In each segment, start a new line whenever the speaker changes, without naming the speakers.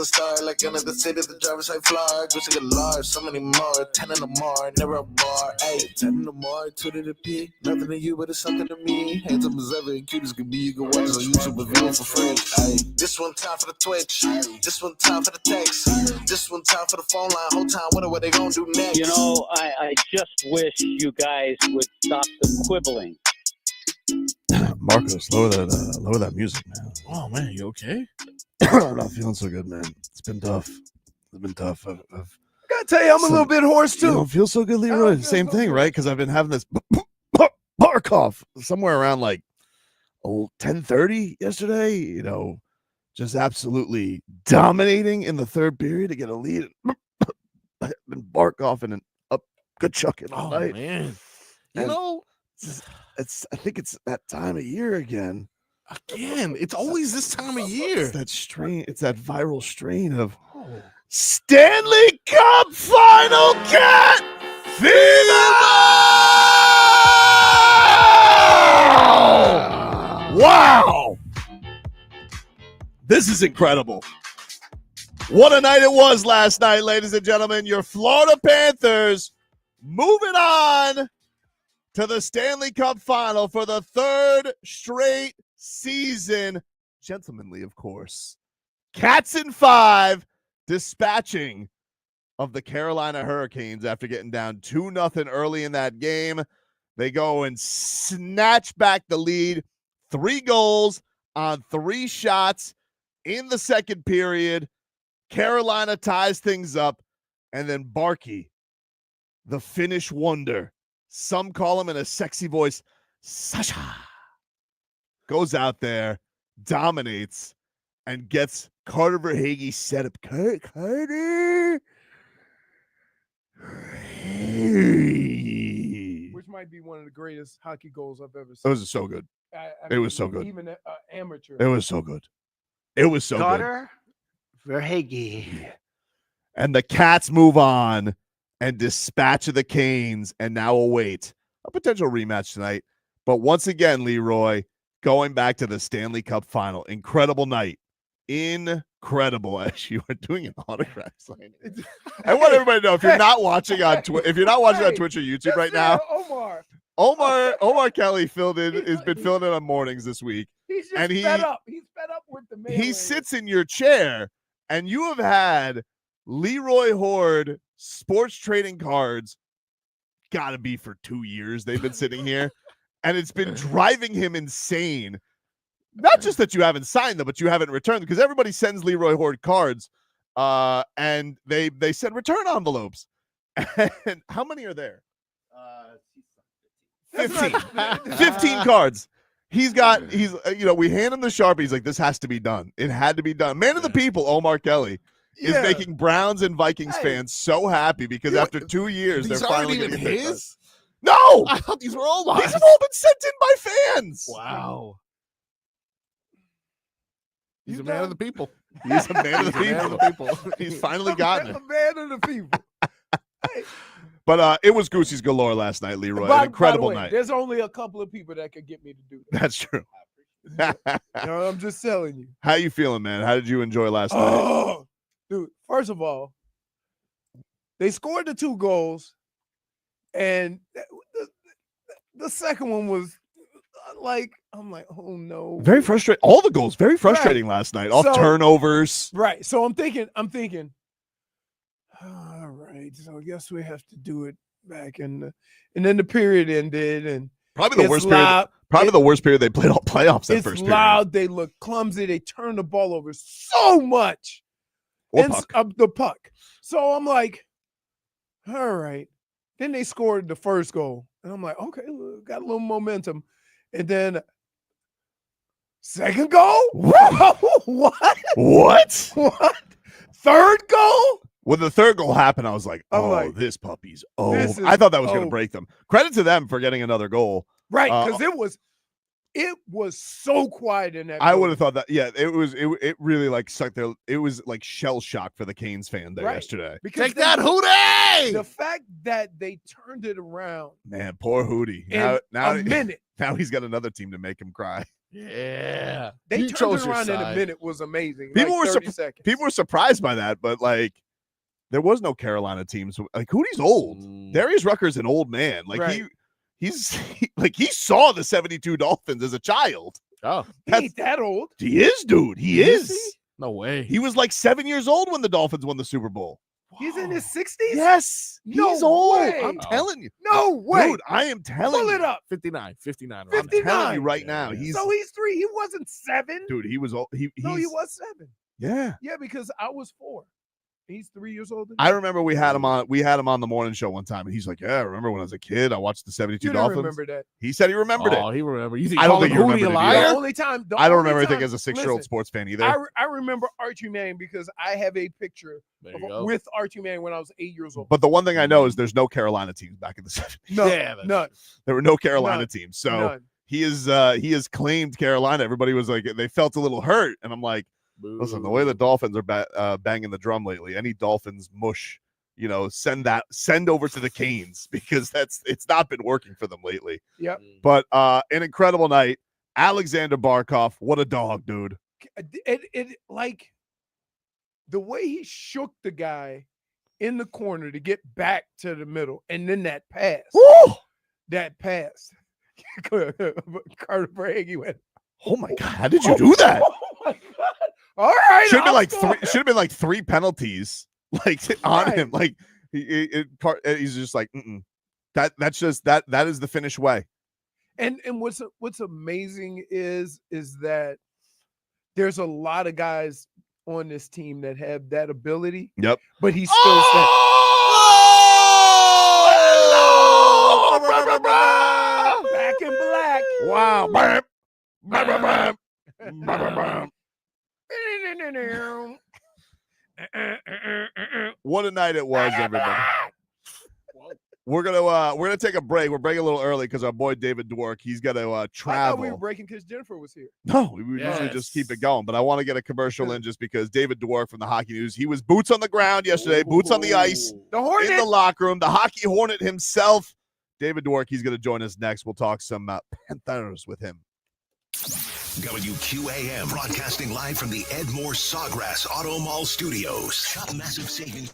Star like in the city, the drivers say fly. Gucci get large, so many more. 10 in the more, never a bar. Ayy, 10 in the more, 2 to the P. Nothing to you, but it's something to me. Hands up as ever, and cute as can be. You can watch us on YouTube with view for free. Ayy, this one time for the Twitch. This one time for the text. This one time for the phone line. Whole time, what they gonna do next?
You know, I just wish you guys would stop the quibbling.
Marcos, lower that music, man.
Oh man, you okay?
I'm not feeling so good, man. It's been tough. I've
Gotta tell you, I'm a little bit hoarse too.
You don't feel so good, Leroy? Same thing, right? Because I've been having this Barkov somewhere around like 10:30 yesterday. You know, just absolutely dominating in the third period to get a lead. Been Barkov and up Tkachuk in the night.
Man, you
And
know,
I think it's that time of year again.
again, it's always this time of year.
It's that strain. It's that viral strain of Stanley Cup Final Cat Fever! Wow! This is incredible. What a night it was last night, ladies and gentlemen. Your Florida Panthers moving on to the Stanley Cup Final for the third straight season. Gentlemanly, of course. Cats in 5, dispatching of the Carolina Hurricanes after getting down 2-0 early in that game. They go and snatch back the lead. 3 goals on 3 shots in the second period. Carolina ties things up, and then Barkey, the Finnish wonder, some call him in a sexy voice, SASHA, goes out there, dominates, and gets Carter Verhaeghe set up. Carter!
Which might be one of the greatest hockey goals I've ever
It
seen.
was so good.
It
was so good.
Even amateur.
It was so good. It was so good.
Carter Verhaeghe.
And the Cats move on and dispatch of the Canes and now await a potential rematch tonight. But once again, Leroy, going back to the Stanley Cup Final. Incredible night. Incredible, as you are doing an autograph signing. I want everybody to know, if you're not watching on Twitch or YouTube right now, Omar Kelly has been filling in on mornings this week.
He's just
and
fed up. He's fed up with the man.
He sits in your chair, and you have had Leroy Horde sports trading cards, gotta be for 2 years. They've been sitting here, and it's been driving him insane. Not just that you haven't signed them, but you haven't returned, because everybody sends Leroy Horde cards, and they send return envelopes. And how many are there? 15. 15 cards. We hand him the Sharpie. He's like, this has to be done. It had to be done. Man of the people, Omar Kelly, is making Browns and Vikings fans so happy because after 2 years, they're finally going to get his. No!
I thought these were all mine.
These have all been sent in by fans.
Wow. He's a man of the people.
He's a man of the people. He's finally gotten it.
A man of the people. Hey.
But it was Goosies galore last night, Leroy. An incredible night.
There's only a couple of people that could get me to do that.
That's true.
I'm just telling you.
How you feeling, man? How did you enjoy last night?
Oh, dude, first of all, they scored the 2 goals, and the second one was I'm like, oh no.
Very frustrating. All the goals, very frustrating last night. Off turnovers.
Right. So I'm thinking, all right, so I guess we have to do it back and then the period ended, and
probably the worst period. Probably the worst period they played all playoffs. That first period.
It's loud. They look clumsy. They turn the ball over so much. The puck. So I'm like, all right. Then they scored the first goal, and I'm like, okay, got a little momentum, and then second goal. What? Third goal.
When the third goal happened, I was like, this puppy's over. I thought that was going to break them. Credit to them for getting another goal.
Right, because it was so quiet in that.
I would have thought that. Yeah, it really like sucked there. It was like shell shock for the Canes fan there yesterday.
Because take that, Hootie!
The fact that they turned it around.
Man, poor Hootie.
Now he's got another
team to make him cry.
Yeah.
They
You
turned
chose
it
your
around in a
side.
minute. Was amazing.
People
Like
were
30 seconds.
People were surprised by that, but like there was no Carolina teams. Like Hootie's old. Darius Rucker's an old man. Like
Right.
he saw the 72 Dolphins as a child.
Oh,
He ain't that old.
He is, dude. He is.
no way.
He was like 7 years old when the Dolphins won the Super Bowl.
He's in his 60s?
Yes.
No
He's old.
way.
I'm telling you.
No way.
Dude, I am telling
Pull
you.
it up.
59.
I'm
59.
telling you right now. He's
So he's 3. He wasn't 7.
dude, he was old. He
was 7.
Yeah.
Yeah, because I was 4. He's 3 years older.
I remember we had him on the morning show one time, and he's like, "Yeah, I remember when I was a kid, I watched the 72
You don't
Dolphins."
remember that.
He said he remembered
Oh,
it.
he remember. You think
I don't
call
think he
Hootie
remembered
a
it
liar?
either.
The only time.
I don't remember anything as a 6-year-old sports fan either.
I remember Archie Manning because I have a picture
There you go.
with Archie Manning when I was 8 years old.
But the one thing I know is there's no Carolina teams back in the 70s.
None.
There were no Carolina
None.
teams. So
None.
he has claimed Carolina. Everybody was like, they felt a little hurt. And I'm like, listen, the way the Dolphins are banging the drum lately, any Dolphins mush, send over to the Canes because it's not been working for them lately.
Yep.
But an incredible night. Aleksander Barkov, what a dog, dude.
It like the way he shook the guy in the corner to get back to the middle, and then that pass.
Woo!
That pass. Carter Verhaeghe went.
Oh my god, how did you do that?
Oh my god! All right,
Should have
I'll
been
score.
should have been like 3 penalties like on
Right.
him. Like he's just like, that is the Finnish way.
And what's amazing is that there's a lot of guys on this team that have that ability.
Yep.
But he's still back in black.
Wow. What a night it was, everybody. We're gonna take a break. We're breaking a little early because our boy David Dwork, he's got to
I thought
travel.
we were breaking because Jennifer was here.
No, we would usually just keep it going, but I want to get a commercial in just because David Dwork from the Hockey News, he was boots on the ground yesterday, boots on the ice,
The Hornet.
in the locker room, the Hockey Hornet himself. David Dwork, he's going to join us next. We'll talk some Panthers with him.
WQAM, broadcasting live from the Ed Moore Sawgrass Auto Mall Studios. Shop massive savings.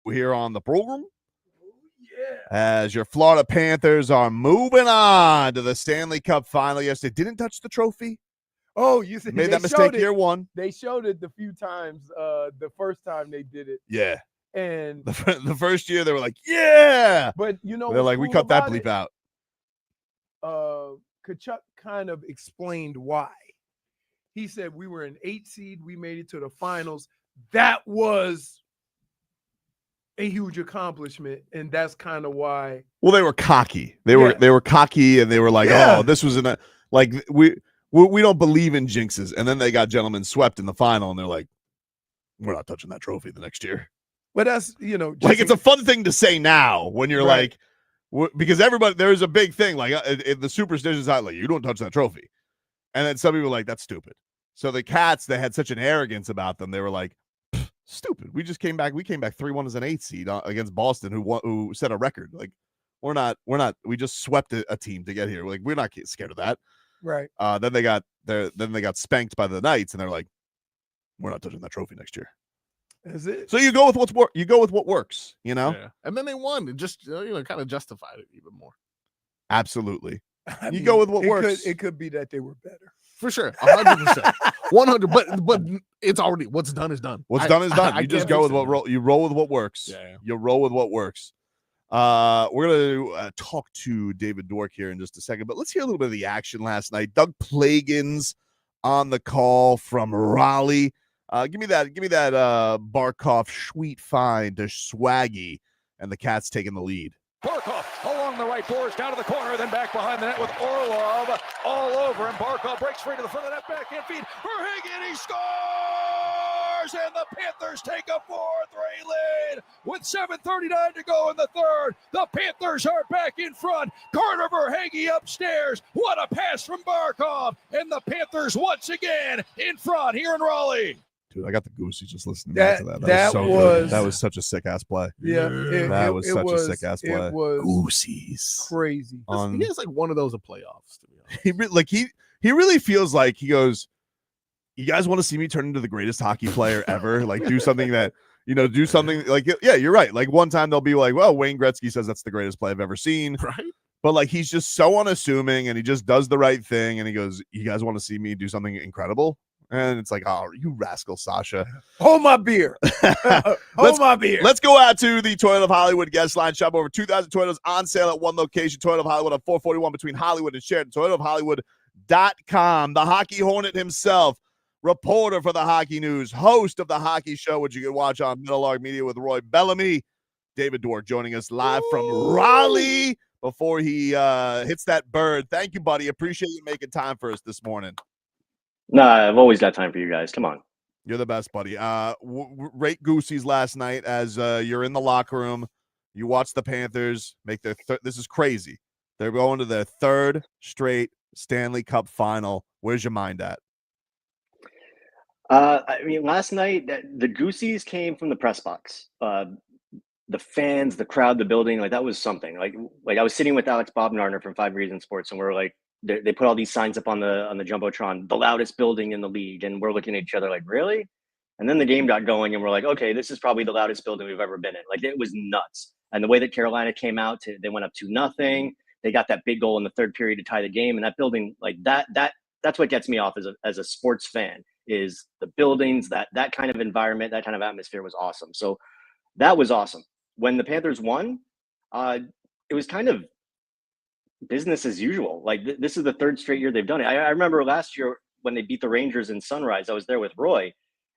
here on the program. As your Florida Panthers are moving on to the Stanley Cup Final yesterday. Didn't touch the trophy.
Oh, you said
Made that mistake year one.
They showed it the few times. The first time they did it.
Yeah.
And
the first year they were like, yeah.
But you know,
they're like, we cut that bleep out.
Tkachuk kind of explained why. He said we were an 8 seed. We made it to the finals. That was a huge accomplishment, and that's kind of why.
Well, they were cocky. They were cocky, and they were like, oh, this was like we don't believe in jinxes. And then they got gentlemen swept in the final, and they're like, we're not touching that trophy the next year.
But that's,
like it's a fun thing to say now when you're like, because everybody, there's a big thing like in the superstition side, like you don't touch that trophy. And then some people were like, that's stupid. So the Cats, they had such an arrogance about them. They were like, stupid. We just came back. We came back 3-1 as an 8 seed against Boston, who set a record. Like we're not. We just swept a team to get here. Like we're not scared of that.
Right.
Then they got spanked by the Knights, and they're like, we're not touching that trophy next year.
Is it?
So you go with you go with what works,
Yeah. And then they won and just kind of justified it even more.
Absolutely. You go with what works.
It could be that they were better.
For sure. 100%. 100. But it's already, what's done is done.
What's done is done. You just go with you roll with what works.
Yeah.
You roll with what works. We're going to talk to David Dwork here in just a second, but let's hear a little bit of the action last night. Doug Plagens on the call from Raleigh. Give me that Barkov sweet find to Swaggy, and the Cats taking the lead.
Barkov along the right boards down to the corner, then back behind the net with Orlov all over him. Barkov breaks free to the front of that backhand feed. Verhaeghe, and he scores! And the Panthers take a 4-3 lead with 7:39 to go in the third. The Panthers are back in front. Carter Verhaeghe upstairs. What a pass from Barkov! And the Panthers once again in front here in Raleigh.
Dude, I got the Goosies just listening to that. That was such a sick ass play.
Yeah,
that was such a sick ass play.
It was
Goosies
crazy.
He has like one of those playoffs. To be honest.
He really feels like he goes, you guys want to see me turn into the greatest hockey player ever? Like do something that do something like you're right. Like one time they'll be like, well, Wayne Gretzky says that's the greatest play I've ever seen.
Right.
But like he's just so unassuming, and he just does the right thing, and he goes, you guys want to see me do something incredible? And it's like, oh, you rascal, SASHA.
Hold my beer. Hold my beer.
Let's go out to the Toyota of Hollywood guest line. Shop over 2,000 Toyotas on sale at one location. Toyota of Hollywood on 441 between Hollywood and Sheridan. ToyotaofHollywood.com. The Hockey Hornet himself, reporter for the Hockey News, host of the Hockey Show, which you can watch on Middle Arc Media with Roy Bellamy. David Dwork joining us live from Raleigh before he hits that bird. Thank you, buddy. Appreciate you making time for us this morning.
Nah, I've always got time for you guys. Come on.
You're the best, buddy. Rate Goosies last night as you're in the locker room. You watch the Panthers make their this is crazy. They're going to their third straight Stanley Cup Final. Where's your mind at?
I mean, last night, the Goosies came from the press box. The fans, the crowd, the building, like that was something. Like I was sitting with Alex Bobnarner from 5 Reasons Sports, and we're like, they put all these signs up on the Jumbotron, the loudest building in the league. And we're looking at each other like, really? And then the game got going and we're like, okay, this is probably the loudest building we've ever been in. Like it was nuts. And the way that Carolina came out, they went up 2-0. They got that big goal in the third period to tie the game. And that building, like that's what gets me off as a sports fan, is the buildings, that kind of environment, that kind of atmosphere was awesome. So that was awesome. When the Panthers won, it was kind of business as usual. Like this is the third straight year they've done it. I remember last year when they beat the Rangers in Sunrise, I was there with Roy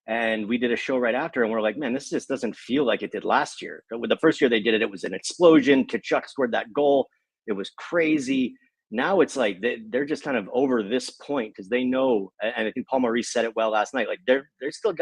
and we did a show right after and we're like, man, this just doesn't feel like it did last year. With the first year they did it, it was an explosion. Tkachuk scored that goal. It was crazy. Now it's like they're just kind of over this point because they know, and I think Paul Maurice said it well last night, like they're still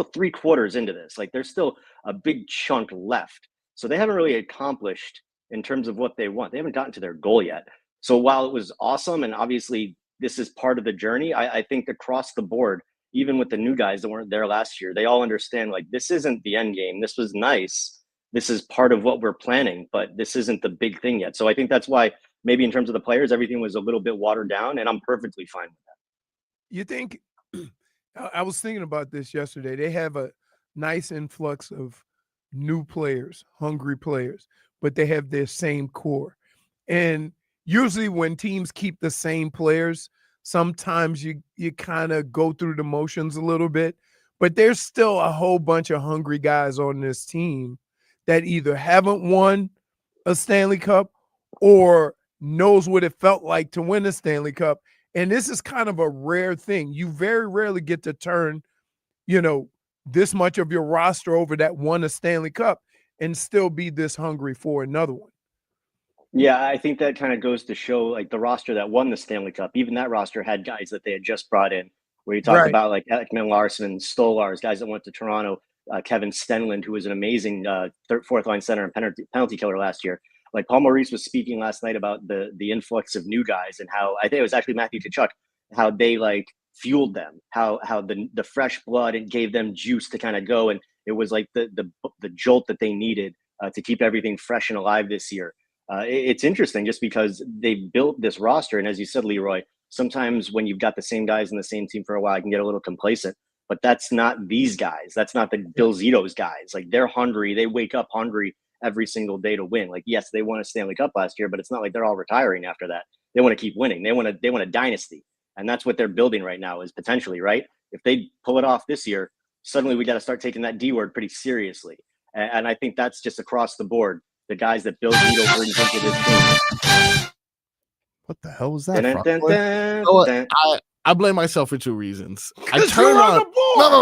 3 quarters into this. Like there's still a big chunk left. So they haven't really accomplished in terms of what they want. They haven't gotten to their goal yet. So while it was awesome, and obviously this is part of the journey, I think across the board, even with the new guys that weren't there last year, they all understand like this isn't the end game. This was nice. This is part of what we're planning, but this isn't the big thing yet. So I think that's why maybe in terms of the players, everything was a little bit watered down, and I'm perfectly fine with that.
You think, I was thinking about this yesterday, they have a nice influx of new players, hungry players, but they have their same core. And usually when teams keep the same players, sometimes you kind of go through the motions a little bit, but there's still a whole bunch of hungry guys on this team that either haven't won a Stanley Cup or knows what it felt like to win a Stanley Cup. And this is kind of a rare thing. You very rarely get to turn, this much of your roster over that won a Stanley Cup and still be this hungry for another one.
Yeah, I think that kind of goes to show like the roster that won the Stanley Cup. Even that roster had guys that they had just brought in. Where you talked about like Ekman Larsson, Stolars, guys that went to Toronto, Kevin Stenlund, who was an amazing fourth line center and penalty killer last year. Like Paul Maurice was speaking last night about the influx of new guys and how I think it was actually Matthew Tkachuk, how they like fueled them, how the fresh blood and gave them juice to kind of go, and it was like the jolt that they needed to keep everything fresh and alive this year. It's interesting just because they built this roster, and as you said, Leroy, sometimes when you've got the same guys in the same team for a while, I can get a little complacent. But that's not these guys. That's not the Bill Zito's guys. Like they're hungry. They wake up hungry every single day to win. Like yes, they won a Stanley Cup last year, but it's not like they're all retiring after that. They want to keep winning. They want a dynasty, and that's what they're building right now. Is potentially right. If they pull it off this year, suddenly we got to start taking that D word pretty seriously. And I think that's just across the board. The guys that Bill Zito brings into this team.
What the hell was that?
I blame myself for two reasons. I turned on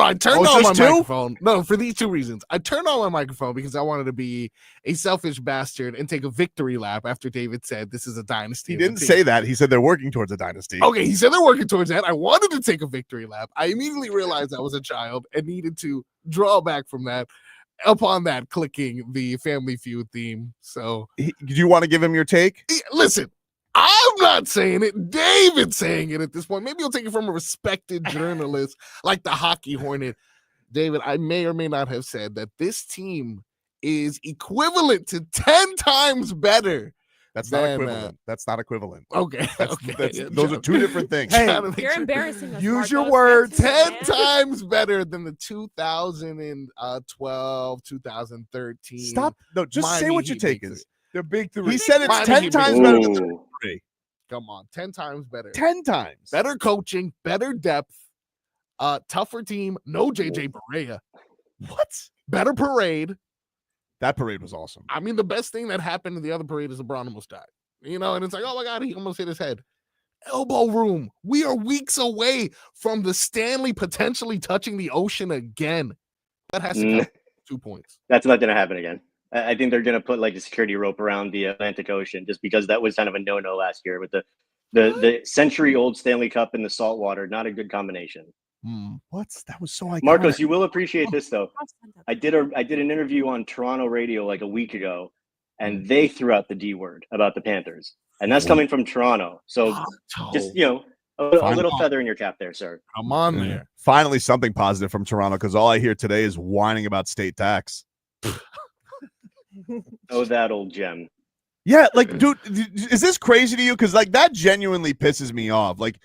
I turned on my microphone. No, for these two reasons. I turned on my microphone because I wanted to be a selfish bastard and take a victory lap after David said this is a dynasty.
He didn't say that. He said they're working towards a dynasty.
Okay, he said they're working towards that. I wanted to take a victory lap. I immediately realized I was a child and needed to draw back from that. Upon that, clicking the Family Feud theme. So,
do you want to give him your take?
Listen, I'm not saying it. David's saying it at this point. Maybe you'll take it from a respected journalist like the Hockey Hornet. David, I may or may not have said that this team is equivalent to 10 times better.
That's not equivalent. That's not equivalent.
Okay.
Those are two different things.
Hey, you're embarrassing us.
Use your
Marcos.
words.
10 times better than the 2012, 2013.
Stop. No, just
Miami
say what your
Heat
take
Big
is.
The big three.
He said it's
Miami
10
Heat
times
Big
better
Three.
than the three.
Come on, 10 times better.
10 times.
Better coaching, better depth, tougher team, no JJ Barea.
What?
Better parade.
That parade was awesome.
I mean, the best thing that happened in the other parade is LeBron almost died. And it's like, oh my God, he almost hit his head. Elbow room. We are weeks away from the Stanley potentially touching the ocean again. That has to count 2 points.
That's not going to happen again. I think they're going to put like a security rope around the Atlantic Ocean just because that was kind of a no-no last year with the century-old Stanley Cup in the salt water. Not a good combination.
What? That was so iconic.
Marcos, you will appreciate this though. I did an interview on Toronto radio like a week ago, and they threw out the D word about the Panthers, and that's coming from Toronto. So just a little feather in your cap there, sir.
Come on there.
Finally, something positive from Toronto because all I hear today is whining about state tax.
Oh, that old gem.
Yeah, like, dude, is this crazy to you? Because like that genuinely pisses me off. Like,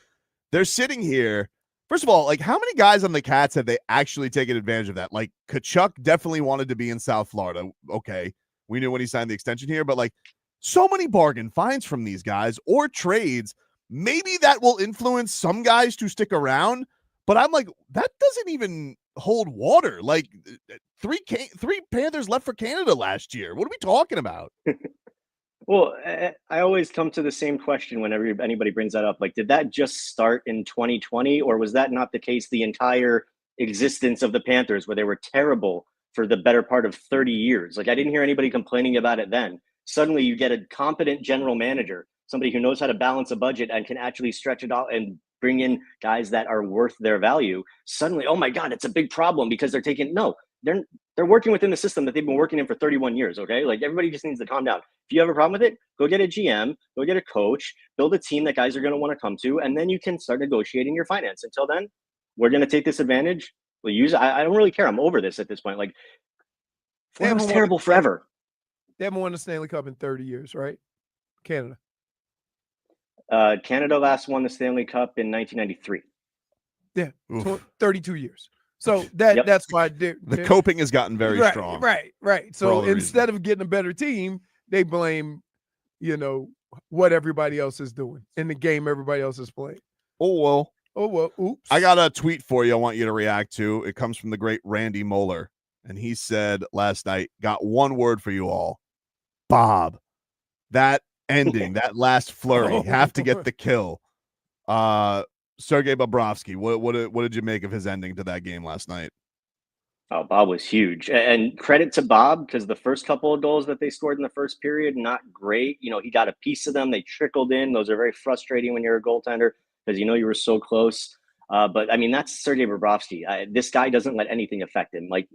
they're sitting here. First of all, like, how many guys on the Cats have they actually taken advantage of that? Like, Tkachuk definitely wanted to be in South Florida. Okay, we knew when he signed the extension here, but like, so many bargain finds from these guys or trades. Maybe that will influence some guys to stick around, but I'm like, that doesn't even hold water. Like, three Panthers left for Canada last year. What are we talking about?
Well, I always come to the same question whenever anybody brings that up. Like, did that just start in 2020, or was that not the case the entire existence of the Panthers, where they were terrible for the better part of 30 years? Like, I didn't hear anybody complaining about it then. Suddenly, you get a competent general manager, somebody who knows how to balance a budget and can actually stretch it out and bring in guys that are worth their value. Suddenly, oh my God, it's a big problem because they're working within the system that they've been working in for 31 years, okay? Like, everybody just needs to calm down. If you have a problem with it, go get a GM, go get a coach, build a team that guys are going to want to come to, and then you can start negotiating your finance. Until then, we're going to take this advantage. We'll use it. I don't really care. I'm over this at this point. Like, Florida was terrible forever.
They haven't won the Stanley Cup in 30 years, right? Canada.
Canada last won the Stanley Cup in 1993.
Yeah, 32 years. So that's why
the coping has gotten very strong.
Right. So instead of getting a better team, they blame, what everybody else is doing in the game everybody else is playing.
Oh, well.
Oops.
I got a tweet for you I want you to react to. It comes from the great Randy Moeller. And he said last night, got one word for you all. Bob. That ending, that last flurry, have to get the kill. Sergei Bobrovsky, what did you make of his ending to that game last night?
Oh, Bob was huge. And credit to Bob, because the first couple of goals that they scored in the first period, not great. He got a piece of them. They trickled in. Those are very frustrating when you're a goaltender because you were so close. But, I mean, that's Sergei Bobrovsky. This guy doesn't let anything affect him. Like,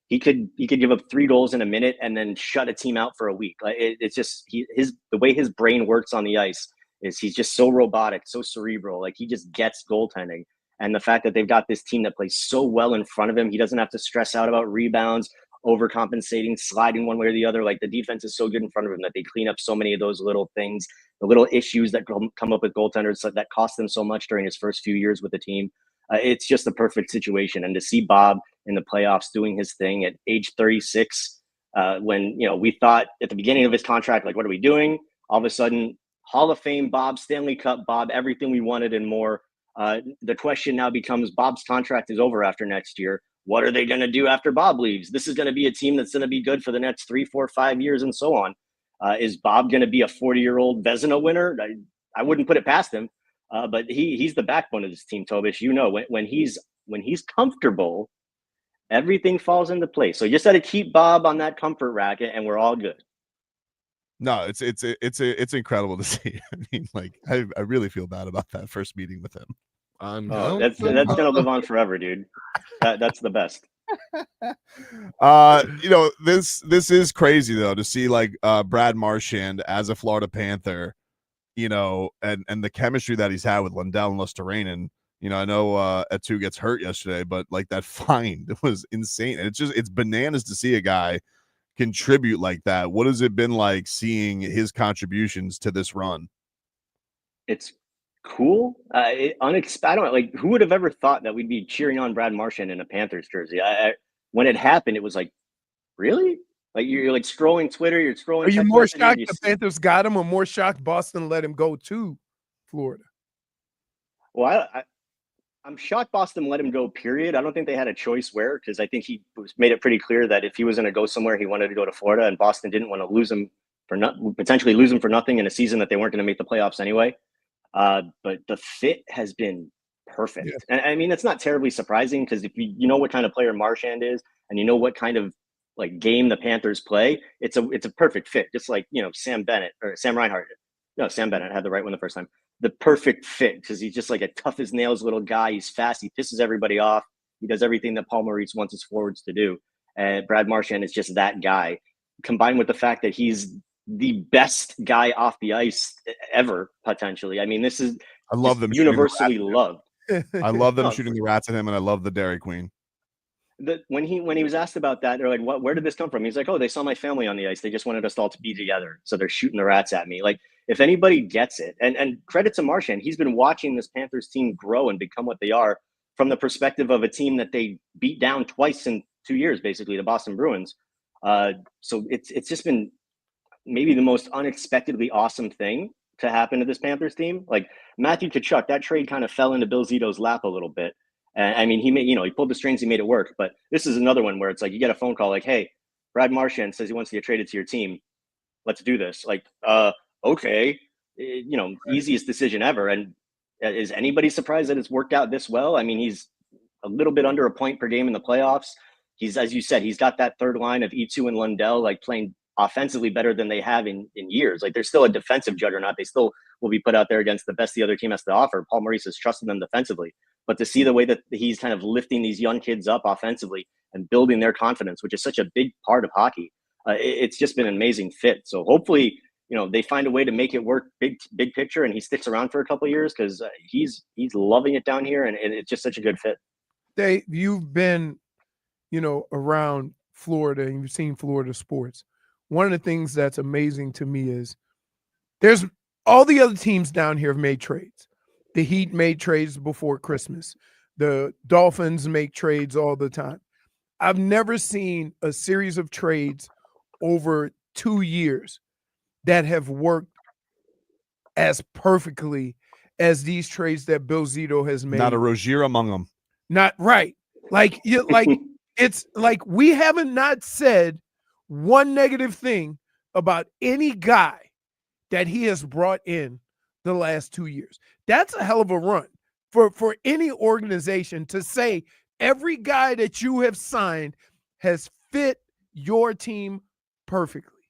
he could give up 3 goals in a minute and then shut a team out for a week. Like, it's just the way his brain works on the ice is he's just so robotic, so cerebral. Like, he just gets goaltending. And the fact that they've got this team that plays so well in front of him, he doesn't have to stress out about rebounds, overcompensating, sliding one way or the other. Like, the defense is so good in front of him that they clean up so many of those little things, the little issues that come up with goaltenders that cost them so much during his first few years with the team. It's just a perfect situation. And to see Bob in the playoffs doing his thing at age 36, when, we thought at the beginning of his contract, like, what are we doing? All of a sudden, Hall of Fame Bob, Stanley Cup Bob, everything we wanted and more. The question now becomes, Bob's contract is over after next year. What are they going to do after Bob leaves? This is going to be a team that's going to be good for the next 3, 4, 5 years and so on. Is Bob going to be a 40-year-old Vezina winner? I wouldn't put it past him, but he's the backbone of this team, Tobish. When he's comfortable, everything falls into place. So you just got to keep Bob on that comfort racket, and we're all good.
No, it's incredible to see. I mean, like, I really feel bad about that first meeting with him.
That's gonna live on forever, dude. That's the best.
This is crazy though to see like Brad Marchand as a Florida Panther, and the chemistry that he's had with Lundell and Luostarinen. I know Etu gets hurt yesterday, but like that find was insane. And it's bananas to see a guy contribute like that. What has it been like seeing his contributions to this run?
It's cool. Unexpected. I don't know, like, who would have ever thought that we'd be cheering on Brad Marchand in a Panthers jersey? When it happened, it was like, really? Like, you're like scrolling Twitter, you're scrolling.
Are you more shocked the Panthers got him, or more shocked Boston let him go to Florida?
Well, I'm shocked Boston let him go, period. I don't think they had a choice where, because I think he made it pretty clear that if he was going to go somewhere, he wanted to go to Florida, and Boston didn't want to lose him potentially lose him for nothing in a season that they weren't going to make the playoffs anyway. But the fit has been perfect. Yeah. And I mean, it's not terribly surprising because if you know what kind of player Marchand is, and you know what kind of like game the Panthers play, it's a perfect fit. Just like, Sam Bennett or Sam Reinhart. No, Sam Bennett had the right one the first time. The perfect fit because he's just like a tough as nails little guy. He's fast. He pisses everybody off. He does everything that Paul Maurice wants his forwards to do. And Brad Marchand is just that guy, combined with the fact that he's the best guy off the ice ever, potentially. I mean, I love them universally loved.
I love them shooting the rats at him, and I love the Dairy Queen.
When he was asked about that, they're like, where did this come from? He's like, oh, they saw my family on the ice. They just wanted us all to be together. So they're shooting the rats at me. Like, if anybody gets it, and credit to Marchand, he's been watching this Panthers team grow and become what they are from the perspective of a team that they beat down twice in 2 years, basically, the Boston Bruins. So it's just been maybe the most unexpectedly awesome thing to happen to this Panthers team. Like, Matthew Tkachuk, that trade kind of fell into Bill Zito's lap a little bit. And I mean, he pulled the strings, he made it work. But this is another one where it's like you get a phone call like, hey, Brad Marchand says he wants to get traded to your team. Let's do this. Like, okay, easiest decision ever. And is anybody surprised that it's worked out this well? I mean, he's a little bit under a point per game in the playoffs. He's, as you said, he's got that third line of E2 and Lundell, like playing offensively better than they have in years. Like, they're still a defensive juggernaut. They still will be put out there against the best the other team has to offer. Paul Maurice has trusted them defensively. But to see the way that he's kind of lifting these young kids up offensively and building their confidence, which is such a big part of hockey, it's just been an amazing fit. So hopefully, they find a way to make it work big picture, and he sticks around for a couple of years because he's loving it down here, and it's just such a good fit.
Dave, you've been, around Florida, and you've seen Florida sports. One of the things that's amazing to me is there's all the other teams down here have made trades. The Heat made trades before Christmas. the Dolphins make trades all the time. I've never seen a series of trades over 2 years that have worked as perfectly as these trades that Bill Zito has made.
Not a Rozier among them.
Not right. Like it's like we haven't not said one negative thing about any guy that he has brought in the last 2 years. That's a hell of a run for any organization to say every guy that you have signed has fit your team perfectly.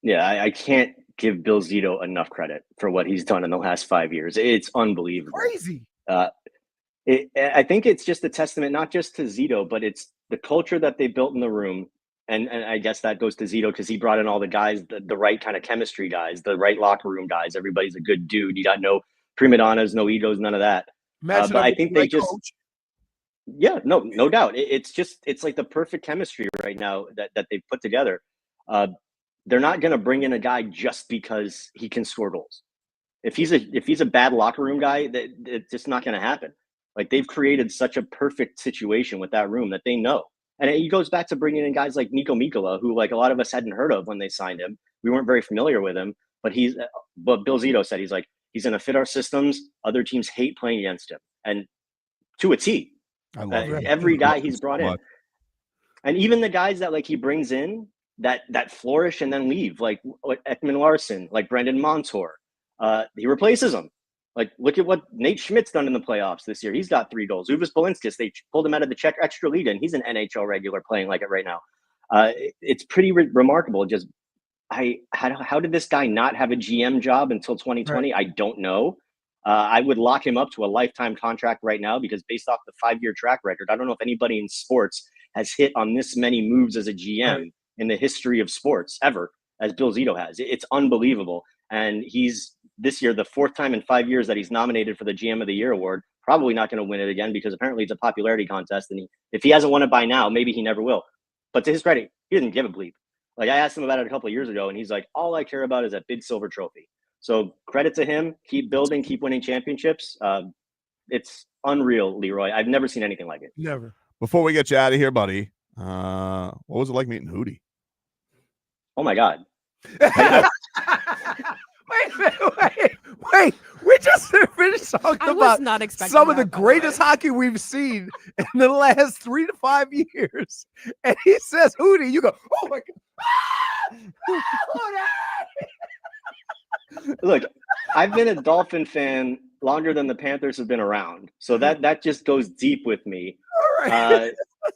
Yeah, I can't give Bill Zito enough credit for what he's done in the last 5 years. It's unbelievable.
Crazy.
I think it's just a testament, not just to Zito, but it's the culture that they built in the room. And I guess that goes to Zito because he brought in all the guys, the right kind of chemistry guys, the right locker room guys. Everybody's a good dude. You got no prima donnas, no egos, none of that. But I think they just, yeah, no doubt. It's like the perfect chemistry right now that they've put together. They're not going to bring in a guy just because he can score goals. If he's a bad locker room guy, it's just not going to happen. Like they've created such a perfect situation with that room that they know. And it goes back to bringing in guys like Nico Mikkola, who like a lot of us hadn't heard of when they signed him. We weren't very familiar with him, but Bill Zito said, he's going to fit our systems. Other teams hate playing against him. And to a T,
I love
every guy he's brought in. And even the guys that like he brings in that flourish and then leave, like Ekman Larson, like Brendan Montour, he replaces them. Like, look at what Nate Schmidt's done in the playoffs this year. He's got 3 goals. Uvis Balinskis, they pulled him out of the Czech Extra Liga, and he's an NHL regular playing like it right now. It's pretty remarkable. Just, how did this guy not have a GM job until 2020? Right. I don't know. I would lock him up to a lifetime contract right now because based off the 5-year track record, I don't know if anybody in sports has hit on this many moves as a GM in the history of sports ever, as Bill Zito has. It's unbelievable. And he's this year, the 4th time in 5 years that he's nominated for the GM of the Year award, probably not going to win it again because apparently it's a popularity contest. And if he hasn't won it by now, maybe he never will. But to his credit, he didn't give a bleep. Like I asked him about it a couple of years ago and he's like, all I care about is that big silver trophy. So credit to him. Keep building, keep winning championships. It's unreal, Leroy. I've never seen anything like it.
Never.
Before we get you out of here, buddy, what was it like meeting Hootie?
Oh my God.
Wait. We just finished talking about some of the
that,
greatest hockey we've seen in the last 3 to 5 years. And he says, Hootie, you go, oh my
God. Look, I've been a Dolphin fan longer than the Panthers have been around. So that just goes deep with me.
All right.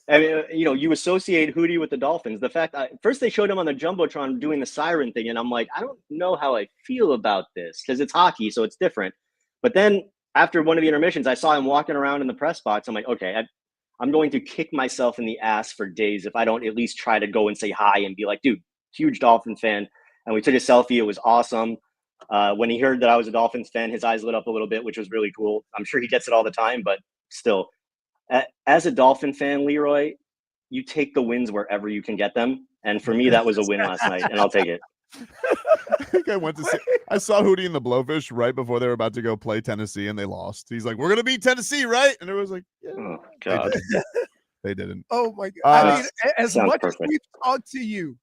I mean, you associate Hootie with the Dolphins. The fact first they showed him on the Jumbotron doing the siren thing, and I'm like, I don't know how I feel about this because it's hockey, so it's different. But then after one of the intermissions, I saw him walking around in the press box. I'm like, okay, I'm going to kick myself in the ass for days if I don't at least try to go and say hi and be like, dude, huge Dolphin fan. And we took a selfie. It was awesome. When he heard that I was a Dolphins fan, his eyes lit up a little bit, which was really cool. I'm sure he gets it all the time, but still. As a Dolphin fan, Leroy, you take the wins wherever you can get them. And for me, that was a win last night, and I'll take it.
I think I saw Hootie in the Blowfish right before they were about to go play Tennessee, and they lost. He's like, we're going to beat Tennessee, right? And it was like, yeah.
Oh, God.
They didn't.
Oh, my God. I mean, as much
perfect.
as we've talked to you,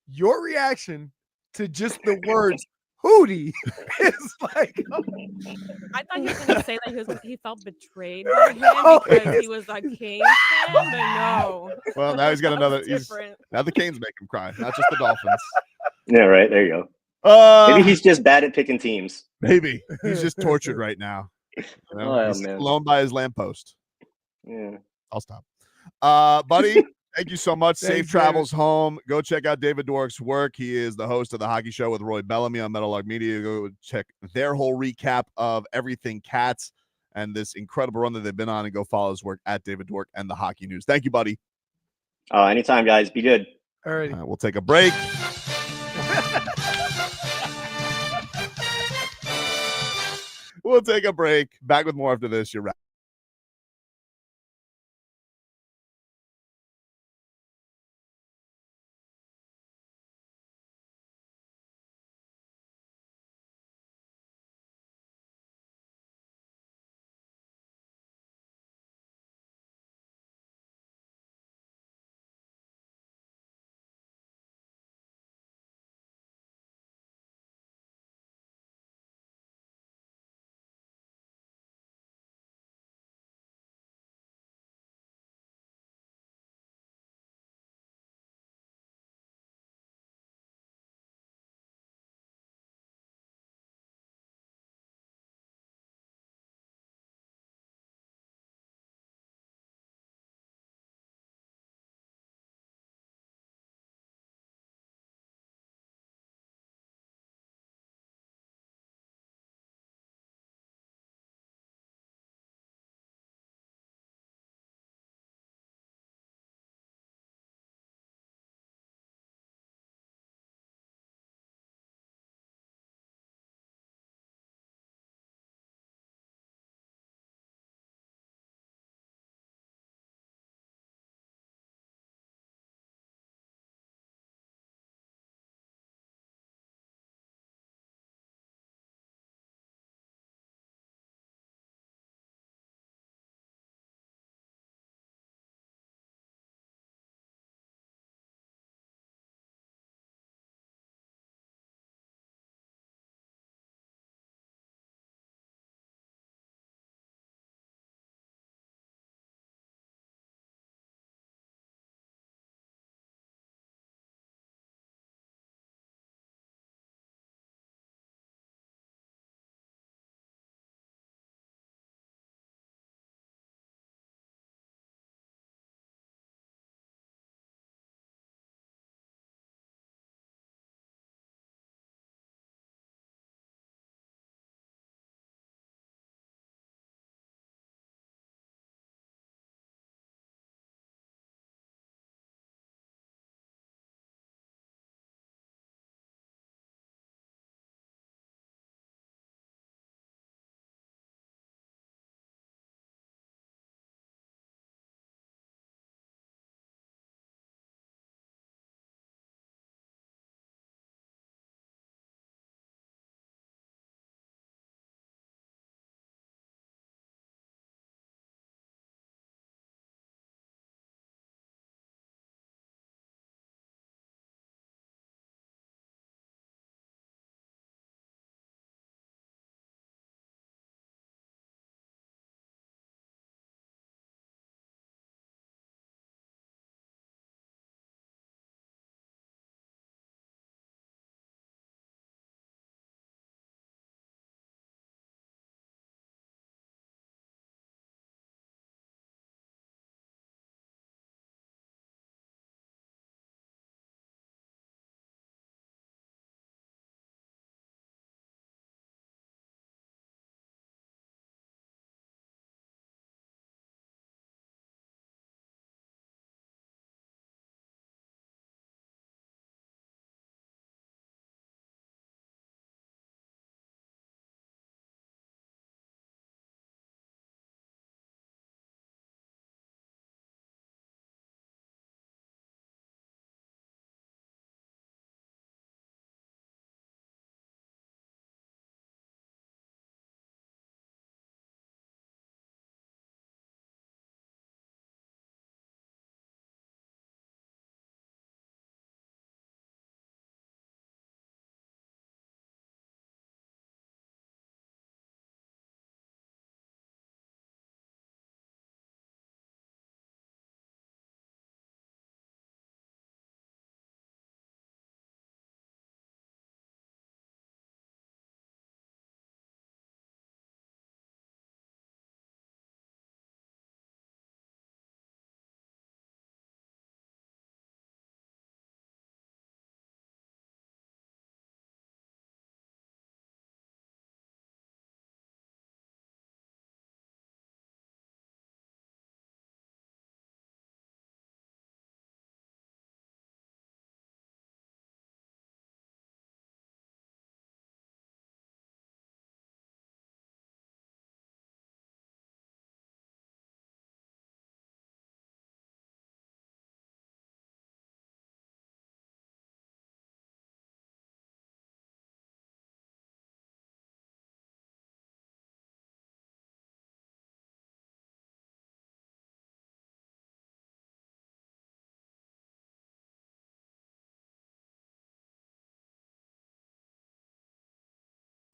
your reaction to just the words Hootie is like,
I thought he was going to say that he felt betrayed by him because he was a Canes fan, but no.
Well, now he's got another. Now the Canes make him cry, not just the Dolphins.
Yeah, right. There you go. Maybe he's just bad at picking teams.
Maybe he's just tortured right now. You know? He's alone by his lamppost.
Yeah,
I'll stop. Buddy, thank you so much. Safe travels home. Go check out David Dwork's work. He is the host of the Hockey Show with Roy Bellamy on Metal Log Media. Go check their whole recap of everything Cats and this incredible run that they've been on, and go follow his work at David Dwork and the Hockey News. Thank you, buddy.
Anytime, guys. Be good.
All right.
We'll take a break. We'll take a break. Back with more after this. You're right.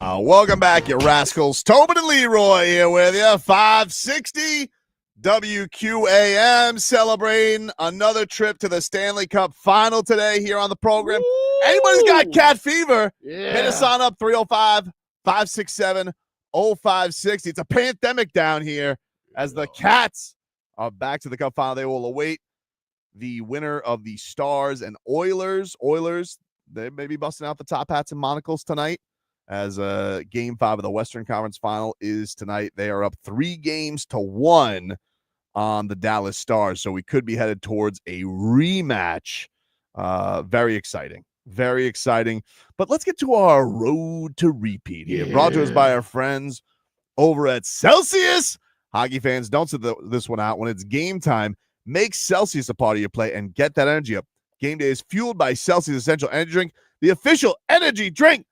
Welcome back, you rascals. Tobin and Leroy here with you. 560 WQAM, celebrating another trip to the Stanley Cup Final today here on the program. Anybody's got cat fever, hit us on up 305-567-0560. It's a pandemic down here as the Cats are back to the Cup Final. They will await the winner of the Stars and Oilers. Oilers, they may be busting out the top hats and monocles tonight, as Game 5 of the Western Conference Final is tonight. They are up 3-1 on the Dallas Stars, so we could be headed towards a rematch. Very exciting. Very exciting. But let's get to our road to repeat here. Brought to us by our friends over at Celsius. Hockey fans, don't sit this one out. When it's game time, make Celsius a part of your play and get that energy up. Game day is fueled by Celsius Essential Energy Drink, the official energy drink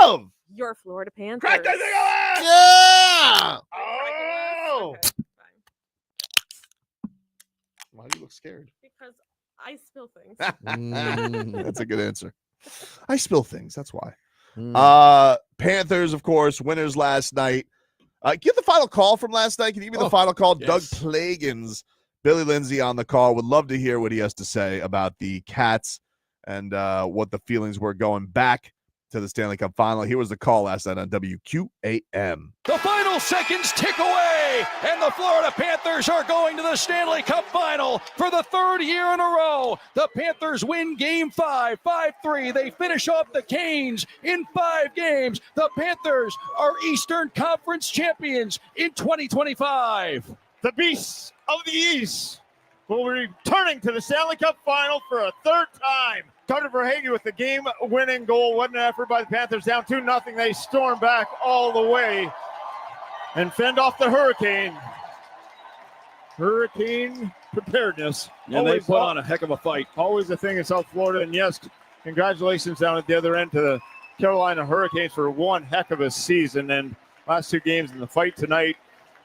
of
Your Florida Panthers.
Crack that thing open! Yeah! Oh! Why do you look scared?
Because I spill things.
That's a good answer. I spill things. That's why. Panthers, of course, winners last night. Give the final call from last night. Can you give me the final call? Yes. Doug Plagens, Billy Lindsay on the call. Would love to hear what he has to say about the Cats and what the feelings were going back to the Stanley Cup Final. Here was the call last night on WQAM.
The final seconds tick away, and the Florida Panthers are going to the Stanley Cup Final for the third year in a row. The Panthers win Game 5, 5-3. They finish off the Canes in 5 games. The Panthers are Eastern Conference champions in 2025.
The Beasts of the East will be returning to the Stanley Cup Final for a third time. Carter Verhaeghe with the game-winning goal. What an effort by the Panthers, down 2-0. They storm back all the way and fend off the Hurricane. Hurricane preparedness.
And they put on a heck of a fight.
Always a thing in South Florida. And yes, congratulations down at the other end to the Carolina Hurricanes for one heck of a season. And last 2 games in the fight tonight,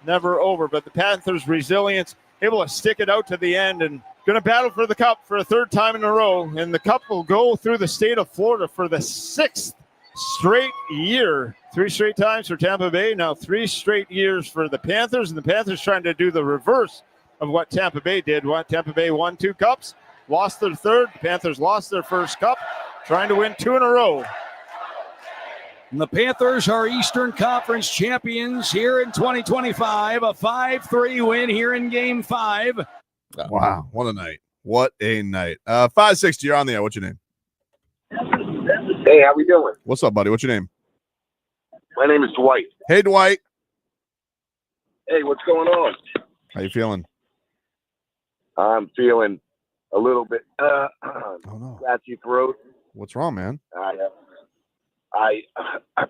never over. But the Panthers' resilience, able to stick it out to the end and going to battle for the Cup for a third time in a row. And the Cup will go through the state of Florida for the 6th straight year. 3 straight times for Tampa Bay. Now 3 straight years for the Panthers. And the Panthers trying to do the reverse of what Tampa Bay did. Tampa Bay won 2 cups, lost their third. The Panthers lost their first cup, trying to win 2 in a row.
And the Panthers are Eastern Conference champions here in 2025. A 5-3 win here in Game 5.
Wow, what a night. What a night. 560, you're on the air. What's your name?
Hey, how we doing?
What's up, buddy? What's your name?
My name is Dwight.
Hey, Dwight.
Hey, what's going on?
How you feeling?
I'm feeling a little bit
no.
scratchy throat.
What's wrong, man?
I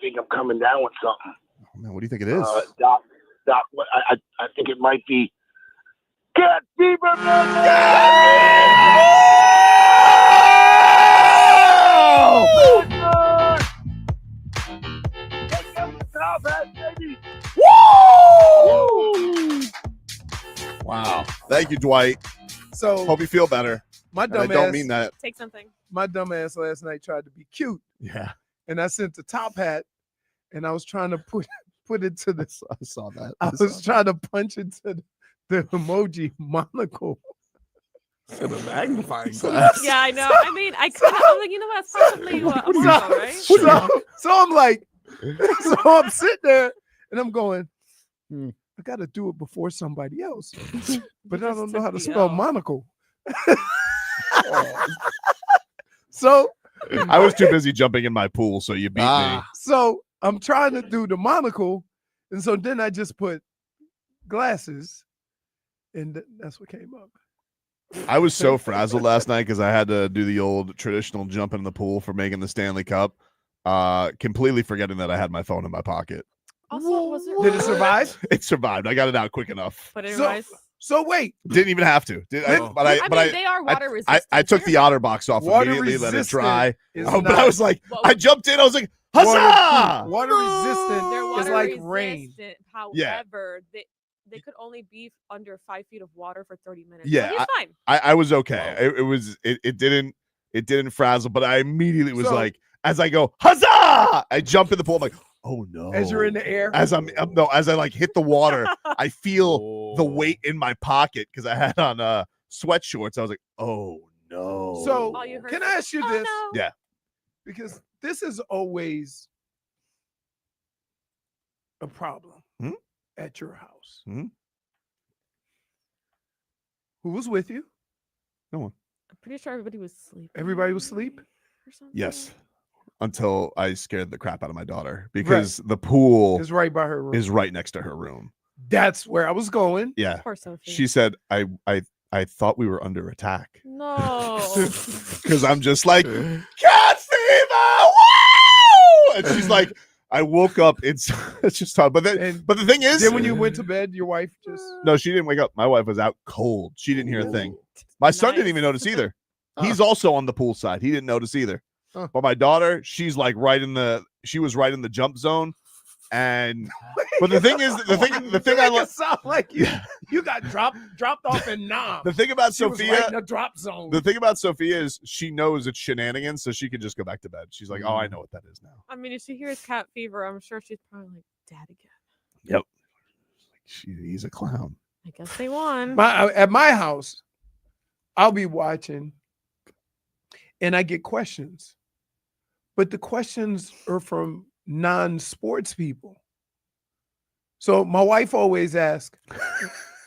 think I'm coming down with something.
Oh, man, what do you think it is?
Doc, I think it might be cat fever.
Wow. Thank you, Dwight.
So
hope you feel better.
My dumb
I don't
ass,
mean that.
Take something.
My dumb ass last night tried to be cute.
Yeah.
And I sent the top hat and I was trying to put it to the
I saw that.
I was trying to punch it to the emoji monocle.
To the magnifying glass.
Yeah, I know. I mean, I'm like, you know what? It's possibly a monocle, right?
So I'm like, so I'm sitting there and I'm going, I got to do it before somebody else. But I don't know how to spell monocle. So
I was too busy jumping in my pool, so you beat me.
So I'm trying to do the monocle. And so then I just put glasses and that's what came up.
I was so frazzled last night because I had to do the old traditional jump in the pool for making the Stanley Cup, completely forgetting that I had my phone in my pocket.
Also, was it?
Did it survive?
It survived. I got it out quick enough.
But it rise.
So wait.
Didn't even have to. They are
water resistant.
I took the otter box off
Water
immediately, let it
resistant
dry.
is
But
not-
I was like, I jumped in. I was like, huzzah!
Water resistant
They're
is
water
like
resistant.
rain.
However, they could only be under 5 feet of water for 30 minutes.
Yeah,
So he's fine.
I was okay. It didn't frazzle, but I immediately was
So-
like, as I go, huzzah! I jump in the pool. I'm like, Oh no!
As you're in the air,
as I like hit the water, I feel the weight in my pocket because I had on sweat shorts. I was like, oh no!
So can I ask you this?
No.
Yeah,
because this is always a problem at your house.
Hmm?
Who was with you?
No one.
I'm pretty sure everybody was sleeping.
Everybody was asleep?
Or something.
Yes. Until I scared the crap out of my daughter because the pool
is right by her room.
Is right next to her room.
That's where I was going.
Yeah.
Poor Sophie.
She said, I thought we were under attack.
No.
Because I'm just like, cat fever! Woo! And she's like, I woke up. It's just hard. But the thing is,
then when you went to bed, your wife just
no, she didn't wake up. My wife was out cold. She didn't hear a thing. My son didn't even notice either. He's also on the pool side. He didn't notice either. But my daughter, she's like she was right in the jump zone. And but the thing is, the thing I love
sound like you got dropped off in Nam.
The thing about
She was
Sophia,
right in the drop zone.
the thing about Sophia is she knows it's shenanigans, so she can just go back to bed. She's like, oh, I know what that is now.
I mean, if she hears cat fever, I'm sure she's probably like, Dad again.
Yep. He's a clown.
I guess they won.
At my house, I'll be watching and I get questions. But the questions are from non-sports people. So my wife always asks,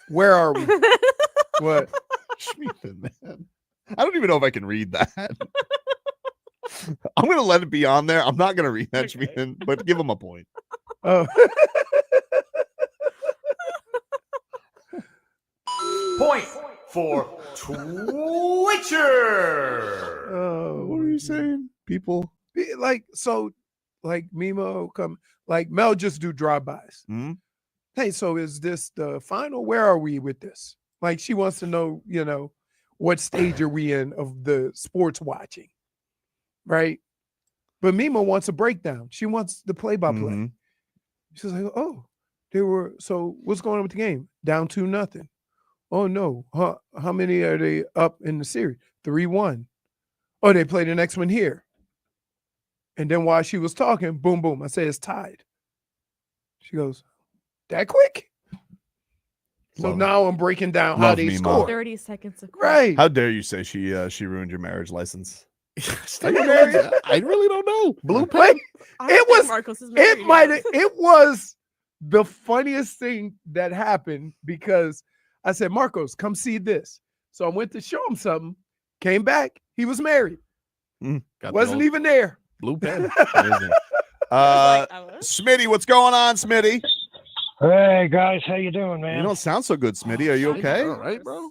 where are we? What?
Schmeathan, man. I don't even know if I can read that. I'm going to let it be on there. I'm not going to read that, Schmeathan, but give him a point.
Oh.
Point for Twitcher.
Oh,
what are you saying? People
like Mimo come like Mel just do drive-bys.
Mm-hmm.
Hey, so is this the final? Where are we with this? Like she wants to know, what stage are we in of the sports watching, right? But Mimo wants a breakdown. She wants the play-by-play.
Mm-hmm.
She's like, oh, so what's going on with the game? Down 2-0. Oh no, how many are they up in the series? 3-1. Oh, they play the next one here. And then while she was talking, boom, boom, I say it's tied. She goes, that quick? So now I'm breaking down how they score.
30 seconds of
Right.
How dare you say she ruined your marriage license?
I really don't know. Blue pen.
It was the funniest thing that happened because I said, Marcos, come see this. So I went to show him something, came back, he was married. Wasn't even there.
Blue pen.
Smitty, what's going on, Smitty?
Hey guys, how you doing, man?
You don't sound so good, Smitty. Are you okay?
All right, bro.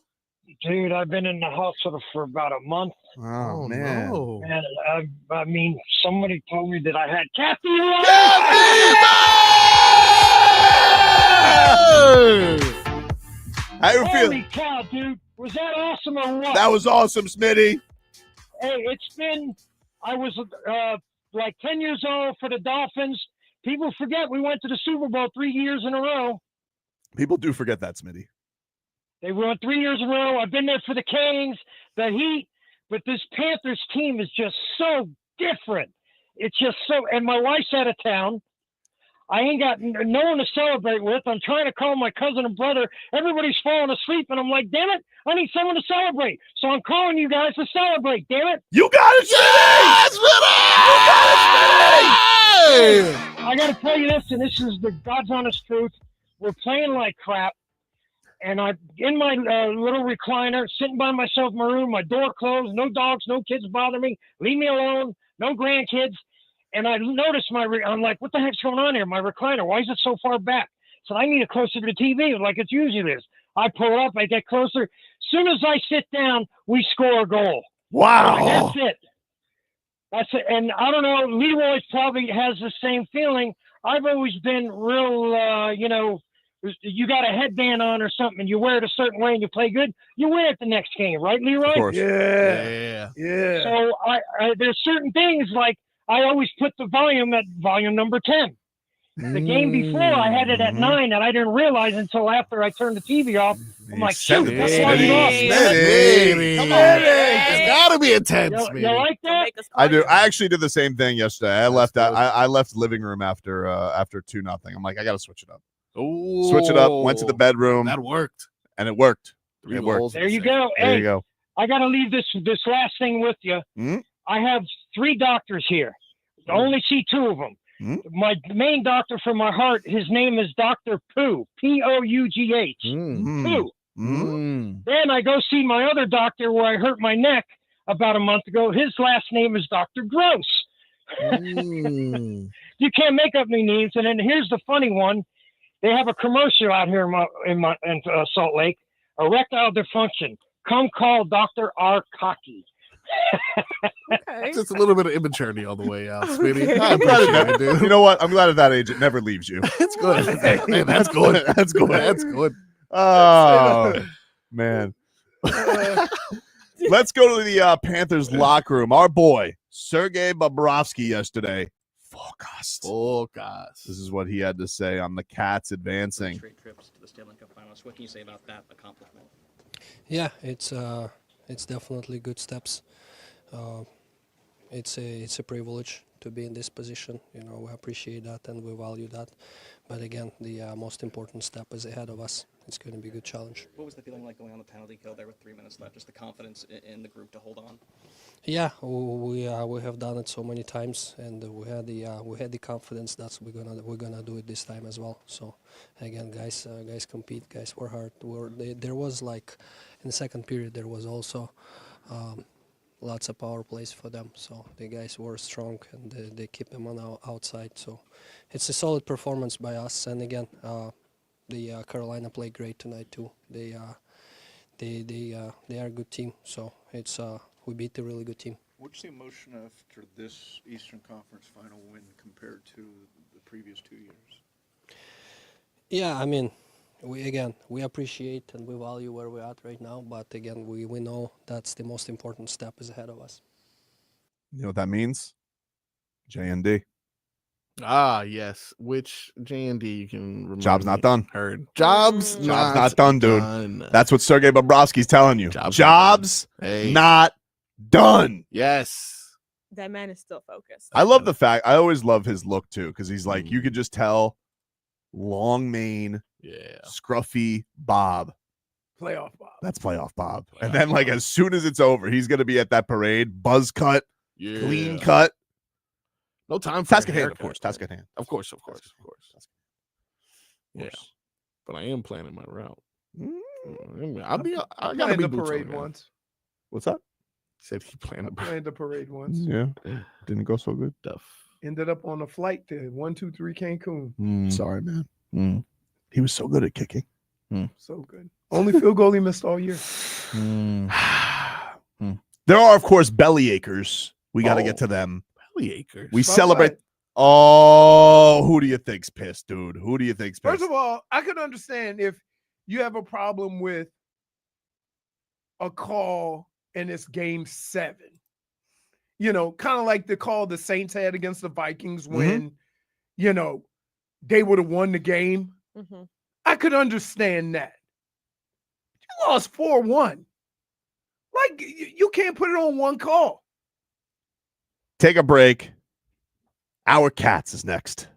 Dude, I've been in the hospital for about a month.
Oh man.
No.
And I mean, somebody told me that I had cat
How you feel?
Holy cow, dude. Was that awesome or what?
That was awesome, Smitty.
Hey, I was like 10 years old for the Dolphins. People forget we went to the Super Bowl 3 years in a row.
People do forget that, Smitty.
They won 3 years in a row. I've been there for the Canes, the Heat, but this Panthers team is just so different. It's just so, and my wife's out of town. I ain't got no one to celebrate with. I'm trying to call my cousin and brother. Everybody's falling asleep, and I'm like, damn it, I need someone to celebrate. So I'm calling you guys to celebrate, damn it.
You got it, Smitty!
I got to tell you this, and this is the God's honest truth. We're playing like crap, and I'm in my little recliner, sitting by myself in my room, my door closed, no dogs, no kids bother me, leave me alone, no grandkids. And I noticed I'm like, what the heck's going on here? My recliner, why is it so far back? So I need it closer to the TV like it usually is. I pull up, I get closer. As soon as I sit down, we score a goal.
Wow.
That's it. That's it. And I don't know, Leroy probably has the same feeling. I've always been real, you got a headband on or something, and you wear it a certain way and you play good, you wear it the next game, right, Leroy?
Of course.
Yeah.
So there's certain things like I always put the volume at volume number 10. The game before, I had it at 9, and I didn't realize until after I turned the TV off. I'm like, shoot, that's why you lost.
Come on. It's got to be intense,
You like that?
I do. I actually did the same thing yesterday. I left living room after 2-0. I'm like, I got to switch it up.
Ooh.
Switch it up. Went to the bedroom.
That worked.
And it worked.
There you go.
There
you go.
I got to leave this last thing with you. I have 3 doctors here. I only see 2 of them. My main doctor for my heart, his name is Dr. Pooh, P-O-U-G-H. Pooh. Then I go see my other doctor where I hurt my neck about a month ago. His last name is Dr. Gross. You can't make up any names. And then here's the funny one. They have a commercial out here in Salt Lake, erectile dysfunction. Come call Dr. R. Cocky.
Okay.
Just a little bit of immaturity all the way out, Smitty.
Okay.
I appreciate it, dude.
You know what? I'm glad at that age it never leaves you.
It's good. Hey, that's good.
That's good.
That's good.
Oh, man. Let's go to the Panthers locker room. Our boy, Sergei Bobrovsky, yesterday. Focused. This is what he had to say on the Cats advancing.
Straight trips to the Stanley Cup Finalist. What can you say about that accomplishment?
Yeah, it's definitely good steps. It's a privilege to be in this position. You know, we appreciate that and we value that. But again, the most important step is ahead of us. It's going to be a good challenge.
What was the feeling like going on the penalty kill there with 3 minutes left? Just the confidence in the group to hold on.
Yeah, we have done it so many times, and we had the confidence that we're gonna do it this time as well. So again, guys compete, guys work hard. There was like in the second period there was also lots of power plays for them. So the guys were strong and they keep them on our outside. So it's a solid performance by us. And again, the Carolina played great tonight too. They are a good team. So it's we beat a really good team.
What's the emotion after this Eastern Conference final win compared to the previous 2 years?
Yeah, I mean, we appreciate and we value where we're at right now, but again, we know that's the most important step is ahead of us.
You know what that means? J&D.
Ah, yes. Which J&D you can remember?
Job's not done.
Heard. Job's
not done, dude.
done.
That's what Sergei Bobrovsky's telling you. Job's not done.
Yes.
That man is still focused.
I love the fact. I always love his look too, because he's like, you could just tell, long mane, scruffy Bob.
Playoff Bob.
That's playoff Bob. And then, like, as soon as it's over, he's gonna be at that parade, buzz cut, clean cut.
No time for
task at hand, of course. Task at hand.
Of course. Yeah, but I am planning my route. I gotta be
the
boots on
parade
the ground.
once.
What's that?
Said he planned
The parade once.
Yeah, didn't go so good.
Ended up on a flight to 123 Cancun.
Sorry, man. He was so good at kicking.
So good. Only field goal he missed all year.
There are, of course, belly achers. We got to get to them.
Belly achers.
We celebrate. Oh, who do you think's pissed, dude? Who do you think's pissed?
First of all, I could understand if you have a problem with a call and it's game 7. You know, kind of like the call the Saints had against the Vikings when, you know, they would have won the game. I could understand that. You lost 4-1. Like, you can't put it on one call.
Take a break. Our Cats is next.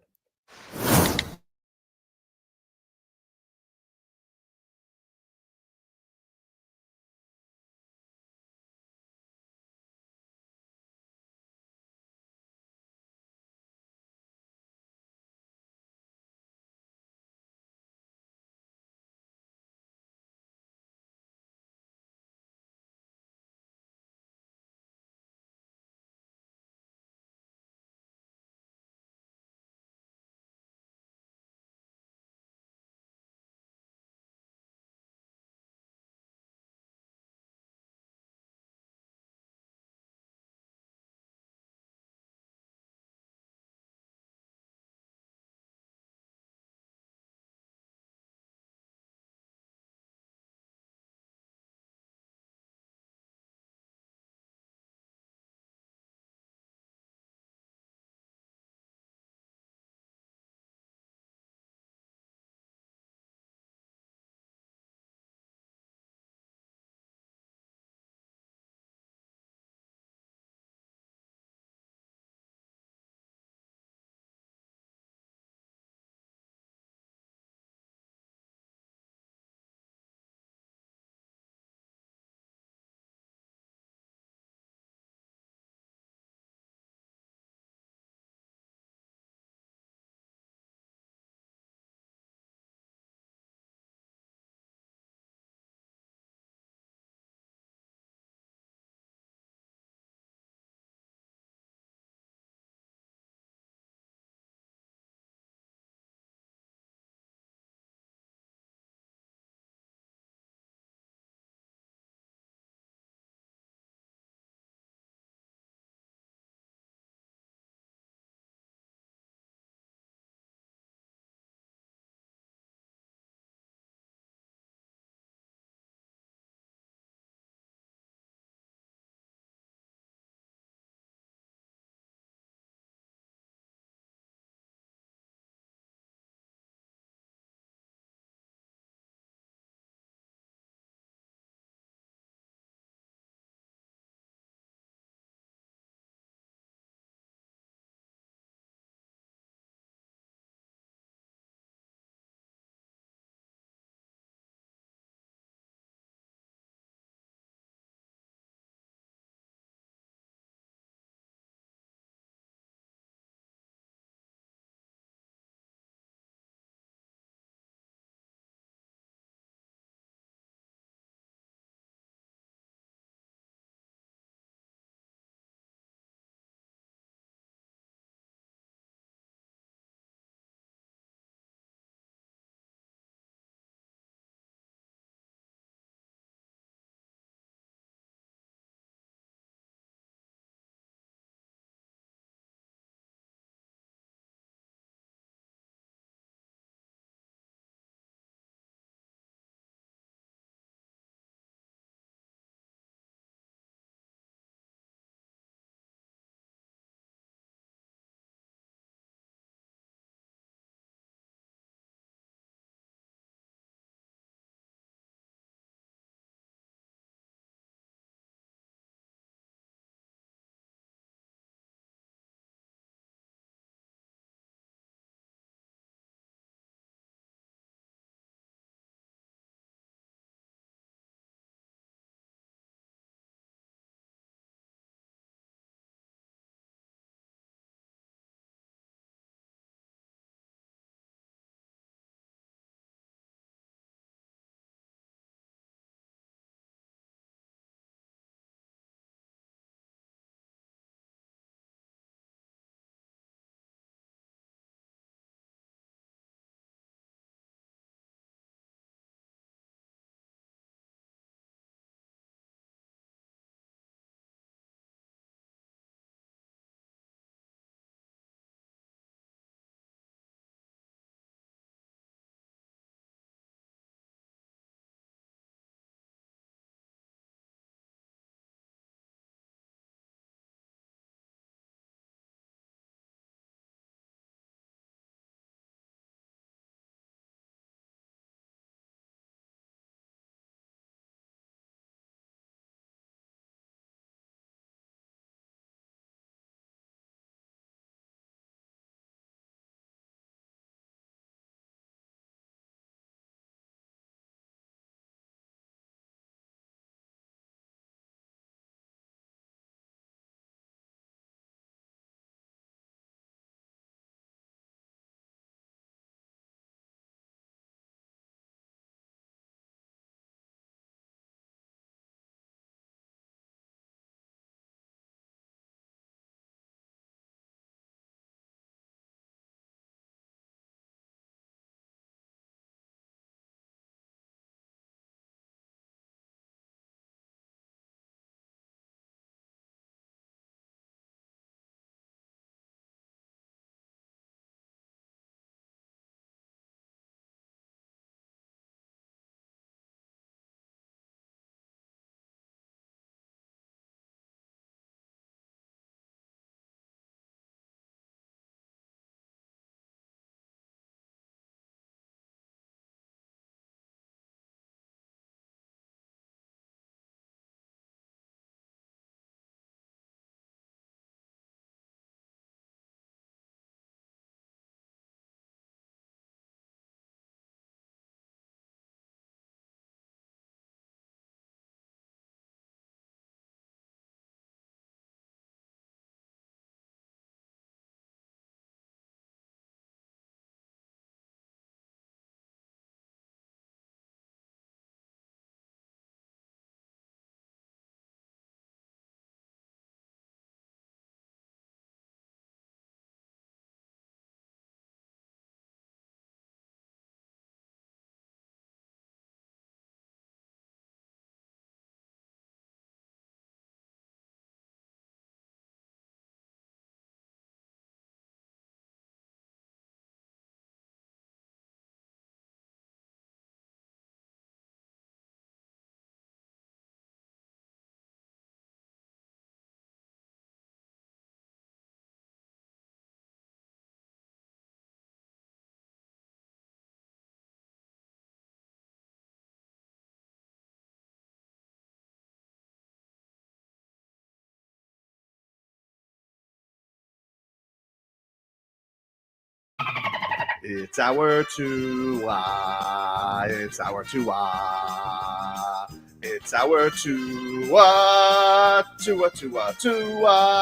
It's our Tua. It's our Tua. It's our Tua. Tua, Tua, Tua.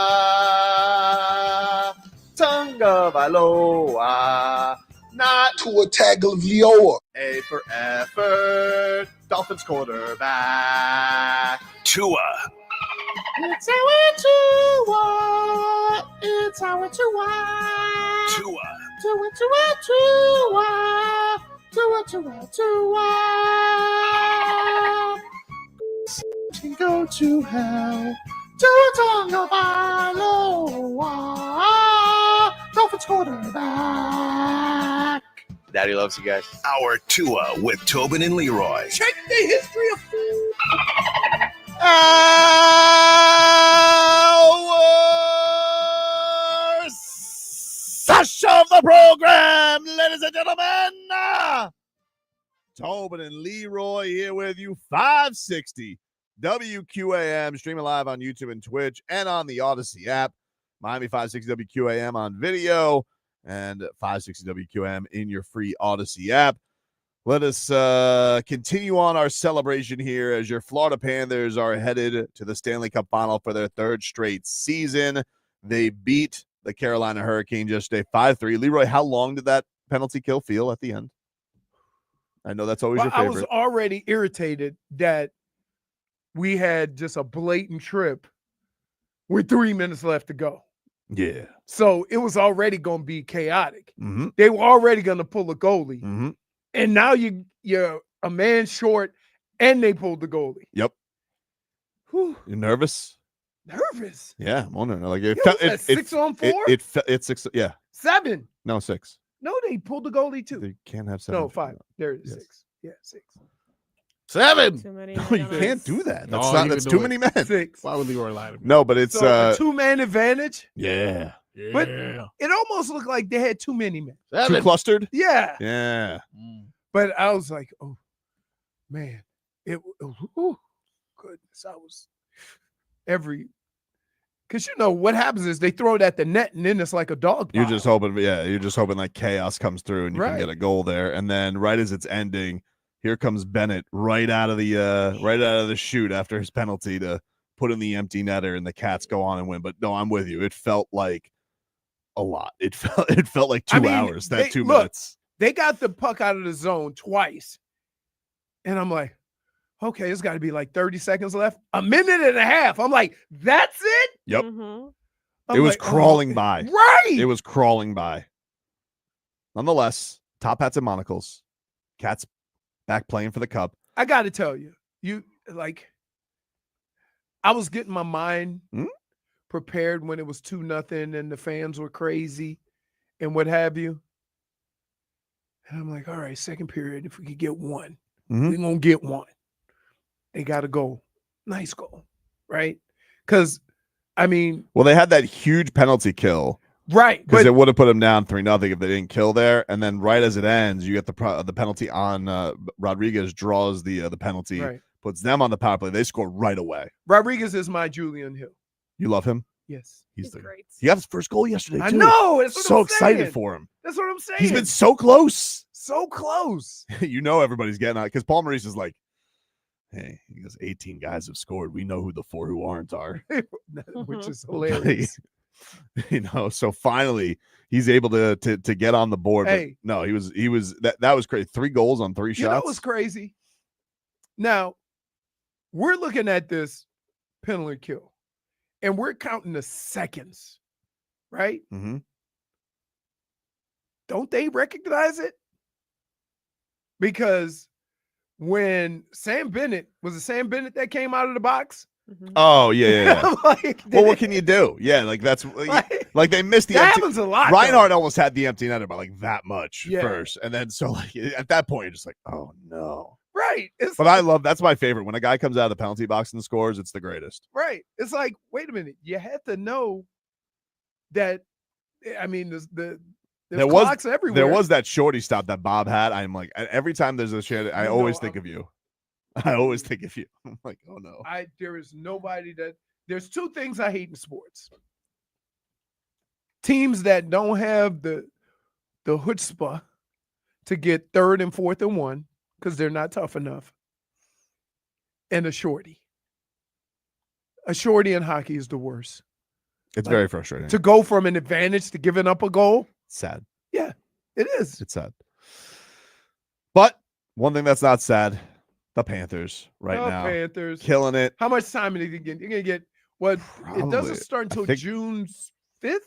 Tonga Vailoa. Not
Tua Tagovailoa.
A for effort. Dolphins quarterback.
Tua.
It's our Tua. It's our Tua.
Tua.
Tua, Tua, Tua. Tua, Tua, Tua. Can go to hell. Tua Tagovailoa. Dolphins quarterback. Daddy loves you guys.
Our Tua with Tobin and Leroy.
Check the history of food.
Our SASHA of the program, ladies and gentlemen. Tobin and Leroy here with you, 560 WQAM, streaming live on YouTube and Twitch and on the Odyssey app. Miami 560 WQAM on video and 560 WQAM in your free Odyssey app. Let us continue on our celebration here as your Florida Panthers are headed to the Stanley Cup Final for their third straight season. They beat the Carolina Hurricanes yesterday 5-3. Leroy, how long did that penalty kill feel at the end? I know that's always your favorite.
I was already irritated that we had just a blatant trip with 3 minutes left to go.
Yeah.
So it was already going to be chaotic.
Mm-hmm.
They were already going to pull a goalie.
Mm-hmm.
And now you're a man short and they pulled the goalie.
Yep.
Whew.
You nervous?
Nervous.
Yeah, I'm wondering. Like
It 6-on-4?
It's 6. Yeah.
7.
No, 6.
No, they pulled the goalie too.
They can't have 7.
No, 5. There it is.
Yes.
6. Yeah, 6.
7.
Too many
No,
men
you
on
can't
ice.
do that.
No,
That's
you
not.
can
That's
do
too
it.
many men.
6.
Why would Leroy lie to me?
No, but it's
So a 2-man advantage.
yeah.
But it almost looked like they had too many men.
Too clustered.
Yeah.
Yeah.
But I was like, oh man, oh, goodness. I was because what happens is they throw it at the net and then it's like a dog pile.
You're just hoping like chaos comes through and you can
Right.
get a goal there. And then right as it's ending, here comes Bennett right out of the chute after his penalty to put in the empty netter, and the Cats go on and win. But no, I'm with you. It felt like a lot. It felt like 2 hours. That 2 minutes.
They got the puck out of the zone twice. And I'm like, okay, it's got to be like 30 seconds left. A minute and a half. I'm like, that's it?
Yep.
Mm-hmm.
It was crawling by.
Right.
It was crawling by. Nonetheless, top hats and monocles. Cats back playing for the cup.
I got to tell you, I was getting my mind prepared when it was 2-0 and the fans were crazy and what have you. And I'm like, all right, second period, if we could get one, we're going to get one. They got a goal. Nice goal, right? Because,
well, they had that huge penalty kill.
Right.
Because it would have put them down 3-0 if they didn't kill there. And then right as it ends, you get the penalty on Rodrigues draws the penalty, puts them on the power play. They score right away.
Rodrigues is my Julian Hill.
You love him?
Yes.
He's great. He got his first goal yesterday, too.
I know. That's what
so
I'm
excited
saying.
for him.
That's what I'm saying.
He's been so close.
So close.
Everybody's getting out because Paul Maurice is like, hey, he goes, 18 guys have scored. We know who the 4 who aren't are.
Which is hilarious.
So finally he's able to get on the board.
Hey.
But no, he was that was crazy. 3 goals on 3 shots.
You know what's crazy? Now, we're looking at this penalty kill, and we're counting the seconds, right?
Mm-hmm.
Don't they recognize it? Because when Sam Bennett, was it Sam Bennett that came out of the box?
Oh, yeah.
I'm like,
well, what can you do? Yeah, like that's like they missed the
that
empty.
happens a lot.
Reinhardt almost had the empty netter by like that much
Yeah.
first. And then so like at that point, you're just like, oh no.
Right. It's
But I love that's my favorite. When a guy comes out of the penalty box and scores, it's the greatest.
right. It's like, wait a minute. You have to know that. There's clocks everywhere.
There was that shorty stop that Bob had. I'm like, every time there's a shit, I always think of you. I always think of you. I'm like, oh no.
There is nobody there's 2 things I hate in sports. Teams that don't have the chutzpah to get 3rd and 4th and 1 because they're not tough enough, and a shorty. A shorty in hockey is the worst.
It's very frustrating.
To go from an advantage to giving up a goal.
Sad.
Yeah, it is.
It's sad. But one thing that's not sad, the Panthers now.
Panthers.
Killing it.
How much time are they going to get? You're going to get what? It doesn't start until June 5th?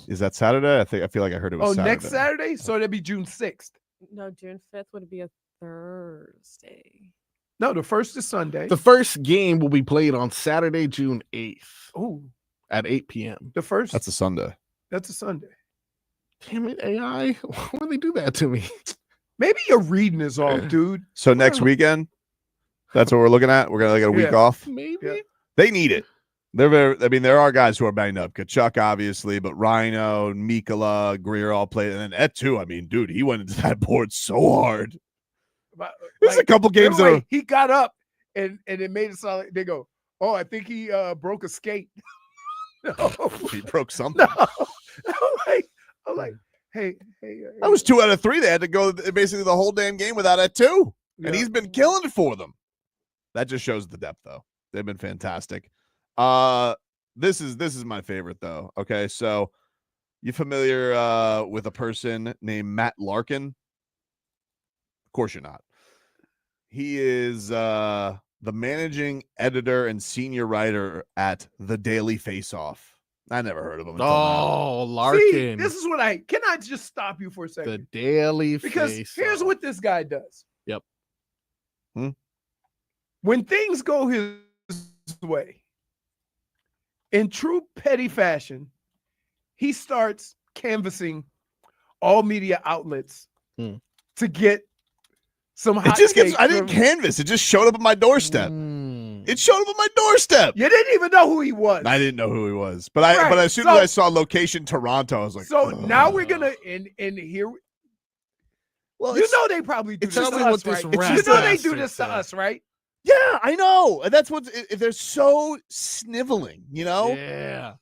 Is that Saturday? I feel like I heard it was Saturday.
Next Saturday? So that'd be June 6th.
No, June 5th would be a Thursday.
No, the first is Sunday.
The first game will be played on Saturday, June 8th.
Oh.
At 8 p.m.
The first?
That's a Sunday.
That's a Sunday.
Damn it, AI. Why would they do that to me?
Maybe your reading is off, dude.
So next weekend, that's what we're looking at. We're going to get a week off.
Maybe.
Yeah.
They need it. There are guys who are banged up. Tkachuk, obviously, but Rhino, Mikkola, Greer all played. And then too. I mean, dude, he went into that board so hard. There's a couple games that
he got up and it made it sound like they go, oh, I think he broke a skate. No.
He broke something.
No. I'm like, hey.
That was 2 out of 3. They had to go basically the whole damn game without it too. And he's been killing it for them. That just shows the depth, though. They've been fantastic. This is my favorite, though. Okay, so you familiar with a person named Matt Larkin? Of course you're not. He is the managing editor and senior writer at The Daily Face-Off. I never heard of him.
Larkin.
See, this is what can I just stop you for a second?
The Daily
Because
Face-Off.
here's what this guy does.
Yep.
When things go his way, in true petty fashion, he starts canvassing all media outlets to get some hot takes.
I didn't canvas. It just showed up at my doorstep. It showed up at my doorstep.
You didn't even know who he was.
I didn't know who he was. But as soon as I saw location Toronto, I was like,
so now we're gonna and here. Well, you know they probably do this to us, right? You know they do this to us, right?
Yeah, I know. And that's what they're so sniveling, you know?
Yeah.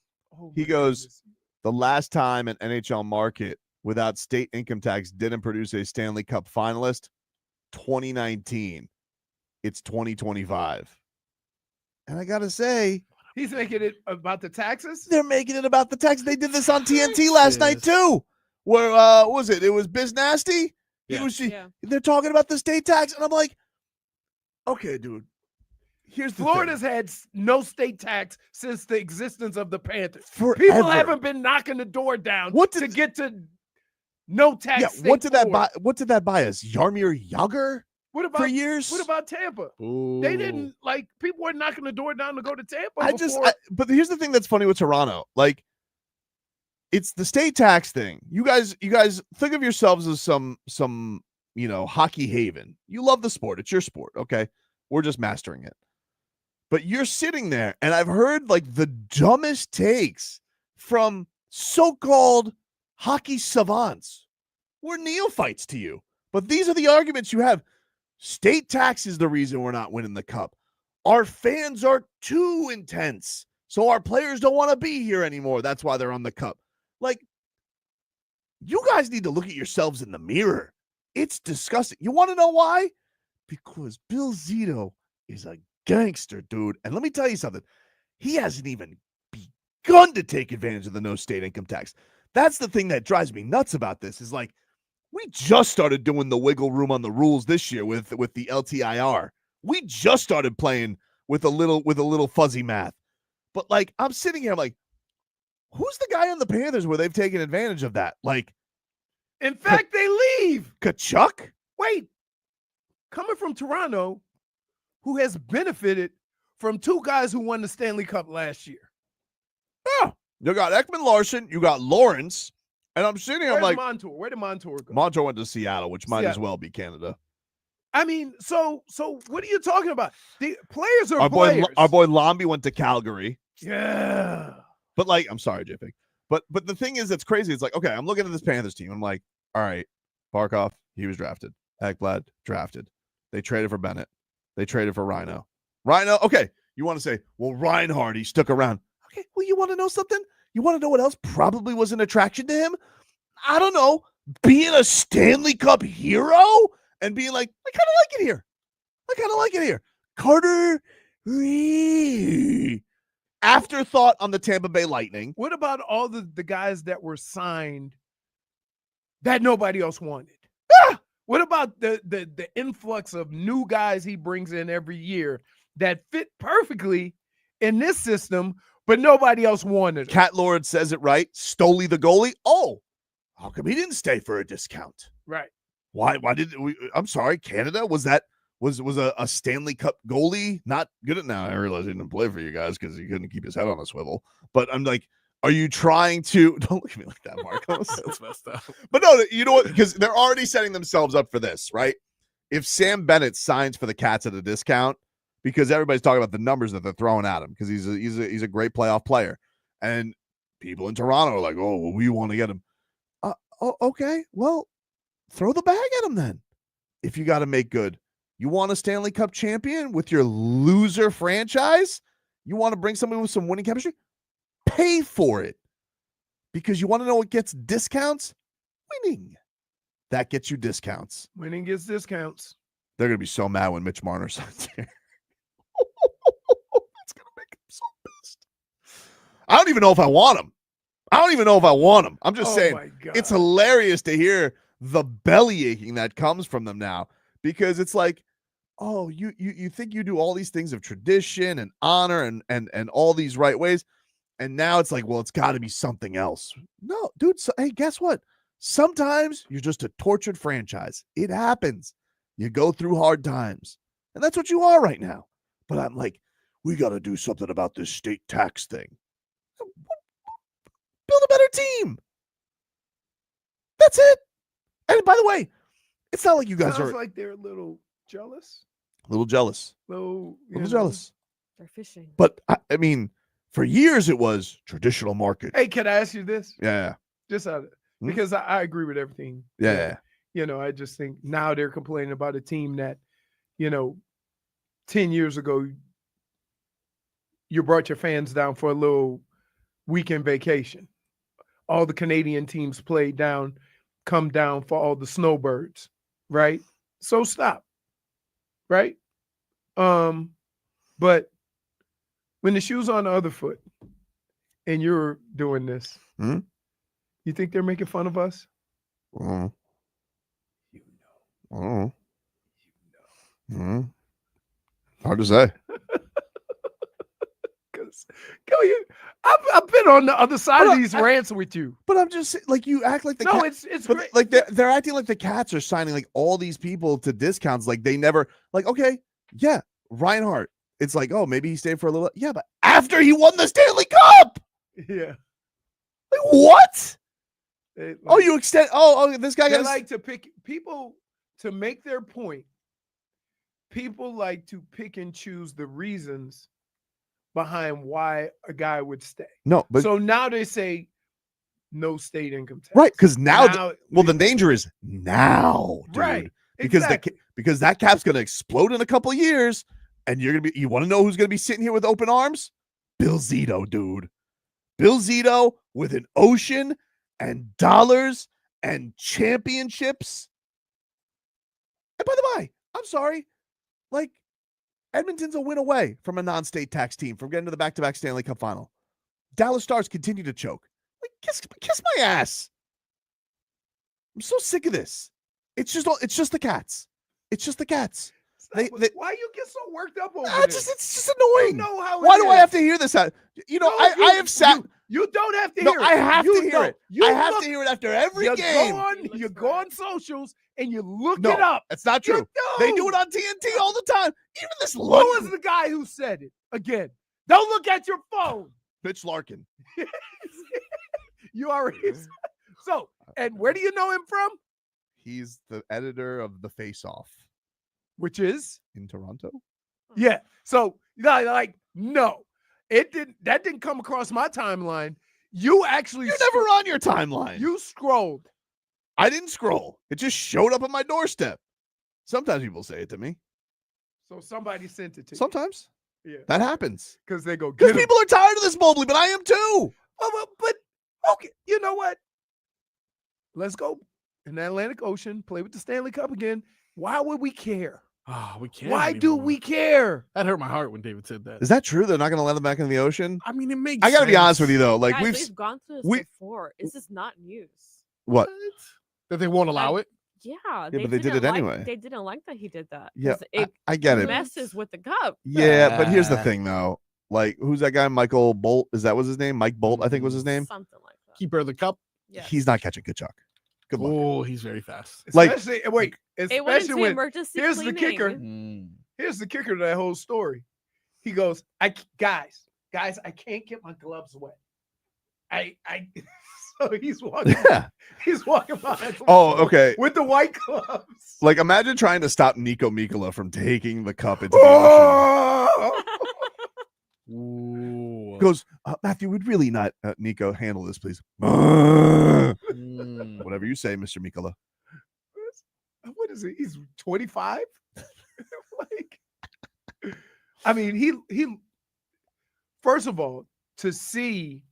He goes, the last time an NHL market without state income tax didn't produce a Stanley Cup finalist, 2019. It's 2025. And I got to say,
he's making it about the taxes?
They're making it about the taxes. They did this on TNT last night, too. Where, what was it? It was Biz Nasty. They're talking about the state tax. And I'm like, okay, dude. Here's the
Florida's had no state tax since the existence of the Panthers.
Forever.
People haven't been knocking the door down to get to no tax.
Yeah, what did that buy? What did that buy us? Jaromir Jagr?
What about
for years?
What about Tampa?
Ooh.
They didn't people weren't knocking the door down to go to Tampa.
But here's the thing that's funny with Toronto. Like, it's the state tax thing. You guys think of yourselves as some hockey haven. You love the sport. It's your sport. Okay. We're just mastering it. But you're sitting there, and I've heard like the dumbest takes from so-called hockey savants. We're neophytes to you. But these are the arguments you have. State tax is the reason we're not winning the cup. Our fans are too intense. So our players don't want to be here anymore. That's why they're on the cup. Like, you guys need to look at yourselves in the mirror. It's disgusting. You want to know why? Because Bill Zito is a gangster, dude. And let me tell you something. He hasn't even begun to take advantage of the no state income tax. That's the thing that drives me nuts about this is like, we just started doing the wiggle room on the rules this year with the LTIR. We just started playing with a little fuzzy math. But like, I'm sitting here, I'm like, who's the guy on the Panthers where they've taken advantage of that? Like,
in fact, they leave.
Tkachuk?
Wait, coming from Toronto, who has benefited from two guys who won the Stanley Cup last year.
Yeah, you got Ekman-Larsson, you got Lawrence, and I'm sitting here, I'm like,
Montour? Where did Montour go?
Montour went to Seattle, which might as well be Canada.
I mean, so what are you talking about? The players are players.
Our boy Lombi went to Calgary.
Yeah.
But like, I'm sorry, JP. But the thing is that's crazy. It's like, okay, I'm looking at this Panthers team. I'm like, all right, Barkov, he was drafted. Ekblad, drafted. They traded for Bennett. They traded for Rhino. Okay, you want to say, well, Reinhardt, he stuck around. Okay, well, you want to know something? You want to know what else probably was an attraction to him? I don't know. being a Stanley Cup hero and being like, I kind of like it here. I kind of like it here. Carter Verhaeghe. Afterthought on the Tampa Bay Lightning.
What about all the guys that were signed that nobody else wanted? What about the influx of new guys he brings in every year that fit perfectly in this system, but nobody else wanted them?
Cat Lord says it right. Stoley the goalie. Oh, how come he didn't stay for a discount?
Right.
Why did we? I'm sorry, Canada was a Stanley Cup goalie not good at now? I realize he didn't play for you guys because he couldn't keep his head on a swivel. But I'm like, are you trying to? Don't look at me like that, Marcos.
That's messed up.
But no, you know what? Because they're already setting themselves up for this, right? If Sam Bennett signs for the Cats at a discount, because everybody's talking about the numbers that they're throwing at him, because he's a great playoff player, and people in Toronto are like, oh, well, we want to get him. Okay, well, throw the bag at him then. If you got to make good, you want a Stanley Cup champion with your loser franchise? You want to bring somebody with some winning chemistry? Pay for it, because you want to know what gets discounts? Winning. That gets you discounts.
Winning gets discounts.
They're going to be so mad when Mitch Marner signs here. It's going to make them so pissed. I don't even know if I want him. I'm just saying it's hilarious to hear the belly aching that comes from them now, because it's like, oh, you think you do all these things of tradition and honor and all these right ways. And now it's like, well, it's got to be something else. No, dude. So, hey, guess what? Sometimes you're just a tortured franchise. It happens. You go through hard times. And that's what you are right now. But I'm like, we got to do something about this state tax thing. Build a better team. That's it. And by the way, it's not like you guys
Sounds
are
like they're a little jealous.
little jealous.
Little
Jealous.
They're fishing.
But I mean, for years it was traditional market.
Hey, can I ask you this?
Yeah.
Just because I agree with everything.
Yeah.
You know, I just think now they're complaining about a team that, 10 years ago, you brought your fans down for a little weekend vacation. All the Canadian teams come down for all the snowbirds, right? So stop, right? But when the shoe's on the other foot and you're doing this, you think they're making fun of us?
Hard to say.
Because I've been on the other side of these rants with you.
But I'm just like, you act like
it's great.
Like they're acting like the Cats are signing like all these people to discounts. Like they never, like, okay, yeah, Reinhardt. It's like, oh, maybe he stayed for a little. Yeah, but after he won the Stanley Cup.
Yeah.
Like, what? You extend. Oh, this guy
they
got
like to pick people to make their point. People like to pick and choose the reasons behind why a guy would stay.
No, but
so now they say no state income tax.
Right, because now the danger is now, dude.
Right,
because
exactly.
because that cap's going to explode in a couple of years, and you want to know who's going to be sitting here with open arms? Bill Zito, dude. Bill Zito with an ocean and dollars and championships. And by the way, I'm sorry, like, Edmonton's a win away from a non-state tax team from getting to the back-to-back Stanley Cup Final. Dallas Stars continue to choke. Like, kiss my ass. I'm so sick of this. It's just the Cats. It's just the Cats.
Why you get so worked up over this?
It's just annoying.
You know how
Why do I have to hear this? I have sat.
You don't have to hear it.
I have to hear it. I have to hear it after every game.
You go on socials and you look it up.
That's not true. They do it on TNT all the time. Even this
Who was the guy who said it? Again, don't look at your phone.
Mitch Larkin.
You already. So, and where do you know him from?
He's the editor of The Face Off.
Which is?
In Toronto.
Yeah. So, like, no. That didn't come across my timeline. You're
never on your timeline.
You scrolled.
I didn't scroll. It just showed up on my doorstep. Sometimes people say it to me.
So somebody sent it to you.
Sometimes.
Yeah.
That happens.
Because they go,
because people are tired of this Mobley, but I am too.
But okay, you know what? Let's go in the Atlantic Ocean, play with the Stanley Cup again. Why would we care?
Oh, we can't.
Why do
anymore.
we care?
That hurt my heart when David said that.
Is that true? They're not going to let them back in the ocean?
I mean, it makes
I got to be
sense.
honest with you, though. Like,
Guys,
we've
we've gone through this
we-
before. This is not news.
What?
That they won't allow it?
Yeah,
but they did
didn't
it
like-
anyway.
They didn't like that he did that.
Yeah,
'cause it
I get it.
messes with the cup.
Yeah, but here's the thing, though. Like, who's that guy? Michael Bolt? Is that was his name? Mike Bolt, I think was his name.
Something like that.
Keeper of the cup?
Yes.
He's not catching Tkachuk. Good luck.
Oh, he's very fast.
Like-
Especially, wait,
It went
especially
into
when
emergency
here's
cleaning.
the kicker. Here's the kicker to that whole story. He goes, guys, I can't get my gloves wet. So he's walking.
Yeah.
He's walking behind. the
Oh,
wall
okay.
With the white gloves.
Like, imagine trying to stop Nico Mikkola from taking the cup into the ocean.
Ooh.
Goes, Matthew, would really not, Nico, handle this, please. Whatever you say, Mr. Mikkola.
What is it? He's 25. Like, I mean, he. First of all, to see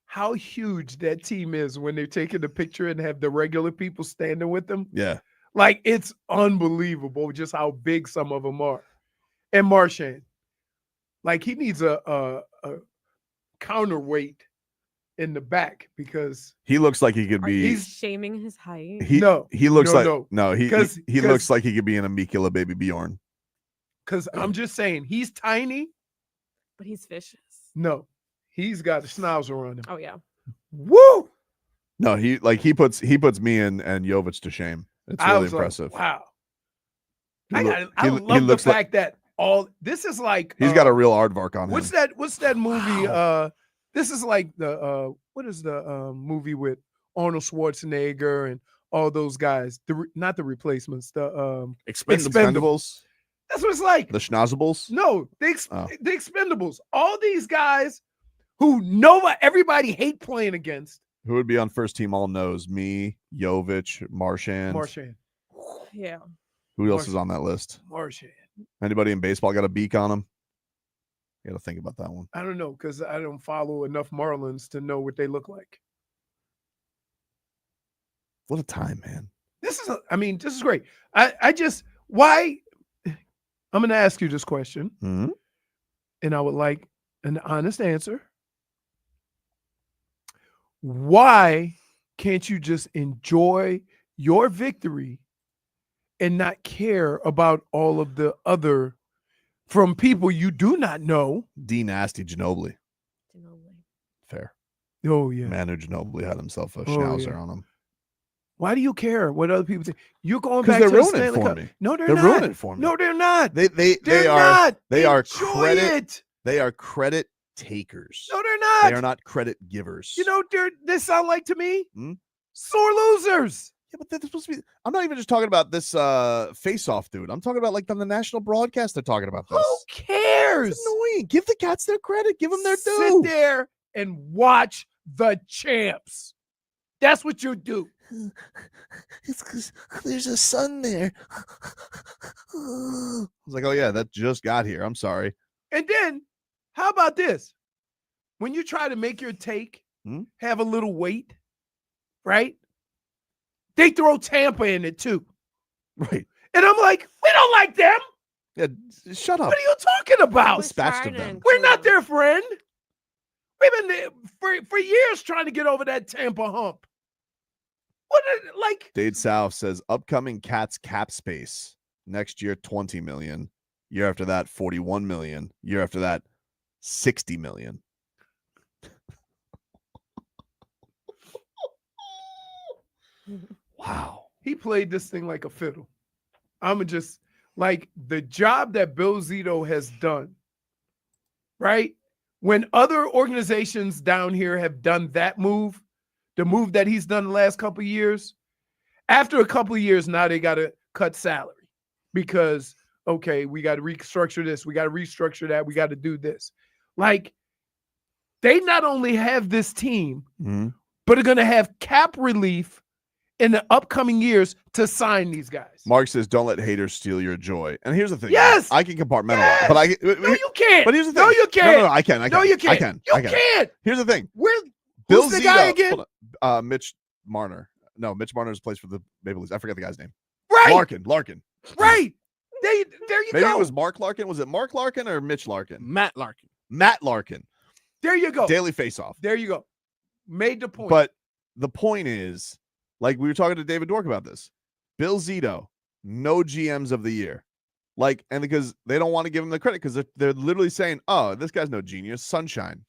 how huge that team is when they're taking the picture and have the regular people standing with them.
Yeah.
Like, it's unbelievable just how big some of them are. And Marchand, like, he needs a counterweight in the back because
He looks like he could
Are you
be.
shaming his height?
He looks like he
'Cause-
looks like he could be in a Mikkola baby Bjorn.
because I'm just saying he's tiny.
But he's vicious.
No, he's got a schnauzer on him.
Oh yeah.
Woo!
No, he puts me and Jovic to shame. It's
I
really
was like,
impressive.
wow.
He
I
look-
love
he
the
looks like-
fact that all this is like
He's got a real aardvark on him.
What's that movie? This is like the what is the movie with Arnold Schwarzenegger and all those guys? Not the Replacements. The
Expendables.
That's what it's like.
The Schnazables.
No,
Oh.
the Expendables. All these guys who everybody hate playing against.
Who would be on first team all knows? Me, Jovic, Marchand.
Marchand.
Yeah.
Who else is on that list?
Marchand.
Anybody in baseball got a beak on him? You got to think about that one.
I don't know because I don't follow enough Marlins to know what they look like.
What a time, man.
This is great. Why? I'm going to ask you this question,
Mhm.
and I would like an honest answer. Why can't you just enjoy your victory and not care about all of the other from people you do not know?
D Nasty Ginobili. Fair.
Oh, yeah.
Manu Ginobili had himself a
Oh,
schnauzer
yeah.
on him.
Why do you care what other people think? You're going
Because
back
they're
to the
ruining it
Stanley
for
Cup.
me.
No, they're
They're
not.
ruining it for me.
No, they're not.
They're
They're
are
not.
they are
Enjoy
credit
it.
they are credit takers.
No, they're not.
They are not credit givers.
You know, they sound like to me
Hmm?
sore losers.
Yeah, but that's supposed to be. I'm not even just talking about this face-off dude. I'm talking about like on the national broadcast. They're talking about this.
Who cares?
It's annoying. Give the cats their credit. Give them their due.
Sit there and watch the champs. That's what you do.
It's because there's a sun there. I was like, oh yeah, that just got here. I'm sorry.
And then, how about this? When you try to make your take have a little weight, right? They throw Tampa in it too.
Right.
And I'm like, we don't like them.
Yeah, shut up.
What are you talking about?
Dispatched of them.
We're not their friend. We've been there for years trying to get over that Tampa hump.
Dade South says upcoming Cats cap space next year 20 million. Year after that 41 million. Year after that 60 million. Wow.
He played this thing like a fiddle. I'm just like the job that Bill Zito has done, right? When other organizations down here have done that move, the move that he's done the last couple of years, after a couple of years, now they got to cut salary because, okay, we got to restructure this. We got to restructure that. We got to do this. Like, they not only have this team, but are going to have cap relief in the upcoming years to sign these guys.
Mark says, don't let haters steal your joy. And here's the thing.
Yes.
I can compartmentalize. But
No, you can't.
But here's the thing.
No, you can't.
No, I can.
No, you can't.
I
You
can.
can't.
Here's the thing.
Who's the guy again?
Hold on. Mitch Marner. No, Mitch Marner's plays for the Maple Leafs. I forget the guy's name.
Right.
Larkin.
Right. There you
Maybe
go.
it was Mark Larkin. Was it Mark Larkin or Mitch Larkin?
Matt Larkin.
Matt Larkin.
There you go.
Daily faceoff.
There you go. Made the point.
But the point is, like we were talking to David Dwork about this. Bill Zito, no GMs of the year. Like, and because they don't want to give him the credit because they're literally saying, oh, this guy's no genius. Sunshine.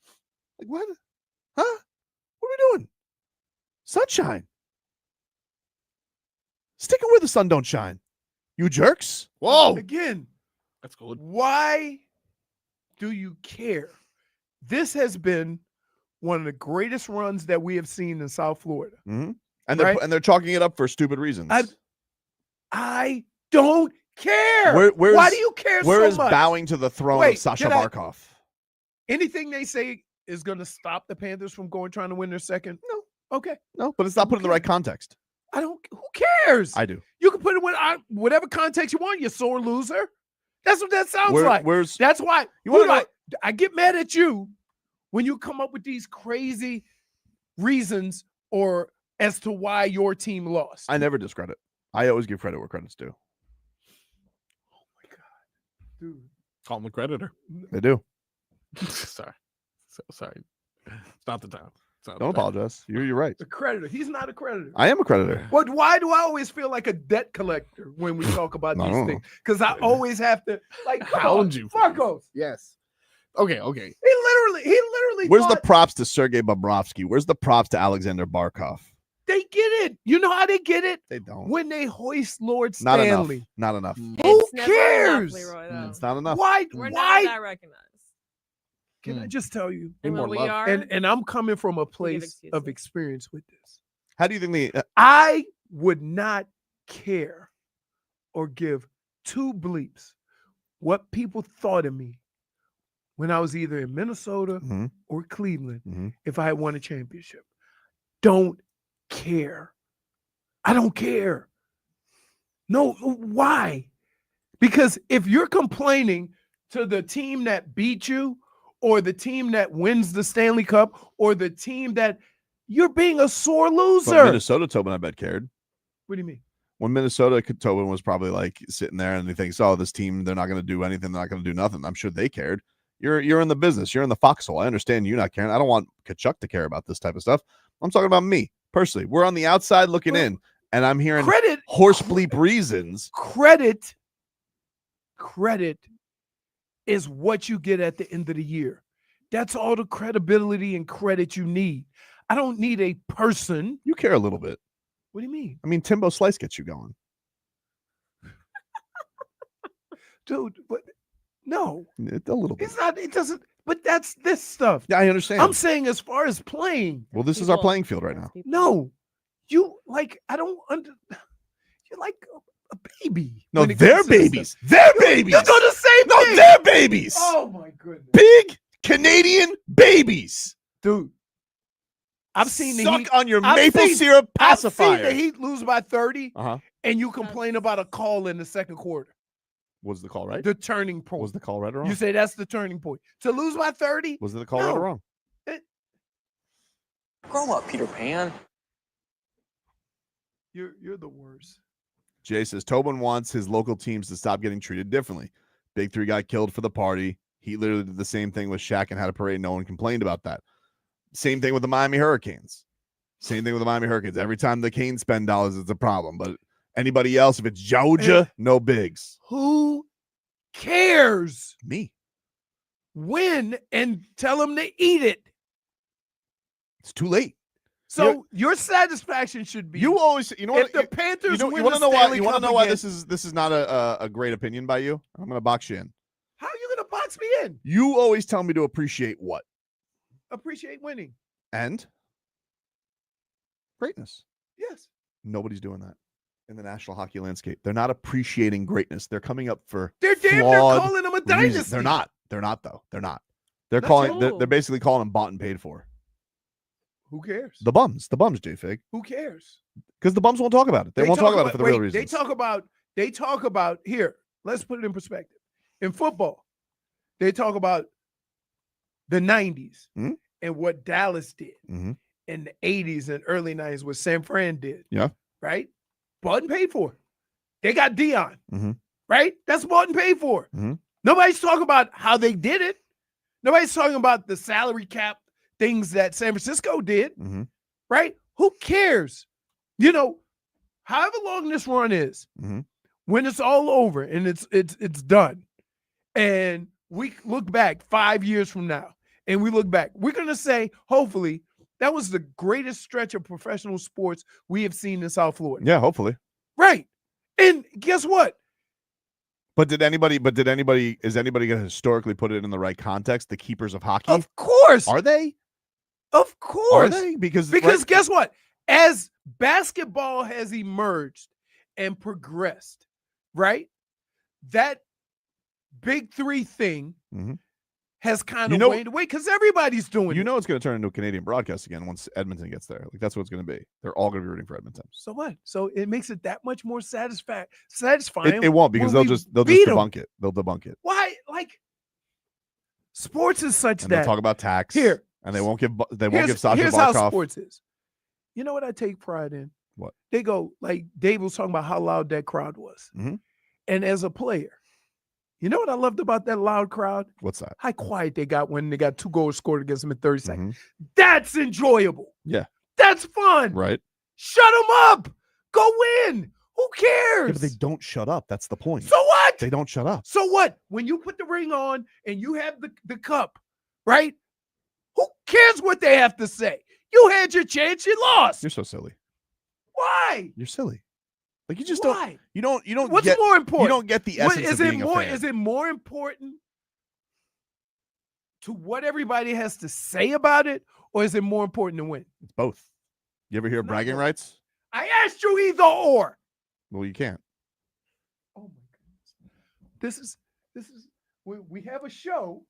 Like, what? Huh? What are we doing? Sunshine. Sticking where the sun don't shine. You jerks.
Whoa.
Again,
that's good.
Why do you care? This has been one of the greatest runs that we have seen in South Florida.
Mm-hmm. And they're chalking it up for stupid reasons.
I don't care. Why do you care so much?
Where is bowing to the throne of Sasha Barkov?
Anything they say is going to stop the Panthers from trying to win their second? No. Okay.
No, but it's not put in the right context.
Who cares?
I do.
You can put it in whatever context you want, you sore loser. That's what that sounds like. That's why I get mad at you when you come up with these crazy reasons or as to why your team lost.
I never discredit. I always give credit where credit's due.
Oh my God. Dude.
Call him a creditor.
They do.
Sorry. It's not the time.
Don't apologize. You're right.
A creditor. He's not a creditor.
I am a creditor.
But why do I always feel like a debt collector when we talk about these things? Because I always have to
hound you.
Marcos.
Yes. Okay.
He literally.
Where's the props to Sergei Bobrovsky? Where's the props to Aleksander Barkov?
They get it. You know how they get it?
They don't.
When they hoist Lord Stanley.
Not enough.
Who cares?
It's not enough.
Why?
We're not that recognized.
Can I just tell you?
We are.
And I'm coming from a place of experience with this.
How do you think
I would not care or give two bleeps what people thought of me when I was either in Minnesota or Cleveland if I had won a championship. Don't care. I don't care. No, why? Because if you're complaining to the team that beat you or the team that wins the Stanley Cup or the team that you're being a sore loser.
But Minnesota Tobin, I bet, cared.
What do you mean?
When Minnesota Tobin was probably like sitting there and he thinks, oh, this team, they're not going to do anything. They're not going to do nothing. I'm sure they cared. You're in the business. You're in the foxhole. I understand you not caring. I don't want Tkachuk to care about this type of stuff. I'm talking about me personally. We're on the outside looking in, and I'm hearing horse bleep reasons.
Credit is what you get at the end of the year. That's all the credibility and credit you need. I don't need a person.
You care a little bit.
What do you mean?
I mean, Timbo Slice gets you going.
Dude, but no.
A little bit.
It's not, it doesn't, but that's this stuff.
Yeah, I understand.
I'm saying as far as playing.
Well, this is our playing field right now.
No. You're like a baby.
No, they're babies. They're babies.
You're doing the same thing.
No, they're babies.
Oh, my goodness.
Big Canadian babies.
Dude. I've seen the
Suck
Heat
on your maple syrup pacifier.
I've seen the Heat lose by 30, and you complain about a call in the second quarter.
Was the call right?
The turning point.
Was the call right or wrong?
You say that's the turning point. To lose by 30?
Was the call right or wrong?
Grow up, Peter Pan.
You're the worst.
Jay says Tobin wants his local teams to stop getting treated differently. Big Three got killed for the party. He literally did the same thing with Shaq and had a parade. No one complained about that. Same thing with the Miami Hurricanes. Every time the Canes spend dollars, it's a problem. But anybody else, if it's Georgia, no bigs.
Who cares?
Me.
Win and tell them to eat it.
It's too late.
So your satisfaction should be.
You always, you know what?
If the Panthers win
you want to
the
know why?
Stanley
You want to
Cup
know why
again-
this is not a great opinion by you? I'm going to box you in.
How are you going to box me in?
You always tell me to appreciate what?
Appreciate winning.
And greatness.
Yes.
Nobody's doing that in the national hockey landscape. They're not appreciating greatness. They're coming up for
They're damn near
flawed
calling them a
reasons.
dynasty.
They're not. They're not though. They're not. They're
Not
calling.
yet.
They're basically calling them bought and paid for.
Who cares?
The bums, J-Fig.
Who cares?
Because the bums won't talk about it. They won't talk about it for the real reasons.
They talk about here. Let's put it in perspective. In football, they talk about the 90s and what Dallas did in the 80s and early 90s, what San Fran did.
Yeah.
Right? Bought and paid for. They got Dion.
Mm-hmm.
Right? That's bought and paid for.
Mm-hmm.
Nobody's talking about how they did it. Nobody's talking about the salary cap things that San Francisco did.
Mm-hmm.
Right? Who cares? You know, however long this run is,
mm-hmm.
when it's all over and it's done, and we look back 5 years from now, and we look back, we're going to say, hopefully, that was the greatest stretch of professional sports we have seen in South Florida.
Yeah, hopefully.
Right. And guess what?
Is anybody going to historically put it in the right context? The keepers of hockey?
Of course.
Are they?
Of course.
Are they? Because
right, guess what? As basketball has emerged and progressed, right? That big three thing has kind of waned away because everybody's doing it.
You know it's going to turn into a Canadian broadcast again once Edmonton gets there. Like, that's what it's going to be. They're all going to be rooting for Edmonton.
So what? So it makes it that much more satisfying.
It won't, because they'll just debunk it. They'll debunk it.
Why? Like, sports is such
and
that
they'll talk about tax
here,
and they won't give SASHA
here's
Barkov.
How sports is. You know what I take pride in?
What?
They go, like Dave was talking about how loud that crowd was.
Mm-hmm.
And as a player, you know what I loved about that loud crowd?
What's that?
How quiet they got when they got 2 goals scored against them in 30 seconds. That's enjoyable.
Yeah.
That's fun.
Right.
Shut them up. Go win. Who cares?
Yeah, but they don't shut up. That's the point.
So what?
They don't shut up.
So what? When you put the ring on and you have the cup, right? Who cares what they have to say? You had your chance, you lost.
You're so silly.
Why?
You're silly. Like, you just
Why?
don't. You don't.
What's
get,
more important?
You don't get the essence of being a fan.
Is it more important to what everybody has to say about it, or is it more important to win?
It's both. You ever hear bragging rights?
I asked you either or.
Well, you can't.
Oh my goodness. This is we have a show.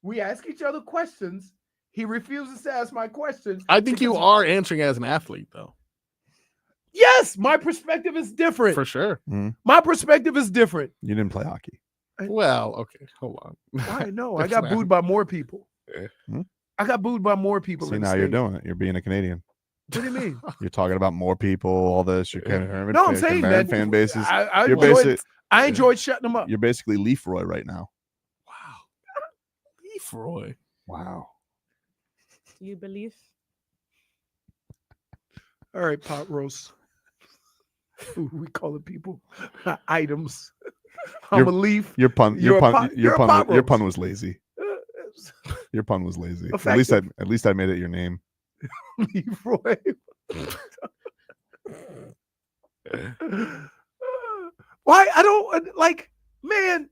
We ask each other questions. He refuses to ask my question.
I think you are answering as an athlete, though.
Yes, my perspective is different.
For sure.
My perspective is different.
You didn't play hockey.
Well, okay, hold on.
I know. I got booed by more people. I got booed by more people.
See, now you're doing it. You're being a Canadian.
What do you mean?
You're talking about more people, all this. You're kind of
no, I'm saying that
fan bases.
I enjoyed shutting them up.
You're basically Leroy right now.
Leroy.
Wow.
You believe?
All right, pot roast. We call it people items. I'm a leaf.
Your pun was lazy. Your pun was lazy.
Effective.
At least I made it your name.
Leroy. Why? I don't like, man.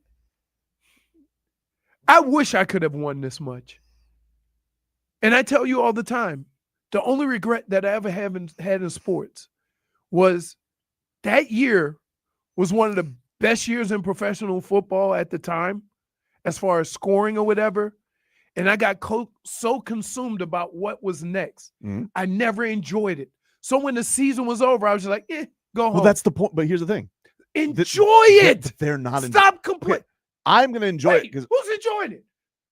I wish I could have won this much. And I tell you all the time, the only regret that I ever had in sports was that year was one of the best years in professional football at the time, as far as scoring or whatever. And I got so consumed about what was next. I never enjoyed it. So when the season was over, I was just like, go home.
Well, that's the point. But here's the thing.
Enjoy it.
They're not.
Stop complaining.
I'm going to enjoy it because
who's enjoying it?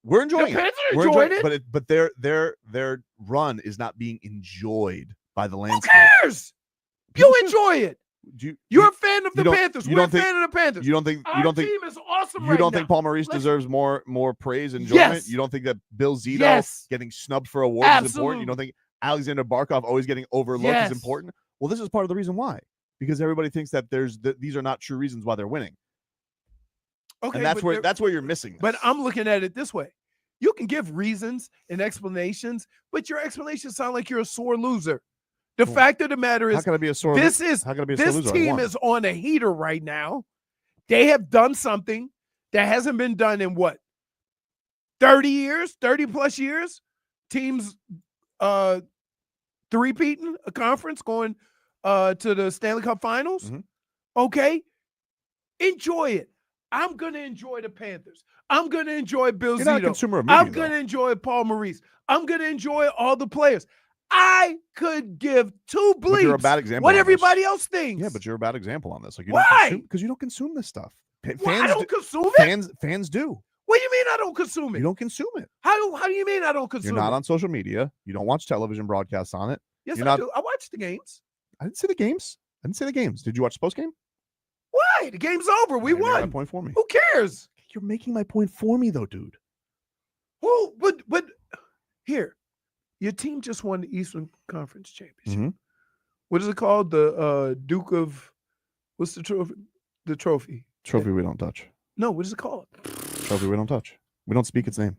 We're enjoying
the
it.
Panthers
We're
enjoying
it.
it.
But their run is not being enjoyed by the landscape.
Who cares? You enjoy it. You're a fan of the Panthers. We're a fan of the Panthers.
You don't think
our team is awesome.
You don't think Paul Maurice deserves more praise and enjoyment?
Yes.
You don't think that Bill Zito getting snubbed for awards is important? You don't think Aleksander Barkov always getting overlooked is important? Well, this is part of the reason why. Because everybody thinks that these are not true reasons why they're winning.
Okay,
and that's where you're missing this.
But I'm looking at it this way. You can give reasons and explanations, but your explanations sound like you're a sore loser. The fact of the matter is,
how can I be a sore
this team is on a heater right now. They have done something that hasn't been done in what? 30 years, 30 plus years? Teams three-peating a conference, going to the Stanley Cup Finals. Okay? Enjoy it. I'm going to enjoy the Panthers. I'm going to enjoy Bill
You're not a
Zito.
consumer of media,
I'm going to enjoy Paul Maurice. I'm going to enjoy all the players. I could give two bleeps
you're a bad example
what
on
everybody else thinks.
Yeah, but you're a bad example on this. Like,
why?
Because you don't consume this stuff.
I don't consume it.
Fans do.
What do you mean I don't consume it?
You don't consume it.
How do you mean I don't consume
You're not
it?
on social media. You don't watch television broadcasts on it.
Yes,
You're
I
not,
do. I watch the games.
I didn't see the games. Did you watch the post game?
Why? The game's over. We won.
That point for me.
Who cares?
You're making my point for me, though, dude.
Who? But here, your team just won the Eastern Conference Championship.
Mm-hmm.
What is it called? The Duke of. What's the trophy? The trophy.
Trophy we don't touch.
No, what is it called?
Trophy we don't touch. We don't speak its name.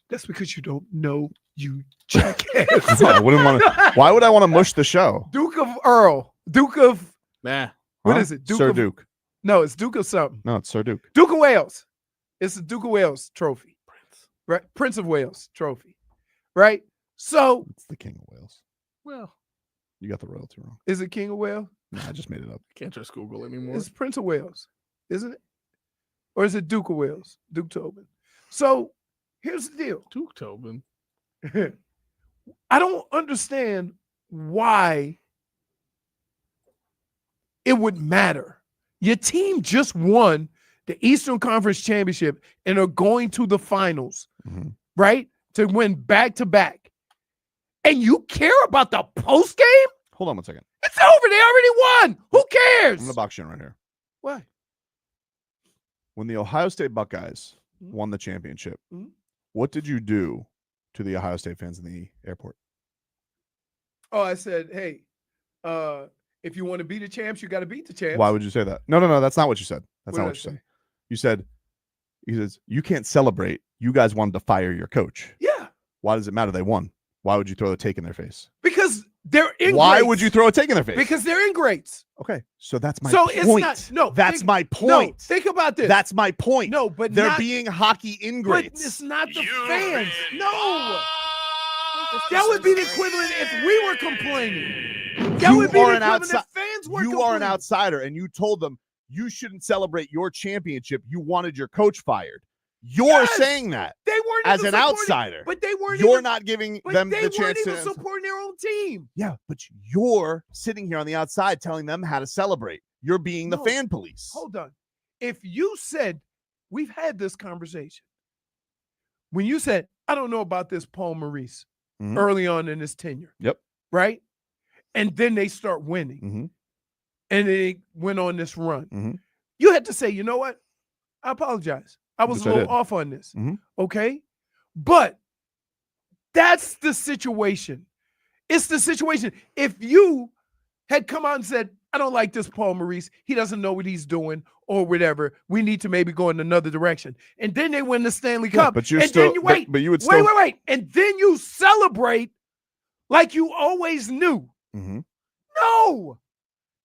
That's because you don't know, you jackass.
I wouldn't want to. Why would I want to mush the show?
Duke of Earl. Duke of.
Nah.
What
Huh?
is it?
Sir
of,
Duke.
No, it's Duke of something.
No, it's Sir Duke.
Duke of Wales. It's the Duke of Wales trophy. Right? Prince of Wales trophy. Right? So.
It's the King of Wales.
Well,
you got the royalty wrong.
Is it King of Wales?
No, I just made it up.
Can't trust Google anymore.
It's Prince of Wales, isn't it? Or is it Duke of Wales? Duke Tobin. So here's the deal.
Duke Tobin.
I don't understand why it would matter. Your team just won the Eastern Conference Championship and are going to the finals, right? To win back-to-back. And you care about the post game?
Hold on one second.
It's over. They already won. Who cares?
I'm going to box you in right here.
Why?
When the Ohio State Buckeyes won the championship, what did you do to the Ohio State fans in the airport?
Oh, I said, hey, if you want to be the champs, you got to beat the champs.
Why would you say that? No, that's not what you said. That's
What
not
did
what
I
you said. You said, he says, you can't celebrate. You guys wanted to fire your coach.
Yeah.
Why does it matter they won? Why would you throw a take in their face?
Because they're ingrates.
Why would you throw a take in their face?
Because they're ingrates.
Okay, so that's my
So
point.
it's not, no.
That's my point.
No, think about this.
That's my point.
No, but
they're
not,
being hockey
but
ingrates.
it's not the fans. No. That would be the equivalent if we were complaining. That would be the equivalent if fans were
You
complaining.
are an outsider, and you told them you shouldn't celebrate your championship. You wanted your coach fired. You're saying that
They weren't
as
even
an
supporting-
outsider.
But they weren't.
You're
even,
not giving
but
them
they
the chance
weren't even
to.
supporting their own team.
Yeah, but you're sitting here on the outside telling them how to celebrate. You're being the
No.
fan police.
Hold on. If you said, we've had this conversation. When you said, I don't know about this Paul Maurice early on in his tenure.
Yep.
Right? And then they start winning. And they went on this run. You had to say, you know what? I apologize. I was
Yes,
a
I
little
did.
off on this. Okay? But that's the situation. It's the situation. If you had come out and said, I don't like this Paul Maurice. He doesn't know what he's doing or whatever. We need to maybe go in another direction. And then they win the Stanley
Yeah,
Cup.
but you're
and
still-
then you wait.
but you would
wait,
still-
wait. And then you celebrate like you always knew. No.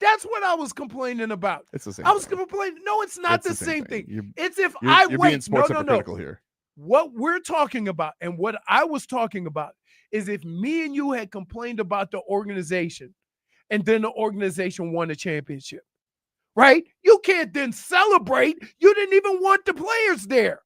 That's what I was complaining about.
It's the same.
I was complaining. No, it's not
It's
the same thing.
You're-
It's if
you're,
I
you're
wait.
being sports
no.
hypocritical here.
What we're talking about and what I was talking about is if me and you had complained about the organization and then the organization won a championship, right? You can't then celebrate. You didn't even want the players there.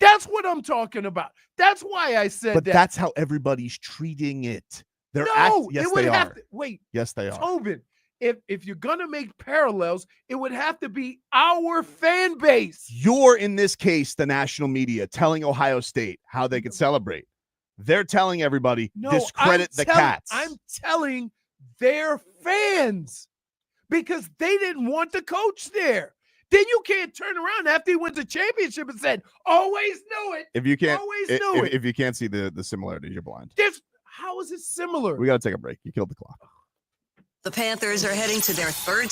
That's what I'm talking about. That's why I said
But
that.
that's how everybody's treating it. They're
No,
yes,
it would
they
have
are.
to wait.
Yes, they are.
Tobin, if you're gonna make parallels, it would have to be our fan base.
You're in this case the national media telling Ohio State how they can celebrate. They're telling everybody discredit the Cats.
I'm telling their fans because they didn't want the coach there. Then you can't turn around after he wins a championship and said, "Always knew it."
If you can't,
always knew it.
if you can't see the similarities, you're blind.
How is it similar?
We got to take a break. You killed the clock.
The Panthers are heading to their third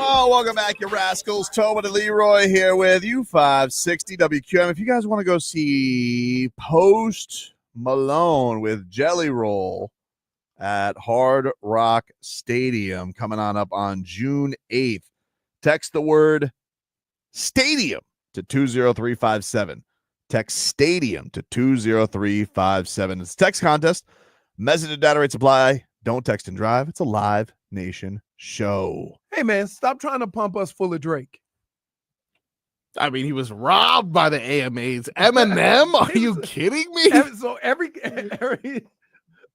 Oh, welcome back, you rascals. Tobin and Leroy here with you, 560 WQM. If you guys want to go see Post Malone with Jelly Roll at Hard Rock Stadium coming on up on June 8th, text the word stadium to 20357. Text stadium to 20357. It's a text contest. Message and data rates apply. Don't text and drive. It's a Live Nation show.
Hey, man, stop trying to pump us full of Drake.
I mean, he was robbed by the AMAs. Eminem? Are you kidding me?
So every and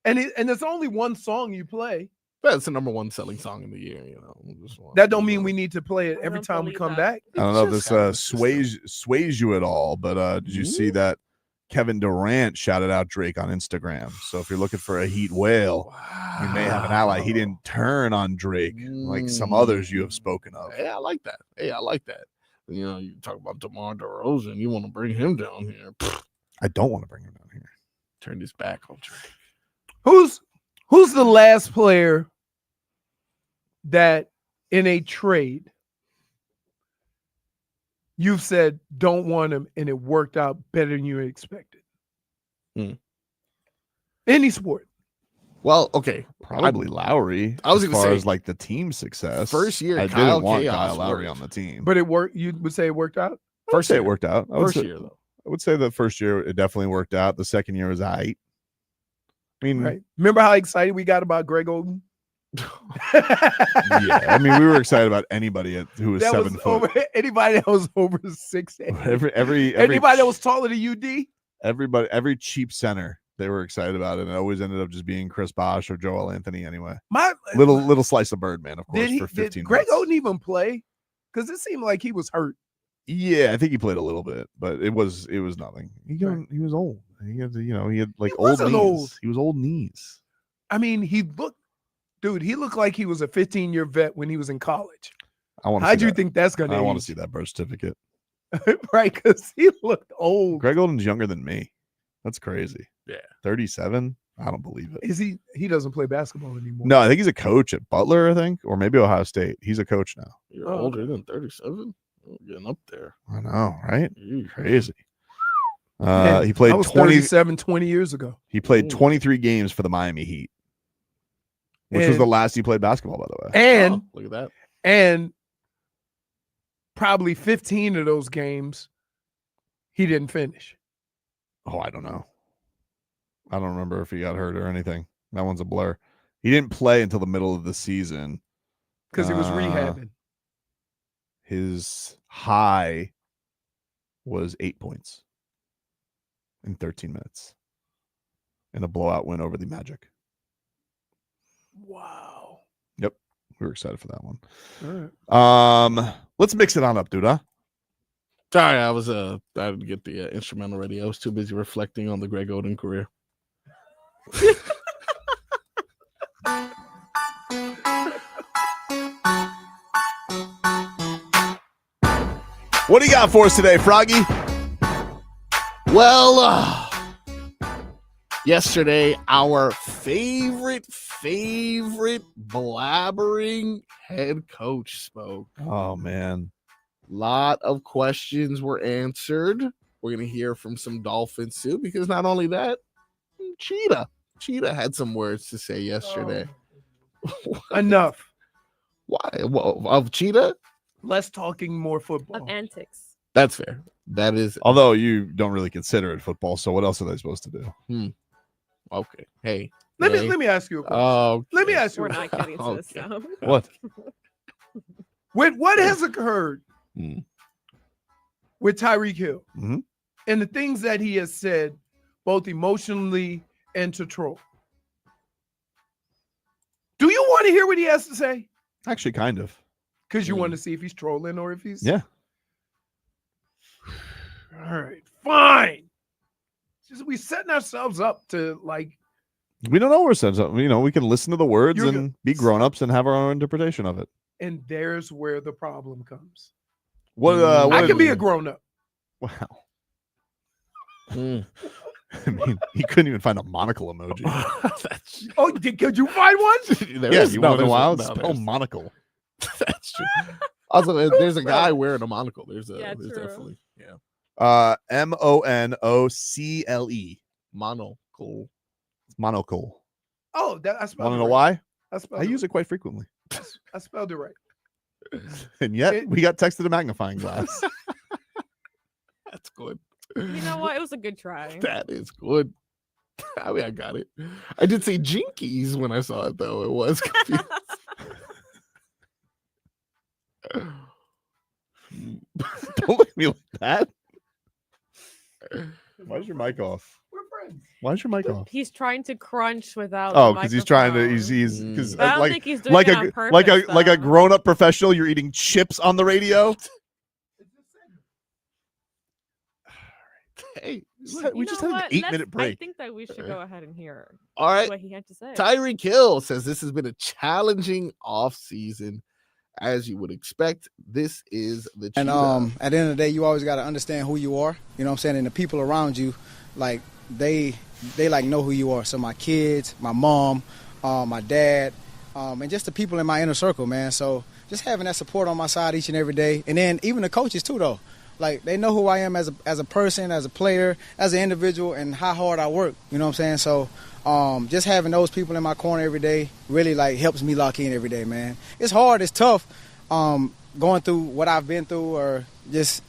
there's only one song you play.
That's the number one selling song in the year.
That don't mean we need to play it every time we come back.
I don't know if this sways you at all, but did you see that Kevin Durant shouted out Drake on Instagram? So if you're looking for a heat whale, you may have an ally. He didn't turn on Drake like some others you have spoken of.
Hey, I like that. You talk about DeMar DeRozan. You want to bring him down here.
I don't want to bring him down here.
Turn his back on Drake.
Who's the last player that in a trade you've said don't want him and it worked out better than you expected? Any sport.
Well, okay,
probably Lowry.
I was
as
going to
far
say
as like the team success.
First year,
I
Kyle
didn't want
Chaos
Kyle Lowry
worked.
on the team,
But it worked. You would say it worked out?
I would say it worked out.
First year, though.
I would say the first year it definitely worked out. The second year was aight. I mean,
Right. Remember how excited we got about Greg Oden?
yeah. I mean, we were excited about anybody who was 7 foot.
Anybody that was over 6'8".
Every
Anybody that was taller than UD?
every cheap center they were excited about it, and it always ended up just being Chris Bosh or Joel Anthony anyway. Little slice of Birdman, of course, for 15
Did Greg
minutes.
Oden even play? Because it seemed like he was hurt.
Yeah, I think he played a little bit, but it was nothing. He was old. He had like old knees.
Old.
He was old knees.
I mean, he looked like he was a 15-year vet when he was in college. How'd you think that's going to
I
age?
want to see that birth certificate.
Right, because he looked old.
Greg Oden's younger than me. That's crazy.
Yeah.
37? I don't believe it.
Is he? He doesn't play basketball anymore.
No, I think he's a coach at Butler, I think, or maybe Ohio State. He's a coach now.
You're older than 37? Getting up there.
I know, right?
Jeez.
Crazy.
Man,
He played
I was
20
20 years ago.
He played 23 games for the Miami Heat, which was the last he played basketball, by the way.
And
look at that.
And probably 15 of those games he didn't finish.
Oh, I don't know. I don't remember if he got hurt or anything. That one's a blur. He didn't play until the middle of the season
Because he was rehabbing.
His high was 8 points in 13 minutes in a blowout win over the Magic.
Wow.
Yep. We were excited for that one.
All right.
Let's mix it on up, dude, huh?
Sorry, I didn't get the instrumental ready. I was too busy reflecting on the Greg Oden career.
What do you got for us today, Froggy?
Well, yesterday, our favorite blabbering head coach spoke.
Oh, man.
Lot of questions were answered. We're going to hear from some Dolphins too, because not only that, Cheetah had some words to say yesterday.
Enough.
Why? Well, of Cheetah?
Less talking, more football.
Of antics.
That's fair. That is.
Although you don't really consider it football, so what else are they supposed to do?
Okay. Hey.
Let me ask you a question. Let me ask you.
We're not getting to this stuff.
What?
What has occurred with Tyreek Hill and the things that he has said, both emotionally and to troll? Do you want to hear what he has to say?
Actually, kind of.
Because you want to see if he's trolling or if he's...
Yeah.
All right, fine. Just we setting ourselves up to like...
We don't know where it says. We can listen to the words and be grown-ups and have our own interpretation of it.
And there's where the problem comes.
What
I can be a grown-up.
Wow. I mean, he couldn't even find a monocle emoji.
Oh, could you find one?
Yeah, you want to know why? Spell monocle.
That's true. Also, there's a guy wearing a monocle. There's definitely
MONOCLE.
Monocle.
It's monocle.
Oh, I spelled
Want to
it
know
right.
why? I use it quite frequently.
I spelled it right.
And yet, we got texted a magnifying glass.
That's good.
You know what? It was a good try.
That is good. I mean, I got it. I did say jinkies when I saw it, though. It was confusing.
Don't look at me like that. Why's your mic off?
We're friends.
Why's your mic off?
He's trying to crunch without.
Oh,
the
because he's trying to.
microphone.
He's because
I don't
like
think he's doing
like
it
a
on purpose,
like a
though.
grown up professional. You're eating chips on the radio.
Hey,
we just had an 8-minute break.
I think that we should go ahead and hear
All right.
what he had to say.
Tyreek Hill says this has been a challenging off season, as you would expect. This is the
and at the end of the day, you always got to understand who you are. You know what I'm saying? And the people around you, like they like know who you are. So my kids, my mom, my dad, and just the people in my inner circle, man. So just having that support on my side each and every day, and then even the coaches too, though. Like, they know who I am as a person, as a player, as an individual, and how hard I work. You know what I'm saying? So just having those people in my corner every day really, like, helps me lock in every day, man. It's hard. It's tough going through what I've been through, or just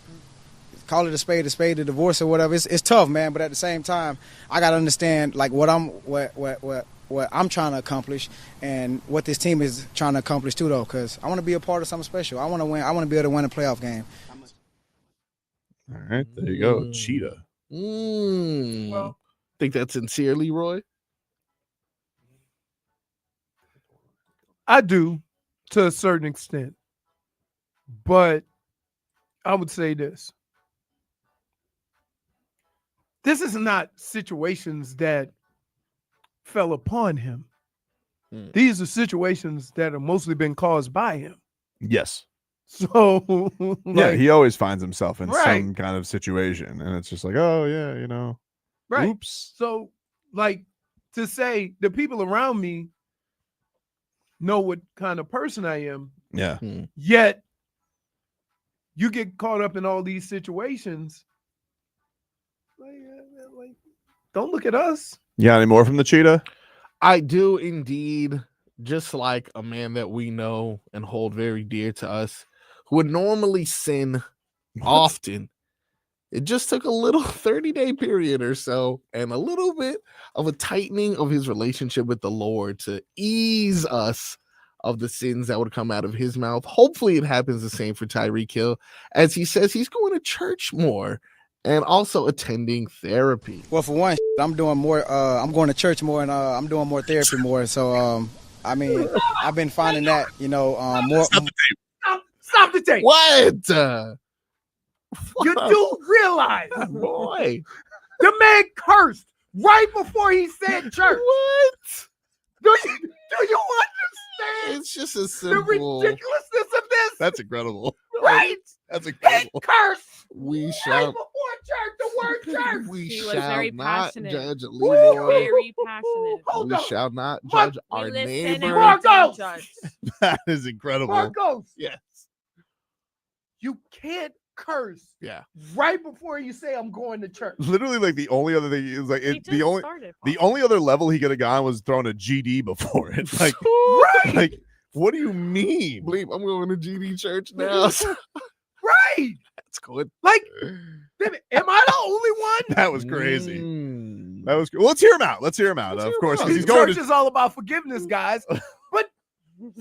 call it a spade, a divorce or whatever. It's tough, man. But at the same time, I got to understand, like, what I'm trying to accomplish and what this team is trying to accomplish, too, though, because I want to be a part of something special. I want to win. I want to be able to win a playoff game.
All right, there you go. Cheetah.
Well, think that's sincere, Leroy?
I do, to a certain extent. But I would say this. This is not situations that fell upon him. These are situations that have mostly been caused by him.
Yes.
So,
yeah, he always finds himself in
Right.
some kind of situation, and it's just like, oh yeah, you know,
right.
oops.
So, like, to say the people around me know what kind of person I am,
Yeah.
yet you get caught up in all these situations. Like, don't look at us.
You got any more from the cheetah?
I do indeed. Just like a man that we know and hold very dear to us, who would normally sin often. It just took a little 30-day period or so and a little bit of a tightening of his relationship with the Lord to ease us of the sins that would come out of his mouth. Hopefully it happens the same for Tyreek Hill, as he says he's going to church more and also attending therapy.
Well, for one, I'm doing more. I'm going to church more, and I'm doing more therapy more. So, I mean, I've been finding that, you know, more.
Stop the tape.
What?
You do realize,
boy,
the man cursed right before he said church.
What?
Do you understand?
It's just a
the
simple.
ridiculousness of this,
That's incredible.
right?
That's
He
incredible.
cursed
We
right
shall.
before church. The word church.
We
He was
shall
very
not
passionate.
judge
He was
Leroy.
very passionate.
Hold
We
up.
shall not
What?
judge our
We listen
neighbor.
and
Marcos!
we don't judge.
That is incredible.
Marcos,
Yes.
you can't curse
Yeah.
right before you say I'm going to church.
Literally, like the only other thing is like
He
the
just
only
started,
the
Paul.
only other level he could have gone was throwing a GD before it. Like,
Right.
like what do you mean?
Bleep, I'm going to GD church now.
Right.
That's good.
Like, am I the only one?
That was crazy.
Mm.
That was well, let's hear him out. Let's hear him out. Of course, 'cause
This
he's going
church
to
is all about forgiveness, guys. But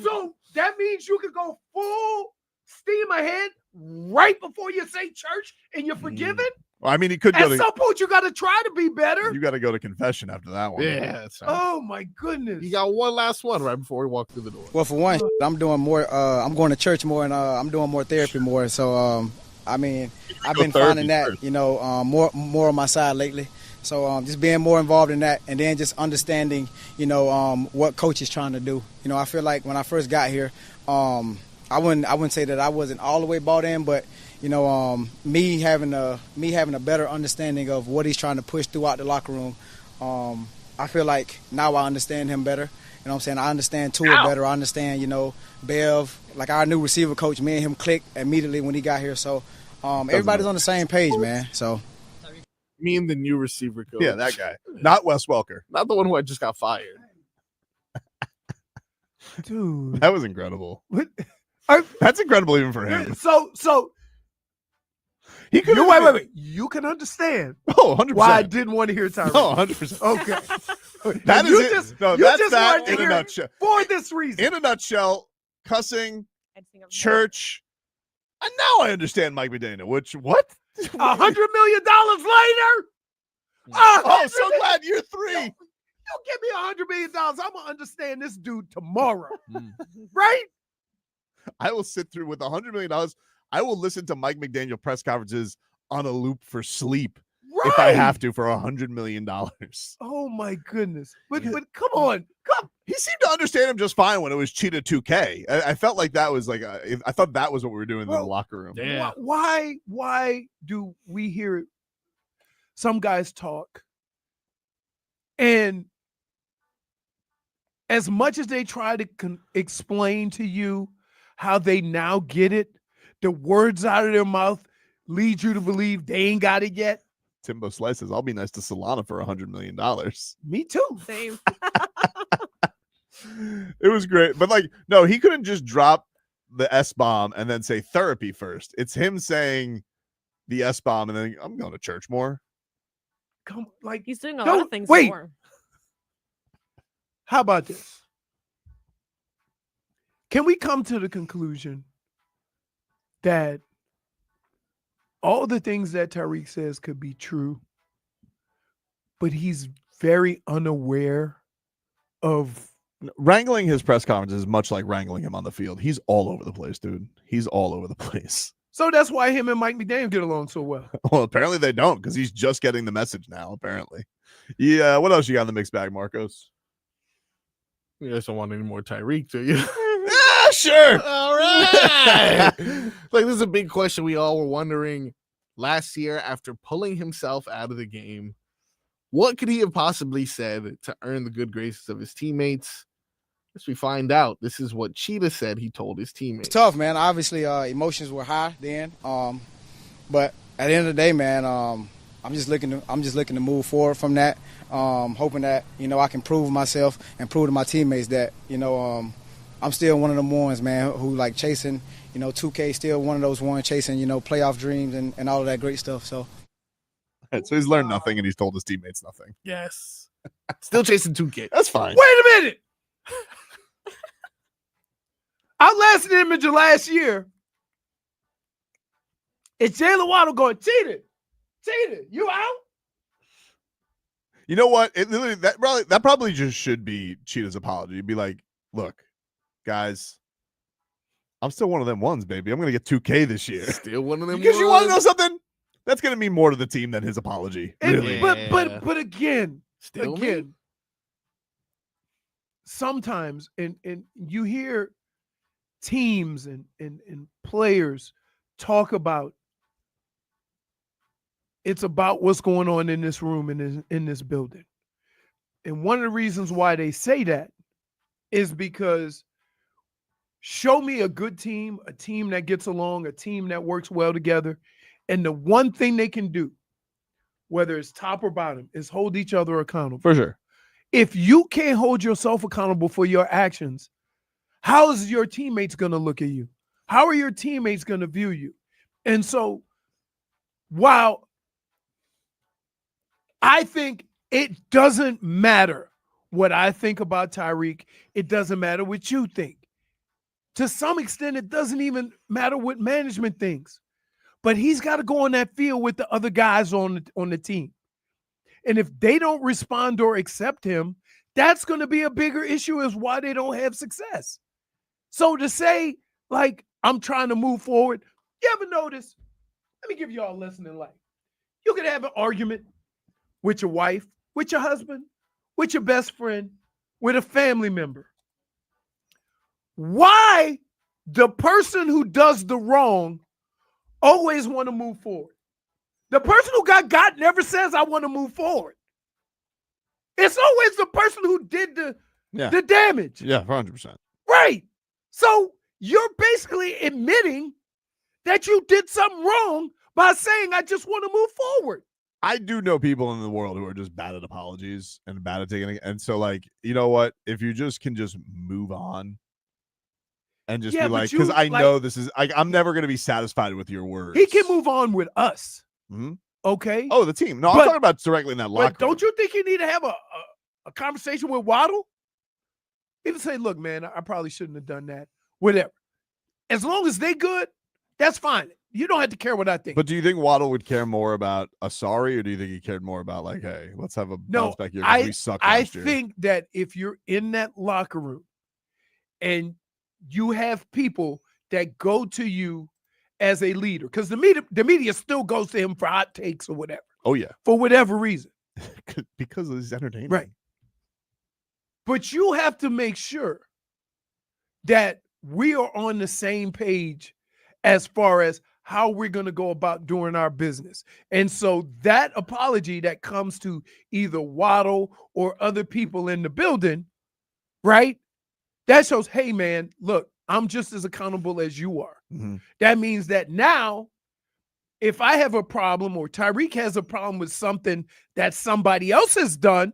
so that means you could go full steam ahead right before you say church and you're forgiven?
Well, I mean, he could go
At
to
some point, you got to try to be better.
you got to go to confession after that one.
Yeah. That's right.
Oh, my goodness.
You got one last one right before we walk through the door.
Well, for one, I'm doing more. I'm going to church more, and I'm doing more therapy more. So, I mean, I've been finding that, you know, more on my side lately. So, just being more involved in that, and then just understanding, you know, what coach is trying to do. You know, I feel like when I first got here, I wouldn't say that I wasn't all the way bought in, but me having a better understanding of what he's trying to push throughout the locker room. I feel like now I understand him better. You know what I'm saying? I understand Tua better. I understand, Bev, like our new receiver coach, me and him clicked immediately when he got here. So everybody's on the same page, man. So
me and the new receiver coach.
Yeah, that guy. Not Wes Welker.
Not the one who I just got fired.
Dude.
That was incredible.
What?
That's incredible even for him.
So
he could
wait. You can understand
100%.
why I didn't want to hear Tyreek.
Oh, 100%.
Okay.
That
you
is
just,
it. No,
you
that's
just
that
wanted to
in a
hear it
nutshell.
For this reason.
In a nutshell, cussing, church. And now I understand Mike McDaniel, what?
$100 million later?
Oh, so glad you're three.
You give me $100 million, I'm going to understand this dude tomorrow. Right?
I will sit through with $100 million. I will listen to Mike McDaniel press conferences on a loop for sleep if I have to for $100 million.
Oh my goodness! But come on,
He seemed to understand him just fine when it was Cheetah 2K. I felt like that was like I thought that was what we were doing in the locker room.
Yeah. Why do we hear some guys talk, and as much as they try to explain to you how they now get it, the words out of their mouth lead you to believe they ain't got it yet.
Timbo Slice says, I'll be nice to Solana for $100 million.
Me too.
Same.
It was great. But no, he couldn't just drop the S-bomb and then say therapy first. It's him saying the S-bomb and then I'm going to church more.
He's doing a lot of things more.
How about this? Can we come to the conclusion that all the things that Tyreek says could be true, but he's very unaware of
wrangling his press conference is much like wrangling him on the field. He's all over the place, dude. He's all over the place.
So that's why him and Mike McDaniel get along so well.
Well, apparently they don't because he's just getting the message now, apparently. Yeah, what else you got in the mixed bag, Marcos?
You guys don't want any more Tyreek, do you?
Yeah, sure.
All right. This is a big question we all were wondering last year after pulling himself out of the game. What could he have possibly said to earn the good graces of his teammates? As we find out, this is what Cheetah said he told his teammates.
It's tough, man. Obviously, emotions were high then. But at the end of the day, man, I'm just looking to move forward from that. Hoping that I can prove myself and prove to my teammates that I'm still one of them ones, man, who like chasing 2K, still one of those ones chasing playoff dreams and all of that great stuff. So
he's learned nothing and he's told his teammates nothing.
Yes, still chasing 2K.
That's fine.
Wait a minute. Outlasted image of last year. It's Jalen Waddle going, Cheetah, you out?
You know what? That probably just should be Cheetah's apology. Be like, look, guys, I'm still one of them ones, baby. I'm going to get 2K this year.
Still one of them
Because
ones.
you want to know something? That's going to mean more to the team than his apology. Really.
But again,
me?
Sometimes, and you hear teams and players talk about it's about what's going on in this room in this building. And one of the reasons why they say that is because show me a good team, a team that gets along, a team that works well together. And the one thing they can do, whether it's top or bottom, is hold each other accountable.
For sure.
If you can't hold yourself accountable for your actions, how is your teammates going to look at you? How are your teammates going to view you? And so while I think it doesn't matter what I think about Tyreek, it doesn't matter what you think. To some extent, it doesn't even matter what management thinks. But he's got to go on that field with the other guys on the team. And if they don't respond or accept him, that's going to be a bigger issue as why they don't have success. So to say, I'm trying to move forward, you ever notice? Let me give you all a lesson in life. You could have an argument with your wife, with your husband, with your best friend, with a family member. Why the person who does the wrong always want to move forward. The person who got never says, I want to move forward. It's always the person who did the damage.
Yeah, 100%.
Right. So you're basically admitting that you did something wrong by saying, I just want to move forward.
I do know people in the world who are just bad at apologies and bad at taking it. And so, like, you know what? If you just can just move on and just be like, because I know this is, I'm never going to be satisfied with your words.
He can move on with us.
Mm-hmm.
Okay.
Oh, the team. No, I'm talking about directly in that locker room.
But don't you think you need to have a conversation with Waddle? Even say, look, man, I probably shouldn't have done that. Whatever. As long as they good, that's fine. You don't have to care what I think.
But do you think Waddle would care more about a sorry, or do you think he cared more about, like, hey, let's have a bounce back here because we suck last year?
I think that if you're in that locker room and you have people that go to you as a leader, because the media still goes to him for hot takes or whatever.
Oh, yeah.
For whatever reason.
Because he's entertaining.
Right. But you have to make sure that we are on the same page as far as how we're going to go about doing our business. And so that apology that comes to either Waddle or other people in the building, right? That shows, hey, man, look, I'm just as accountable as you are.
Mm-hmm.
That means that now, if I have a problem or Tyreek has a problem with something that somebody else has done,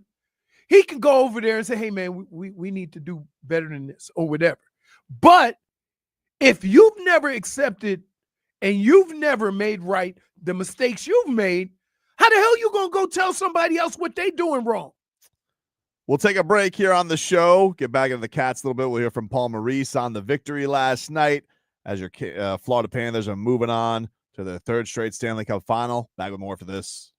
he can go over there and say, hey, man, we need to do better than this or whatever. But if you've never accepted and you've never made right the mistakes you've made, how the hell you going to go tell somebody else what they doing wrong?
We'll take a break here on the show. Get back into the Cats a little bit. We'll hear from Paul Maurice on the victory last night as your Florida Panthers are moving on to their third straight Stanley Cup final. Back with more for this.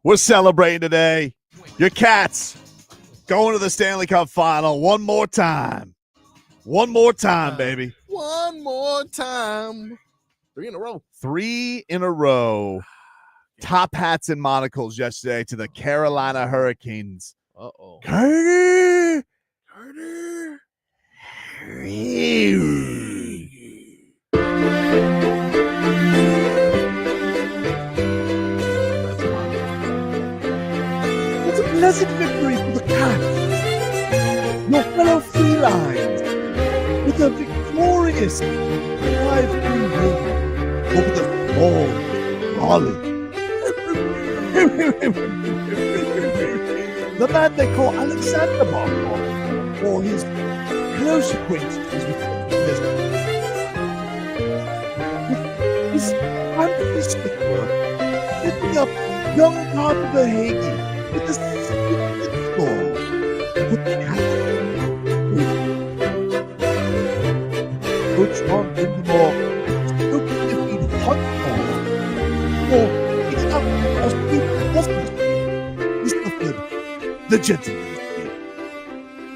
We're celebrating today. Your Cats going to the Stanley Cup Final one more time. One more time, baby.
One more time. 3 in a row.
3 in a row. Top hats and monocles yesterday to the Carolina Hurricanes.
Uh-oh.
Carter. It's a pleasant victory for the Cats. Your fellow felines with a victorious 5-3 win over the small Raleigh. The man they call Aleksander Barkov, for his close acquaintances with his fantastic work, lifting up young Carter Verhaeghe with a significant score to put the Cats. Coach Rod Brind'Amour spoke to defeat hot for picking up a few Dolphins. He suffered the gentleman's game.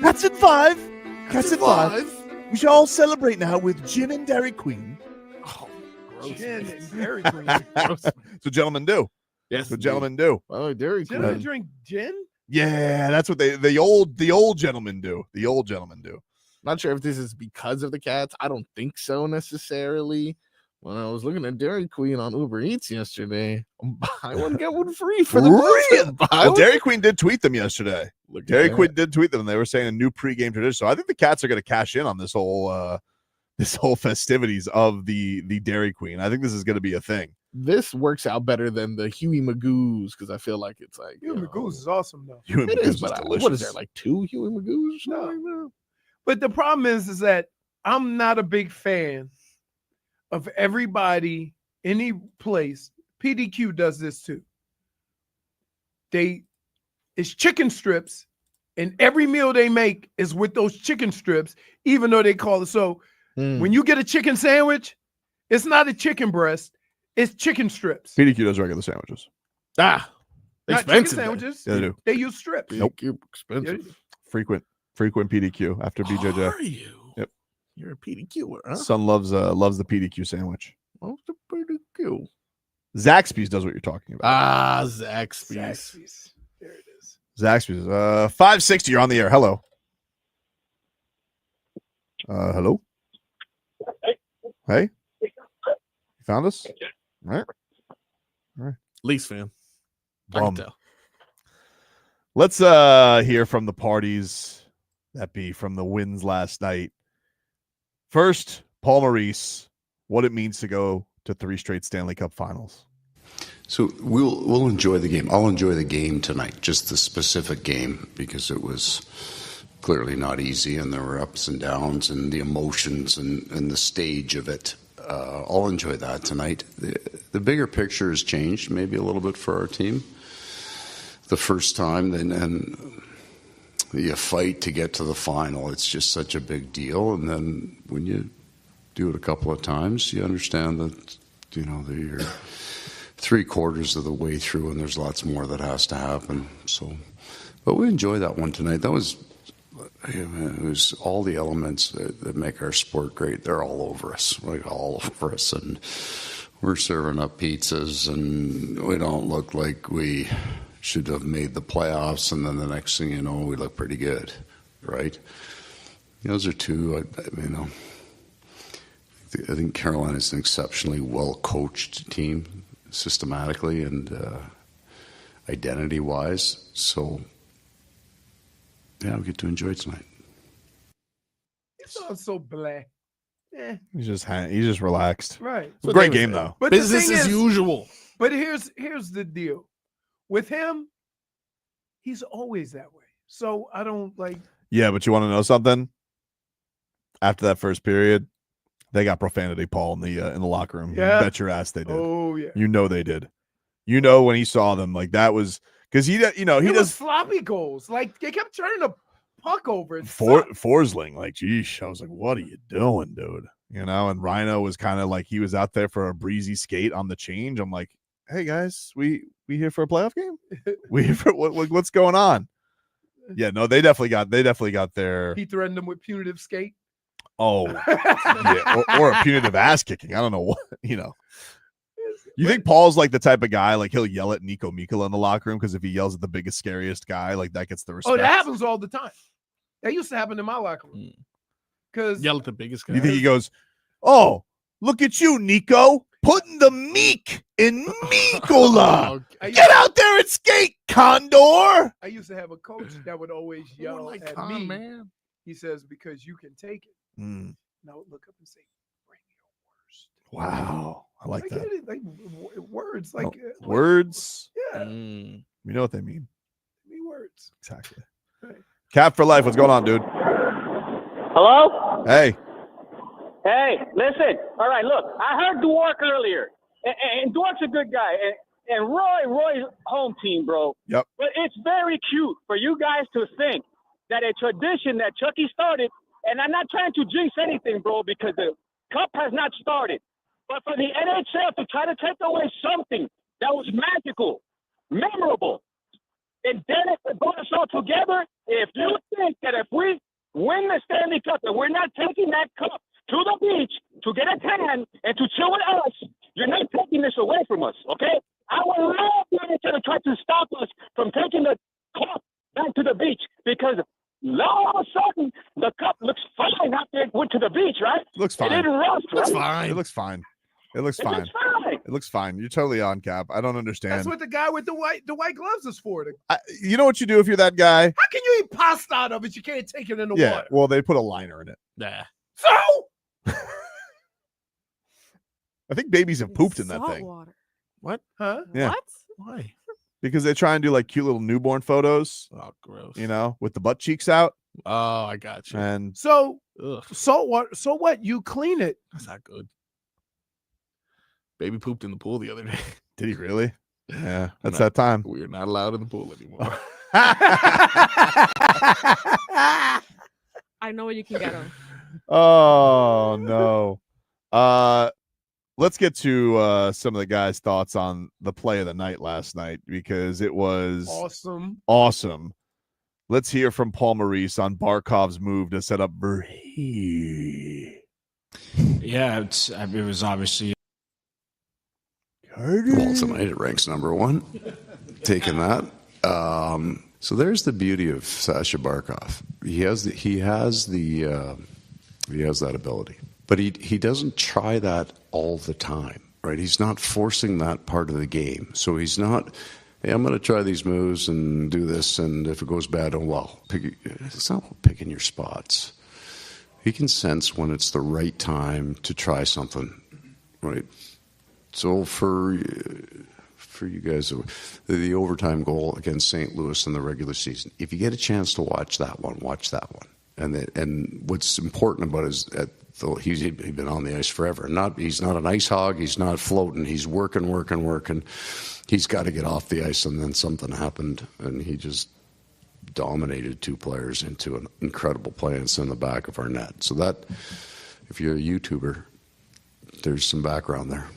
Cats in 5. Cats in 5. We shall all celebrate now with gin and Dairy Queen.
Oh, gross.
Gin and Dairy Queen.
That's what gentlemen do.
Yes,
That's what gentlemen do.
Oh, Dairy Queen.
Gentlemen drink gin?
Yeah, that's what the old gentlemen do. The old gentlemen do.
Not sure if this is because of the Cats. I don't think so necessarily. When I was looking at Dairy Queen on Uber Eats yesterday, buy one, get one free for the Bills.
Well, Dairy Queen did tweet them yesterday.
Look at
Dairy
that.
Queen did tweet them, and they were saying a new pregame tradition. So I think the Cats are going to cash in on this whole festivities of the Dairy Queen. I think this is going to be a thing.
This works out better than the Huey Magoo's because I feel like it's like
Huey Magoo's is awesome though.
Huey
it
Magoo's
is,
is
but
delicious.
what is there, like 2 Huey Magoo's?
No. But the problem is that I'm not a big fan of everybody, any place. PDQ does this too. It's chicken strips, and every meal they make is with those chicken strips, even though they call it so. When you get a chicken sandwich, it's not a chicken breast, it's chicken strips.
PDQ does regular sandwiches.
Not chicken
expensive.
sandwiches.
Yeah, they do.
They use strips.
Nope.
Expensive.
Frequent PDQ after BJJ.
Are you?
Yep.
You're a PDQer, huh?
Son loves the PDQ sandwich.
What's the PDQ?
Zaxby's does what you're talking about.
Ah, Zaxby's.
There it is.
Zaxby's. 560. You're on the air. Hello. Hello. Hey. You found us? All right.
Leafs fan. I can tell.
Let's hear from the parties that be from the wins last night. First, Paul Maurice, what it means to go to 3 straight Stanley Cup Finals.
So we'll enjoy the game. I'll enjoy the game tonight, just the specific game, because it was clearly not easy, and there were ups and downs, and the emotions and the stage of it. I'll enjoy that tonight. The bigger picture has changed, maybe a little bit for our team. The first time, and you fight to get to the final. It's just such a big deal, and then when you do it a couple of times, you understand that you're 3/4 of the way through, and there's lots more that has to happen. So, but we enjoy that one tonight. It was all the elements that make our sport great. They're all over us, right? All over us, and we're serving up pizzas, and we don't look like we should have made the playoffs, and then the next thing you know, we look pretty good, right? Those are two. I think Carolina's an exceptionally well-coached team, systematically and identity-wise. So, yeah, we get to enjoy tonight.
It's all so blah.
He's just relaxed.
Right.
It's a great game though.
But
business
the thing
as
is,
usual.
But here's the deal. With him, he's always that way. So I don't like.
Yeah, but you want to know something? After that first period, they got profanity Paul in the locker room.
Yeah.
Bet your ass they did.
Oh yeah.
You know they did. You know when he saw them, like that was because he
It
does
was sloppy goals. Like they kept turning the puck over.
Forsling. Like, geesh, I was like, what are you doing, dude? And Rhino was kind of like he was out there for a breezy skate on the change. I'm like, hey guys, we We here for a playoff game? We here for what's going on? Yeah, no, they definitely got their.
He threatened them with punitive skate.
Oh, yeah, or a punitive ass kicking. I don't know what, You think Paul's like the type of guy, like he'll yell at Nico Mikkola in the locker room because if he yells at the biggest, scariest guy, like that gets the respect.
Oh, that happens all the time. That used to happen in my locker room. Because
yell at the biggest guy.
You think he goes, "Oh, look at you, Nico, putting the meek in Mikkola. Get out there and skate, Condor."
I used to have a coach that would always yell at me. Man. He says, "Because you can take it." Now look up and say, "Bring your worst."
Wow, I like that.
Like words, like
words.
Yeah,
we know what they mean.
Words.
Exactly. Right. Cap for life. What's going on, dude?
Hello?
Hey.
Hey, listen. All right, look, I heard Dwork earlier, and Dwork's a good guy, and Roy's home team, bro.
Yep.
But it's very cute for you guys to think that a tradition that Chucky started, and I'm not trying to jinx anything, bro, because the Cup has not started, but for the NHL to try to take away something that was magical, memorable, and then it brought us all together. If you think that if we win the Stanley Cup and we're not taking that cup to the beach to get a tan and to chill with us, you're not taking this away from us, okay? I would love the NHL to try to stop us from taking the cup back to the beach because now all of a sudden the cup looks fine after it went to the beach, right?
It looks fine.
It didn't rust, right?
It looks fine. It looks fine. It looks fine. You're totally on, Cap. I don't understand.
That's what the guy with the white gloves is for.
You know what you do if you're that guy?
How can you eat pasta out of it? You can't take it in the water.
Well, they put a liner in it.
Nah.
So
I think babies have pooped in that
Salt
thing.
water.
What? Huh?
Yeah.
What?
Why?
Because they try and do like cute little newborn photos.
Oh, gross.
With the butt cheeks out.
Oh, I got you.
And
so salt water. So what? You clean it.
That's not good. Baby pooped in the pool the other day.
Did he really? Yeah, that's that time.
We're not allowed in the pool anymore.
I know where you can get them.
Oh no. Let's get to some of the guys' thoughts on the play of the night last night because it was awesome. Let's hear from Paul Maurice on Barkov's move to set up Verhaeghe.
Yeah, it was obviously.
Well, tonight it ranks number one. Taking that. So there's the beauty of SASHA Barkov. He has that ability, but he doesn't try that all the time, right? He's not forcing that part of the game. So he's not, hey, I'm going to try these moves and do this, and if it goes bad, oh well. It's not picking your spots. He can sense when it's the right time to try something, right? So for you guys, the overtime goal against St. Louis in the regular season, if you get a chance to watch that one. And what's important about it is that he's been on the ice forever. He's not an ice hog. He's not floating. He's working. He's got to get off the ice, and then something happened, and he just dominated two players into an incredible play and sent the back of our net. So that, if you're a YouTuber, there's some background there.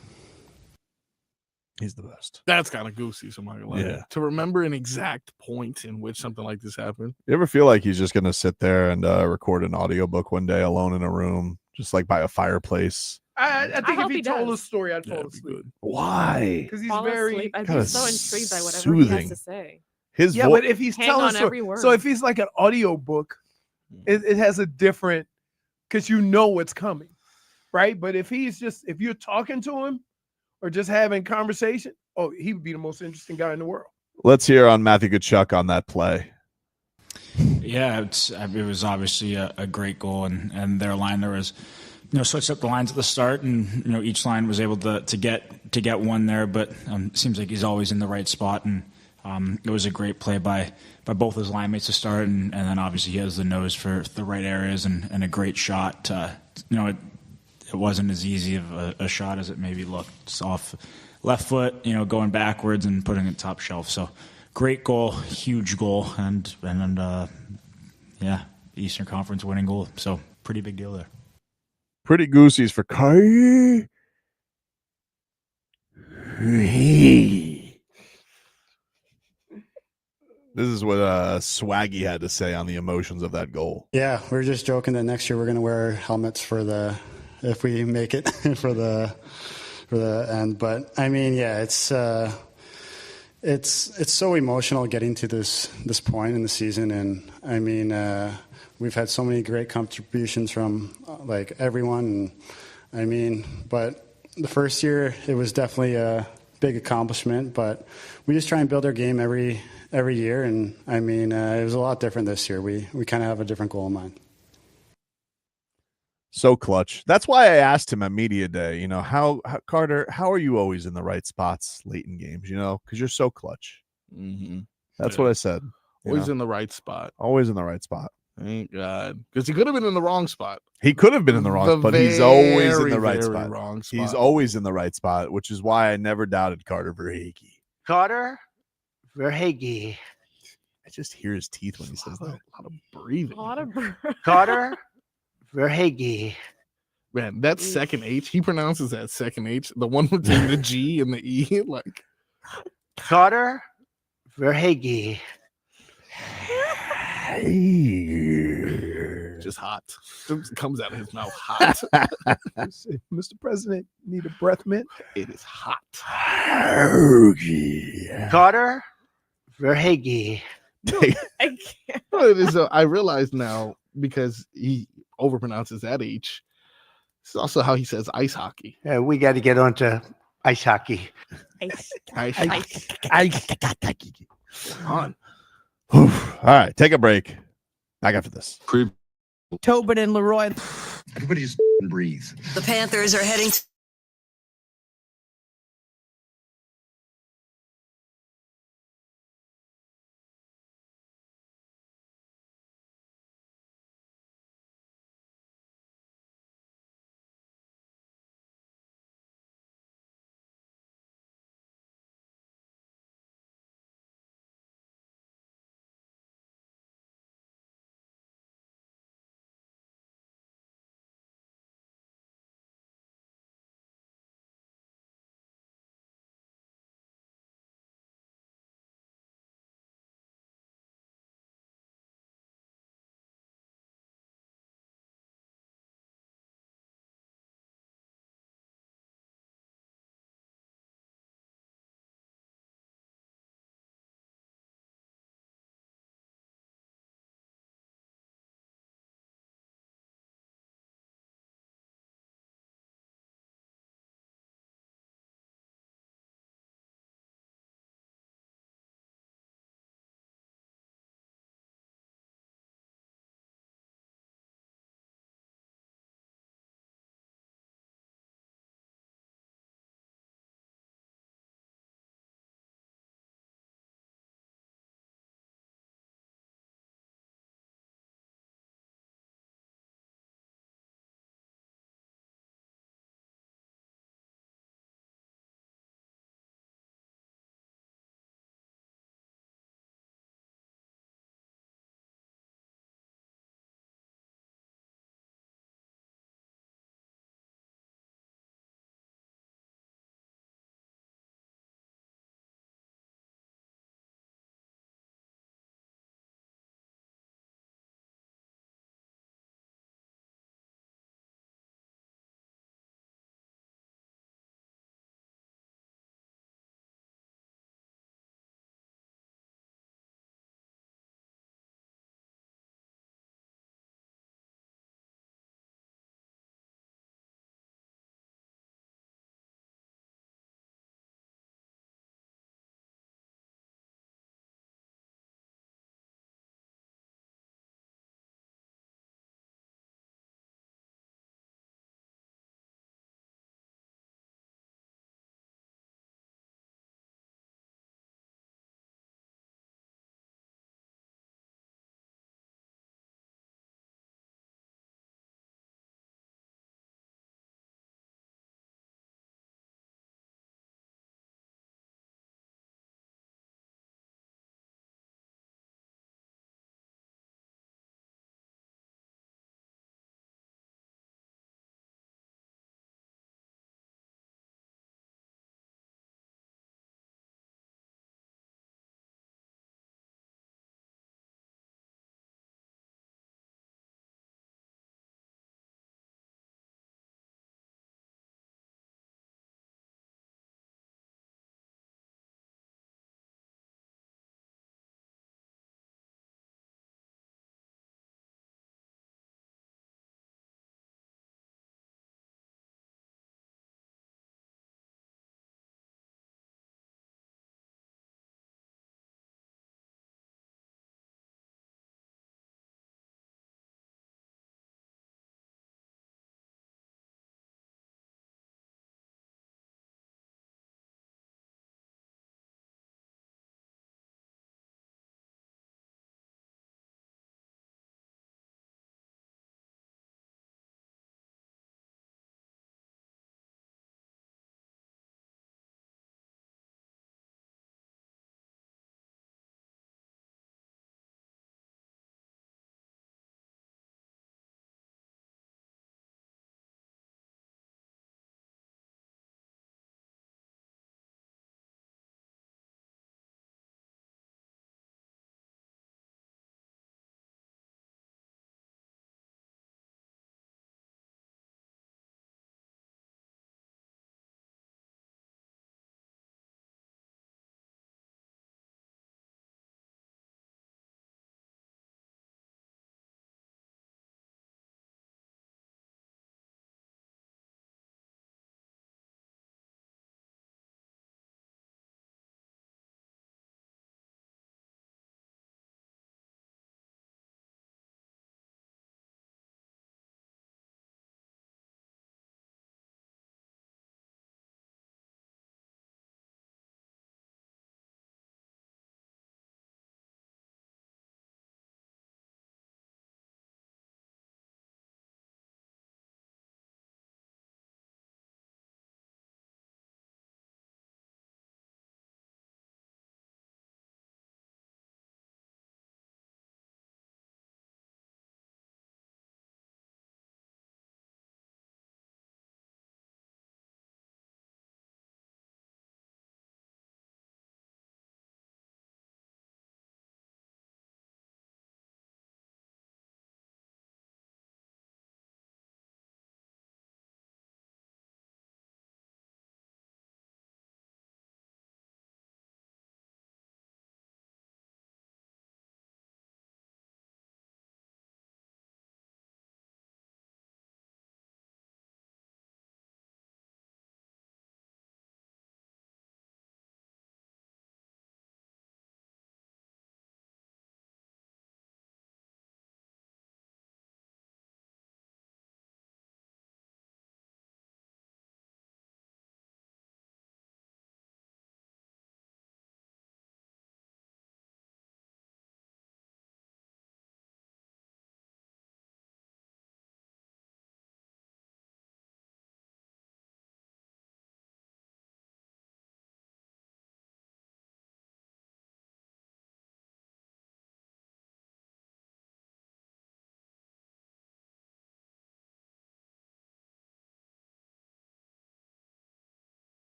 He's the best.
That's kind of goosey, so I'm not gonna lie.
Yeah.
To remember an exact point in which something like this happened.
You ever feel like he's just going to sit there and record an audiobook one day alone in a room, just like by a fireplace?
I think if he told a
does.
story, I'd fall asleep.
Why?
Because he's
Fall
very
asleep. I'd
kinda
be so intrigued by whatever he
soothing.
has to say.
His
but if he's
Hang
telling
on
a story,
every word.
so if he's like an audio book, it has a different, because you know what's coming, right? But if you're talking to him or just having conversation, he would be the most interesting guy in the world.
Let's hear on Matthew Tkachuk on that play.
Yeah, it was obviously a great goal, and their line there was, switched up the lines at the start, and each line was able to get one there, but it seems like he's always in the right spot, and it was a great play by both his line mates to start, and then obviously he has the nose for the right areas and a great shot. It wasn't as easy of a shot as it maybe looked. It's off left foot, going backwards and putting it top shelf. So great goal, huge goal, and Eastern Conference winning goal. So pretty big deal there.
Pretty goosies for Carter. This is what Swaggy had to say on the emotions of that goal.
Yeah, we were just joking that next year we're going to wear helmets if we make it for the end. But I mean, yeah, it's so emotional getting to this point in the season, and I mean, we've had so many great contributions from like everyone, and I mean, but the first year it was definitely a big accomplishment, but we just try and build our game every year, and I mean, it was a lot different this year. We kind of have a different goal in mind.
So clutch. That's why I asked him at media day, you know, how Carter, how are you always in the right spots late in games, you know, because you're so clutch.
Mm-hmm.
That's what I said.
Always in the right spot.
Always in the right spot.
Thank God. Because he could have been in the wrong spot.
He could have been in the wrong spot, but he's always in the right
very
spot.
wrong spot.
He's always in the right spot, which is why I never doubted Carter Verhaeghe.
Carter Verhaeghe.
I just hear his teeth when he says that.
A lot of breathing.
Carter Verhaeghe.
Man, that second H, he pronounces that second H, the one between the G and the E, like
Carter Verhaeghe.
Just hot. It comes out of his mouth hot.
Mr. President, need a breath mint?
It is hot.
Carter Verhaeghe.
I can't.
It is. I realize now because he overpronounces that H. It's also how he says ice hockey.
We got to get on to ice hockey.
Ice.
On.
All right, take a break. Back after this.
Tobin and Leroy.
Everybody just breathe.
The Panthers are heading to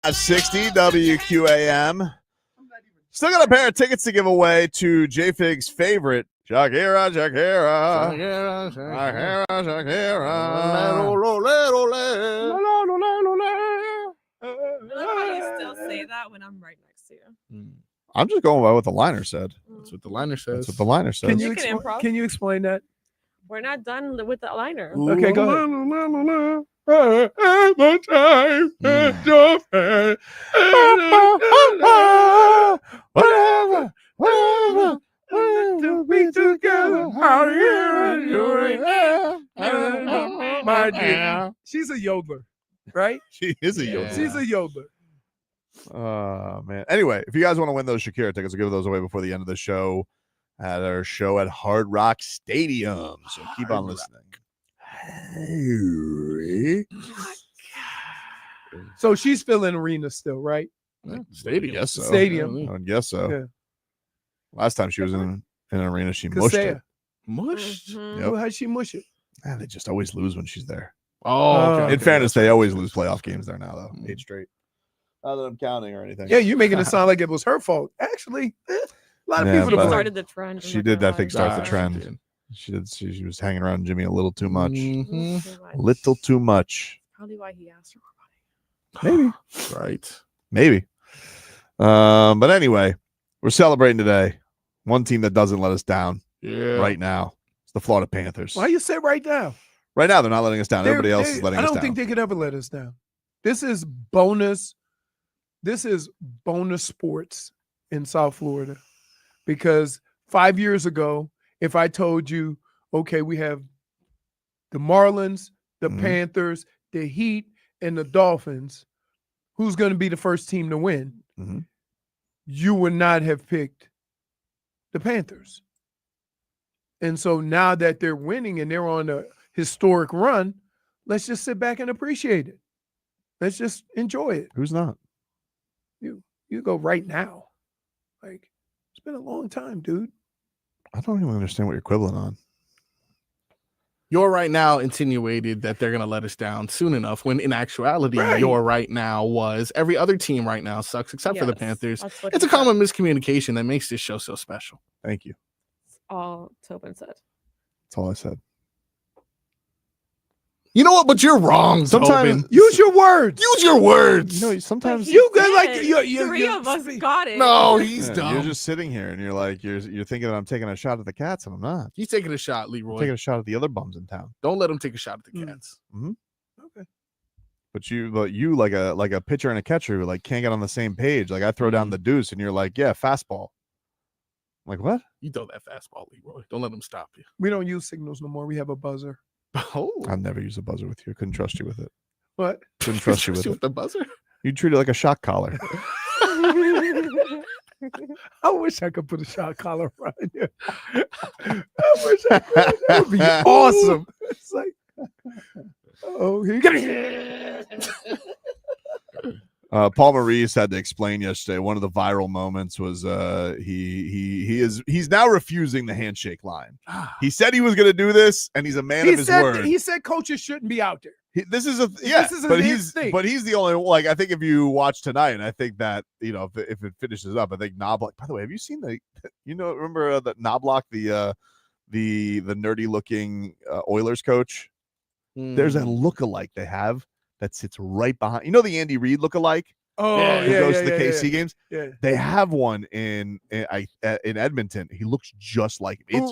60 WQAM. Still got a pair of tickets to give away to J-Fig's favorite, Shakira.
You still say that when I'm right next to you.
I'm just going by what the liner said.
That's what the liner says.
That's what the liner says.
Can you explain that?
We're not done with the liner.
Okay, go ahead. Be together, my dear. She's a yodeler, right?
She is a yodeler.
She's a yodeler.
Oh, man. Anyway, if you guys want to win those Shakira tickets, we'll give those away before the end of the show at our show at Hard Rock Stadium. So keep on listening.
So she's filling arena still, right?
Stadium. Yes, so.
Stadium.
I would guess so.
Yeah.
Last time she was in an arena, she mushed it.
Mushed?
Yep.
How'd she mush it?
Man, they just always lose when she's there.
Oh, okay.
In fairness, they always lose playoff games there now, though. 8 straight. Not that I'm counting or anything.
Yeah, you're making it sound like it was her fault. Actually, a lot of people
started the trend.
She did, I think, start the trend. She did. She was hanging around Jimmy a little too much. Little too much.
Probably why he asked her for
Maybe.
Right.
Maybe. But anyway, we're celebrating today. One team that doesn't let us down right now. It's the Florida Panthers.
Why you say right now?
Right now, they're not letting us down. Everybody else is letting us down.
I don't think they could ever let us down. This is bonus. This is bonus sports in South Florida. Because 5 years ago, if I told you, okay, we have the Marlins, the Panthers, the Heat, and the Dolphins, who's going to be the first team to win? You would not have picked the Panthers. And so now that they're winning and they're on a historic run, let's just sit back and appreciate it. Let's just enjoy it.
Who's not?
You go right now. Like, it's been a long time, dude.
I don't even understand what you're quibbling on.
You're right now insinuated that they're going to let us down soon enough, when in actuality, your right now was every other team right now sucks except for the Panthers. It's a common miscommunication that makes this show so special.
Thank you.
all Tobin said.
That's all I said.
You know what? But you're wrong.
Sometimes
Tobin.
Use your words.
Use your words.
You know, sometimes
you guys like you.
Three of us got it.
No, he's dumb.
You're just sitting here and you're like you're thinking that I'm taking a shot at the Cats, and I'm not.
He's taking a shot, Leroy.
I'm taking a shot at the other bums in town.
Don't let him take a shot at the Cats.
Mm-hmm.
Okay.
But you like a pitcher and a catcher who like can't get on the same page. Like I throw down the deuce and you're like, yeah, fastball. I'm like, what?
You throw that fastball, Leroy. Don't let him stop you.
We don't use signals no more. We have a buzzer.
Oh,
I've never used a buzzer with you. Couldn't trust you with it.
What?
Couldn't trust you with it.
The buzzer?
You treat it like a shock collar.
I wish I could put a shot collar around you. I wish I could. That would be awesome. It's like, oh, here you go.
Paul Maurice had to explain yesterday. One of the viral moments was he's now refusing the handshake line. He said he was going to do this, and he's a man of his word.
He said coaches shouldn't be out there.
This is
but
he's the only, like, I think if you watch tonight, and I think that, you know, if it finishes up, I think Knobloch, by the way, have you seen remember that Knobloch, the nerdy looking Oilers coach? There's a lookalike they have that sits right behind, the Andy Reid lookalike.
Oh,
who goes to the KC
yeah.
games.
Yeah.
They have one in Edmonton. He looks just like him. It's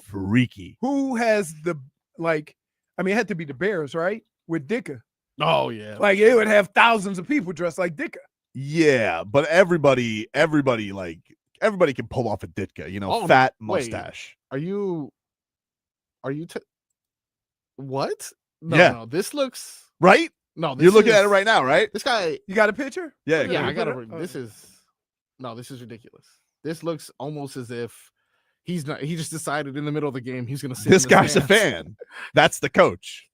freaky.
Who has the, like, I mean, it had to be the Bears, right? With Ditka.
Oh, yeah.
Like, it would have thousands of people dressed like Ditka.
Yeah, but everybody can pull off a Ditka, fat mustache.
Wait, are you what? No, this looks
right.
No,
you're looking at it right now, right?
This guy,
you got a picture?
Yeah,
I got it. This is ridiculous. This looks almost as if he just decided in the middle of the game he's gonna sit.
This guy's a fan. That's the coach.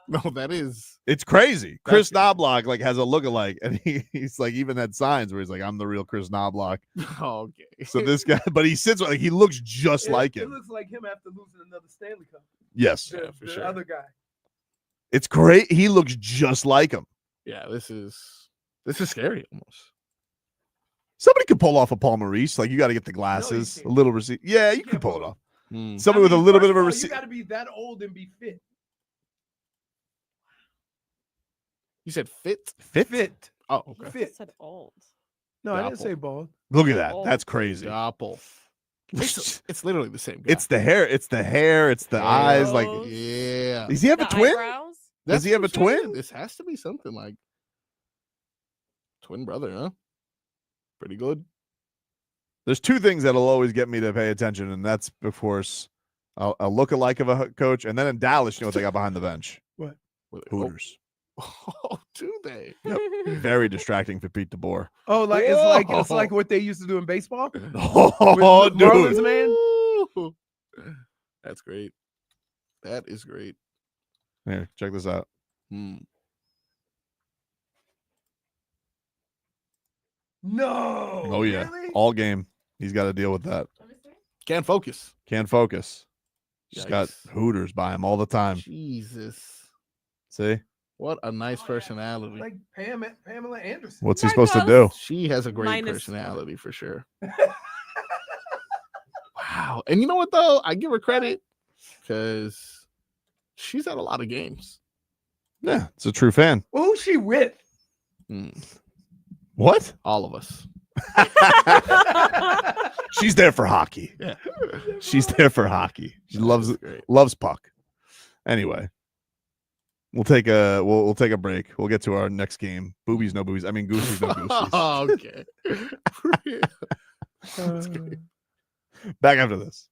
No,
it's crazy. Chris Knobloch has a lookalike, and he's like even had signs where he's like, I'm the real Chris Knobloch.
Oh, okay.
So this guy, but he sits he looks just like him.
It looks like him after losing another Stanley Cup.
Yes,
For sure. Other guy.
It's great. He looks just like him.
Yeah, this is This is scary almost.
Somebody could pull off a Paul Maurice. Like, you got to get the glasses, a little receipt. Yeah, you can pull it off. Somebody with a little bit of a
You
receipt.
got to be that old and be fit.
You said fit?
Fit.
Oh, okay.
Fit.
said old.
No, I didn't say bald.
Look at that. That's crazy.
Apple. It's literally the same guy.
It's the hair. It's the hair. It's the eyes. Like,
yeah.
Does he have a twin? Does he have a twin?
This has to be something like twin brother, huh? Pretty good.
There's two things that'll always get me to pay attention, and that's, of course, a look-alike of a coach. And then in Dallas, you know what they got behind the bench?
What?
Hooters.
Oh, do they?
Yep. Very distracting for Pete DeBoer.
Oh, like it's like what they used to do in baseball.
Oh,
With
dude.
Marlins, man.
That's great. That is great.
Here, check this out.
No.
Oh, yeah.
Really?
All game. He's got to deal with that.
Can't focus.
Can't focus. Just got
Yikes.
Hooters by him all the time.
Jesus.
See?
What a nice personality.
Like Pamela Anderson.
What's he supposed to do?
She has a great
Minus-
personality for sure. Wow. And you know what, though? I give her credit because she's at a lot of games.
Yeah, it's a true fan.
Well, who's she with?
What?
All of us.
She's there for hockey.
Yeah.
She's there for hockey. She loves puck. Anyway, we'll take a break. We'll get to our next game. Boobies, no boobies. I mean, Goosies, no Goosies.
Oh, okay.
Back after this.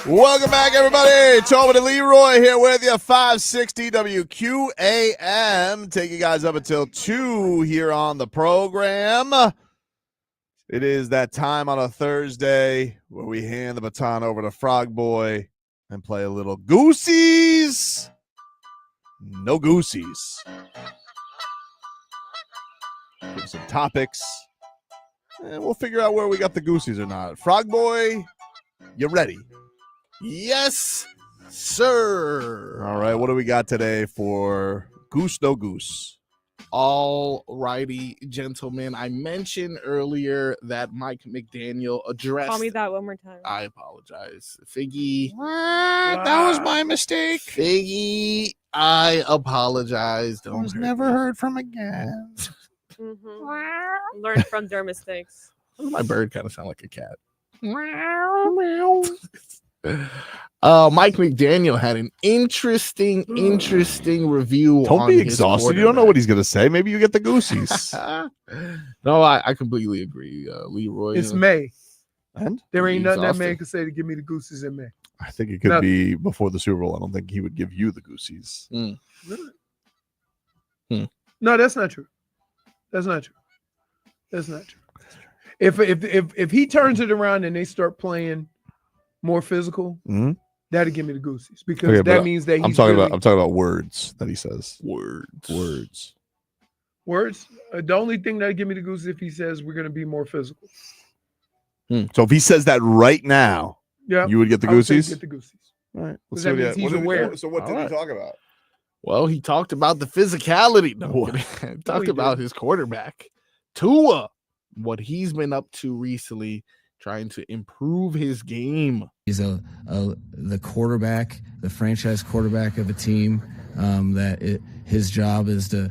Welcome back, everybody. Tobin and Leroy here with you, 560 WQAM. Take you guys up until 2 here on the program. It is that time on a Thursday where we hand the baton over to Frog Boy and play a little Goosies. No Goosies. Give some topics, and we'll figure out where we got the Goosies or not. Frog Boy, you ready?
Yes, sir.
All right, what do we got today for Goose No Goose?
All righty, gentlemen. I mentioned earlier that Mike McDaniel addressed.
Call me that one more time.
I apologize. Figgy.
That was my mistake.
Figgy, I apologize.
I was never heard from again.
Mm-hmm. Learn from their mistakes.
My bird kind of sound like a cat. Mike McDaniel had an interesting review.
Don't be exhausted. You don't know what he's gonna say. Maybe you get the Goosies.
No, I completely agree, Leroy.
It's May,
and
there ain't nothing that man can say to give me the Goosies in May.
I think it could be before the Super Bowl. I don't think he would give you the Goosies.
No, that's not true. That's not true. That's not true. If he turns it around and they start playing more physical, that'll give me the Goosies, because that means that he's
I'm talking about words that he says. Words.
The only thing that'll give me the Goosies if he says we're going to be more physical.
So if he says that right now, you would get the Goosies.
Get the Goosies.
All right.
Because that means he's aware.
So what did he talk about?
Well, he talked about the physicality. He talked about his quarterback, Tua, what he's been up to recently, trying to improve his game.
He's the quarterback, the franchise quarterback of a team. His job is to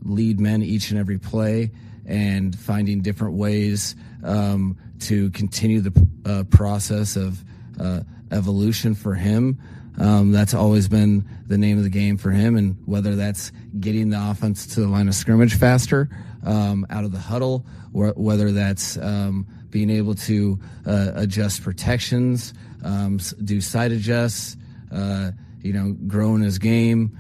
lead men each and every play and finding different ways to continue the process of evolution for him. That's always been the name of the game for him, and whether that's getting the offense to the line of scrimmage faster, out of the huddle, or whether that's being able to adjust protections, do side adjusts, growing his game,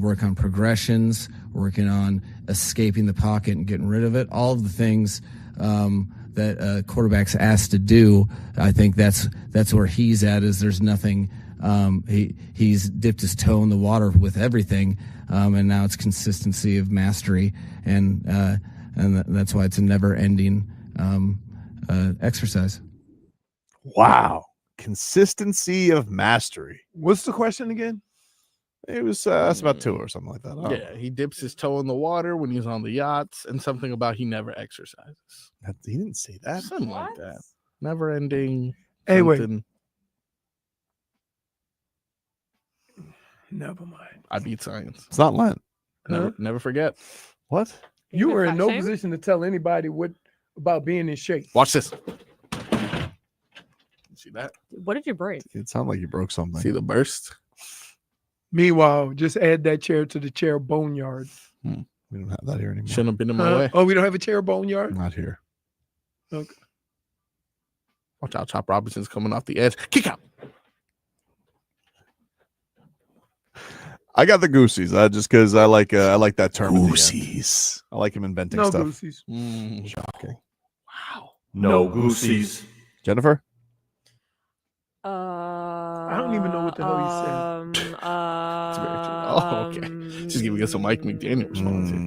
work on progressions, working on escaping the pocket and getting rid of it. All of the things that quarterback's asked to do, I think that's where he's at. Is there's nothing. He's dipped his toe in the water with everything, and now it's consistency of mastery, and that's why it's a never-ending exercise.
Wow, consistency of mastery.
What's the question again?
It was that's about Tua or something like that.
Yeah, he dips his toe in the water when he's on the yachts, and something about he never exercises.
He didn't say that.
Something like that. Never ending.
Hey, wait.
something.
Never mind.
I beat science.
It's not Lent.
Never forget.
What?
You were in no position to tell anybody what about being in shape.
Watch this. See that?
What did you break?
It sounded like you broke something.
See the burst?
Meanwhile, just add that chair to the chair boneyard.
We don't have that here anymore.
Shouldn't have been in my way.
Oh, we don't have a chair boneyard?
Not here.
Okay.
Watch out, Chop Robinson's coming off the edge. Kick out.
I got the Goosies just because I like that term. Goosies. I like him inventing stuff.
Goosies.
Shocking.
Wow. No Goosies.
Jennifer?
I don't even know what the hell he said.
Oh, okay. She's giving us a Mike McDaniel response here.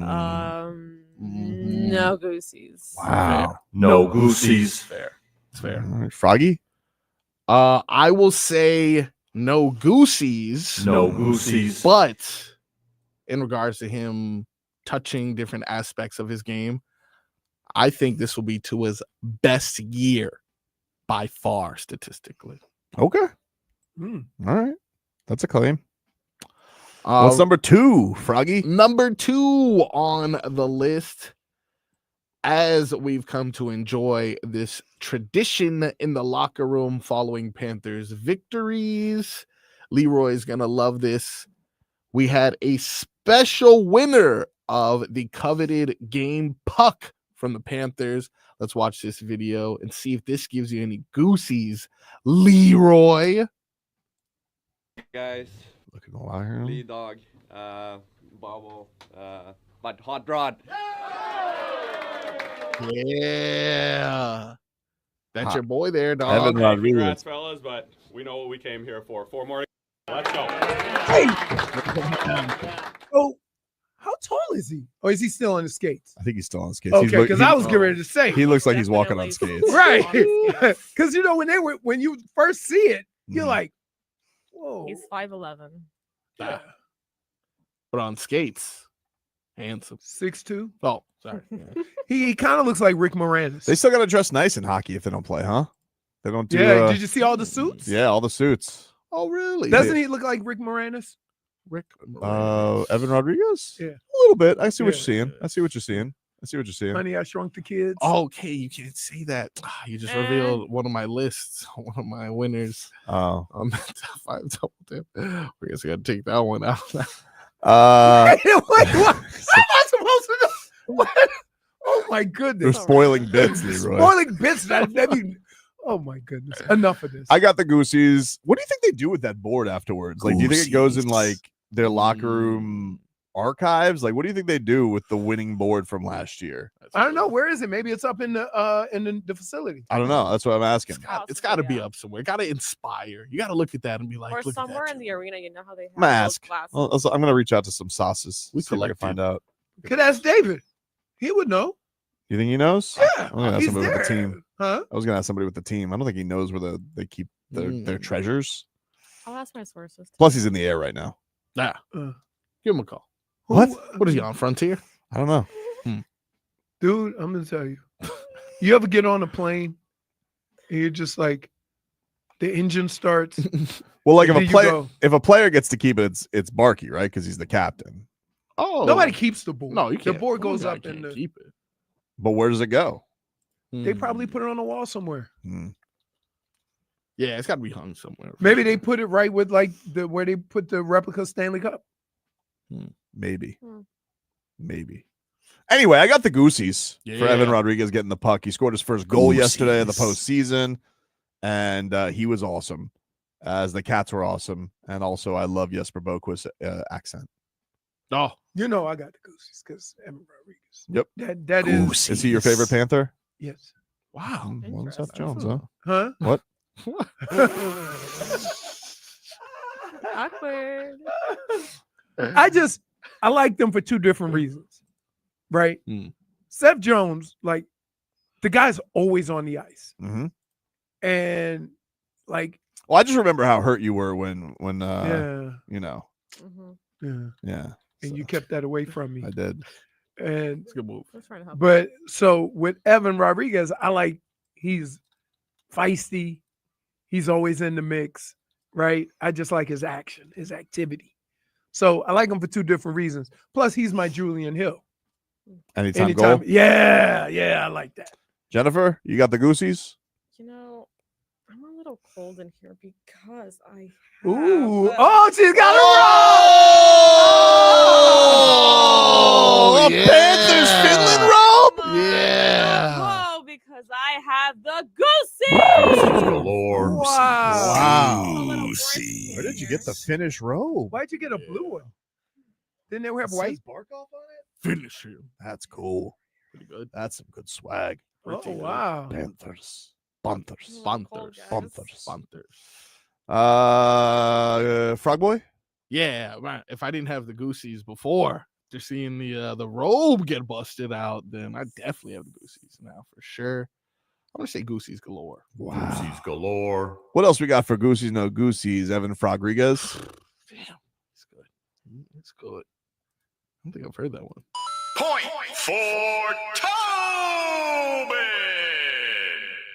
No Goosies.
Wow.
No Goosies.
Fair. It's fair.
All right. Froggy?
I will say no Goosies.
No Goosies.
But in regards to him touching different aspects of his game, I think this will be Tua's best year by far statistically.
Okay. All right. That's a claim. What's number 2, Froggy?
Number 2 on the list, as we've come to enjoy this tradition in the locker room following Panthers victories. Leroy's going to love this. We had a special winner of the coveted game puck from the Panthers. Let's watch this video and see if this gives you any Goosies. Leroy.
Guys,
looking alive here.
Lead dog, Bobble, but Hot Rod.
Yeah. That's
Hot.
your boy there, dog.
Evan Rodrigues.
Congrats, fellas, but we know what we came here for. 4 more. Let's go.
Hey. Oh, how tall is he? Or is he still on the skates?
I think he's still on skates.
Okay, because I was getting ready to say.
He looks like he's walking on skates.
Right. Because you know when you first see it, you're like, whoa.
He's 5'11".
But on skates, handsome.
6'2".
Oh, sorry.
He kind of looks like Rick Moranis.
They still got to dress nice in hockey if they don't play, huh? They don't do.
Yeah. Did you see all the suits?
Yeah, all the suits.
Oh, really?
Doesn't he look like Rick Moranis?
Evan Rodrigues?
Yeah.
A little bit. I see what
Yeah.
you're seeing. I see what you're seeing.
Honey, I Shrunk the Kids.
Okay, you can't say that. You just revealed one of my lists, one of my winners.
Oh.
Top 5 double dip. We guess we got to take that one out.
Wait, what? How am I supposed to know? What? Oh my goodness!
They're spoiling bits, Leroy.
Spoiling bits. That mean, oh my goodness! Enough of this.
I got the Goosies. What do you think they do with that board afterwards? Like, do you think it goes in like their locker room archives? Like, what do you think they do with the winning board from last year?
I don't know. Where is it? Maybe it's up in the facility.
I don't know. That's what I'm asking.
It's got to be up somewhere. Got to inspire. You got to look at that and be like,
Or
look at
somewhere
that.
in the arena, you know how they have
I'm gonna
those
ask.
glasses.
I'm gonna reach out to some sauces.
We
See if I can
collected.
find out.
Could ask David. He would know.
You think he knows?
Yeah,
I'm gonna ask
he's
somebody with the
there.
team.
Huh?
I was gonna ask somebody with the team. I don't think he knows where they keep their treasures.
I'll ask my sources.
Plus, he's in the air right now.
Yeah. Give him a call.
What?
What is he on, Frontier?
I don't know.
Dude, I'm gonna tell you. You ever get on a plane and you're just like, the engine starts.
Well, like
and then you
if a player gets to keep it, it's Barkey, right? Because he's the captain.
Oh,
nobody keeps the board.
No, you
The
can't.
board goes
One guy
up in
can't
the.
keep it.
But where does it go?
They probably put it on the wall somewhere.
Yeah, it's got to be hung somewhere.
Maybe they put it right with like where they put the replica Stanley Cup.
Maybe. Maybe. Anyway, I got the Goosies for
Yeah.
Evan Rodrigues getting the puck. He scored his first goal yesterday in the postseason, and he was awesome, as the Cats were awesome. And also, I love Jesper Boquist's accent.
Oh,
you know I got the Goosies because Evan Rodrigues.
Yep.
That is.
Is he your favorite Panther?
Yes.
Wow.
Well, Seth Jones, huh?
Huh?
What?
Awkward.
I like them for two different reasons, right? Seth Jones, like the guy's always on the ice, and like,
Well, I just remember how hurt you were when
yeah,
you know, yeah,
and you kept that away from me.
I did.
And
it's a good move.
But so with Evan Rodrigues, I like he's feisty. He's always in the mix, right? I just like his action, his activity. So I like him for two different reasons. Plus, he's my Julian Hill.
Anytime goal.
Yeah, I like that.
Jennifer, you got the Goosies?
You know, I'm a little cold in here because I.
Ooh, oh, she's got a robe.
Oh, Panthers Finland robe.
Yeah.
Oh, because I have the Goosies.
Galore.
Wow.
Goosies. Where did you get the Finnish robe?
Why'd you get a blue one? Didn't they have white?
Barkov on it?
Finish him.
That's cool.
Pretty good.
That's some good swag.
Oh, wow.
Panthers.
Panthers.
Frog Boy?
Yeah, man. If I didn't have the Goosies before, just seeing the robe get busted out, then I definitely have the Goosies now for sure. I'm gonna say Goosies galore.
Wow.
Goosies galore.
What else we got for Goosies? No Goosies. Evan Rodrigues.
Damn, it's good. It's good. I don't think I've heard that one.
Point for Tobin.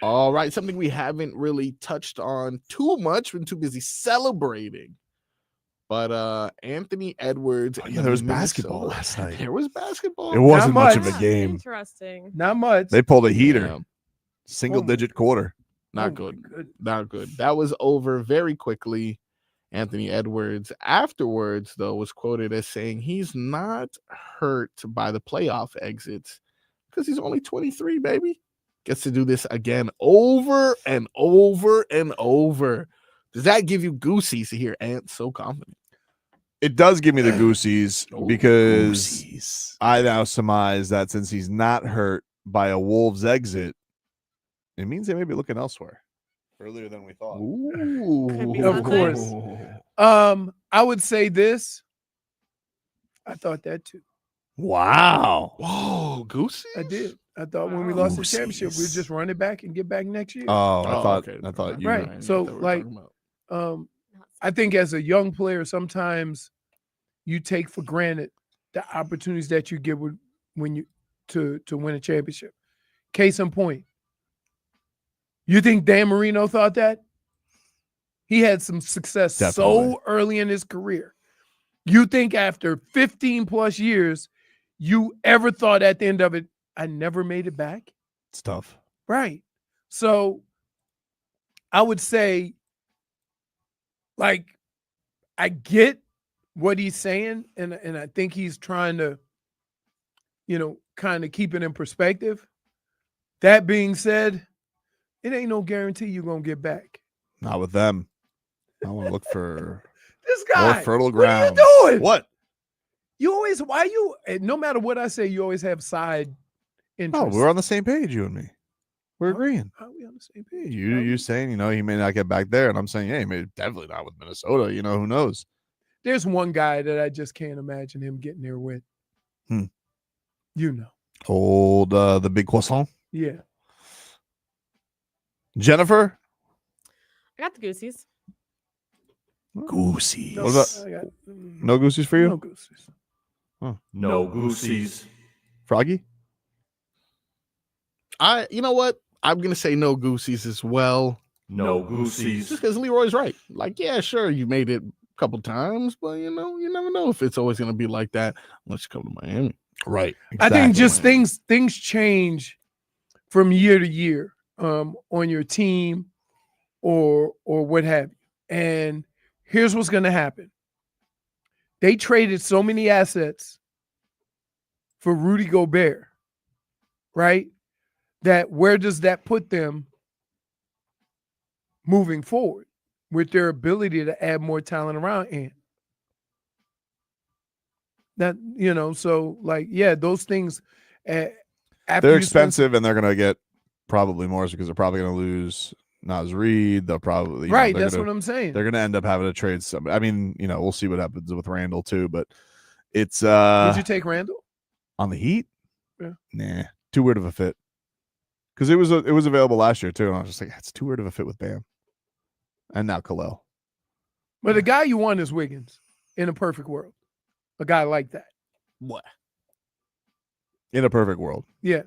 All right, something we haven't really touched on too much. Been too busy celebrating. But Anthony Edwards.
Yeah, there was basketball last night.
There was basketball.
It wasn't much of a
Yeah,
game.
Interesting.
Not much.
They pulled a heater.
Yeah.
Single-digit quarter.
Not good. Not good. That was over very quickly. Anthony Edwards afterwards, though, was quoted as saying he's not hurt by the playoff exits Because he's only 23, baby. Gets to do this again over and over and over. Does that give you goosies to hear Ant so confident?
It does give me the Goosies because I now surmise that since he's not hurt by a Wolves exit, it means they may be looking elsewhere earlier than we thought.
Of course. I would say this. I thought that too.
Wow.
Whoa, Goosies?
I did. I thought when we lost the championship, we'd just run it back and get back next year.
I thought you
right. So like, I think as a young player, sometimes you take for granted the opportunities that you get when you to win a championship. Case in point, you think Dan Marino thought that? He had some success so early in his career. You think after 15 plus years, you ever thought at the end of it, I never made it back?
It's tough.
Right. So I would say, like, I get what he's saying, and I think he's trying to, kind of keep it in perspective. That being said, it ain't no guarantee you're going to get back.
Not with them. I want to look for
this guy.
more fertile ground.
What are you doing?
What?
You always, no matter what I say, you always have side interests.
Oh, we're on the same page, you and me. We're agreeing.
How are we on the same page?
You saying, he may not get back there, and I'm saying, he may definitely not with Minnesota. Who knows?
There's one guy that I just can't imagine him getting there with.
Old the big croissant.
Yeah.
Jennifer?
I got the Goosies.
Goosies.
No,
What about no Goosies for you?
No Goosies.
Oh.
No Goosies.
Froggy?
You know what? I'm gonna say no Goosies as well.
No Goosies.
Just because Leroy's right. Like, yeah, sure, you made it a couple times, but you never know if it's always gonna be like that unless you come to Miami.
Right.
I think just things change from year to year on your team or what have you. And here's what's gonna happen. They traded so many assets for Rudy Gobert, right? That where does that put them moving forward with their ability to add more talent around? And that, so like, yeah, those things. After
they're expensive and they're going to get probably more because they're probably going to lose Naz Reid. They'll probably,
right. That's what I'm saying.
They're going to end up having to trade some. I mean, we'll see what happens with Randall too, but it's,
Would you take Randall
on the Heat?
Yeah.
Nah, too weird of a fit. Because it was available last year too, and I was just like, it's too weird of a fit with Bam, and now Khalil.
But the guy you want is Wiggins in a perfect world. A guy like that.
What?
In a perfect world.
Yeah.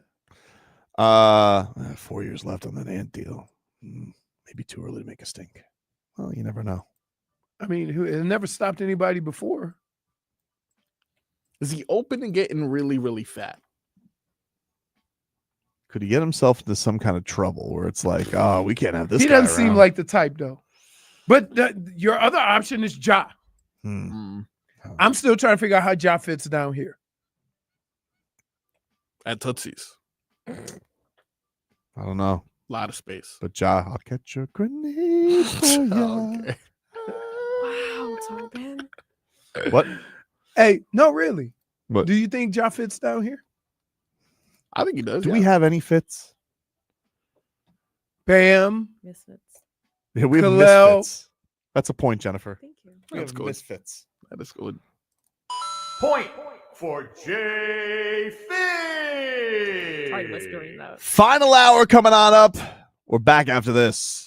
4 years left on that Ant deal. Maybe too early to make a stink. Well, you never know.
I mean, it never stopped anybody before.
Is he open and getting really, really fat?
Could he get himself into some kind of trouble where it's like, oh, we can't have this?
He
guy
doesn't seem
around.
like the type, though. But your other option is Ja. I'm still trying to figure out how Ja fits down here.
At Tootsie's.
I don't know.
A lot of space.
But Ja, I'll catch a grenade for ya.
Okay.
Wow, Tobin.
What?
Hey, no, really.
What?
Do you think Ja fits down here?
I think he does.
Do we have any fits?
Bam.
Misfits.
Yeah, we have
Khalil.
misfits. That's a point, Jennifer.
Thank you.
That's good. Misfits.
That is good.
Point for Jay Fitz.
Sorry, whispering that.
Final hour coming on up. We're back after this.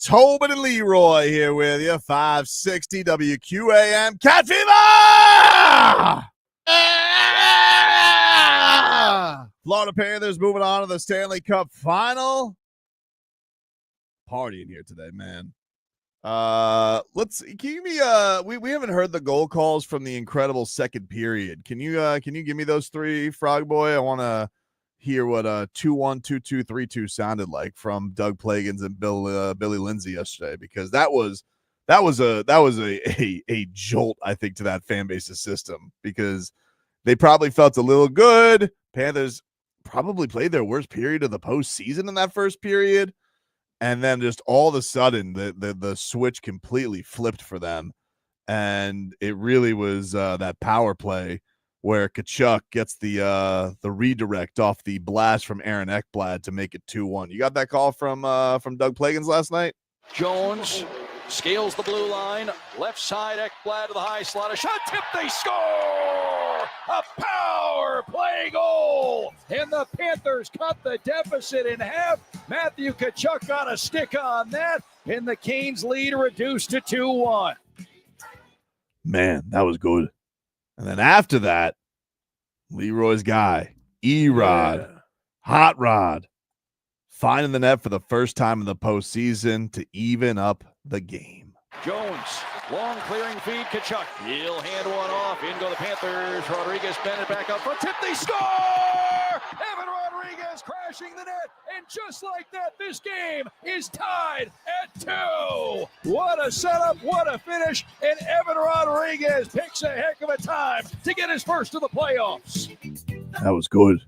Tobin and Leroy here with you. 560 WQAM. Cat Fever! Florida Panthers moving on to the Stanley Cup Final. Partying here today, man. Can you give me we haven't heard the goal calls from the incredible second period. Can you give me those three, Frog Boy? I want to hear what 2-1, 2-2, 3-2 sounded like from Doug Plagens and Billy Lindsay yesterday, because that was a jolt, I think, to that fan base's system, because they probably felt a little good. Panthers probably played their worst period of the postseason in that first period. And then just all of a sudden, the switch completely flipped for them. And it really was that power play where Tkachuk gets the redirect off the blast from Aaron Ekblad to make it 2-1. You got that call from Doug Plagens last night?
Jones scales the blue line. Left side, Ekblad to the high slot. A shot tip, they score! A power play goal! And the Panthers cut the deficit in half. Matthew Tkachuk got a stick on that, and the Canes lead reduced to 2-1.
Man, that was good. And then after that, Leroy's guy, E-Rod, Hot Rod, finding the net for the first time in the postseason to even up the game.
Jones, long clearing feed, Tkachuk. He'll hand one off. In go the Panthers. Rodrigues, Bennett back up for tip. They score! Evan Rodrigues crashing the net. And just like that, this game is tied at 2. What a setup. What a finish. And Evan Rodrigues picks a heck of a time to get his first to the playoffs.
That was good.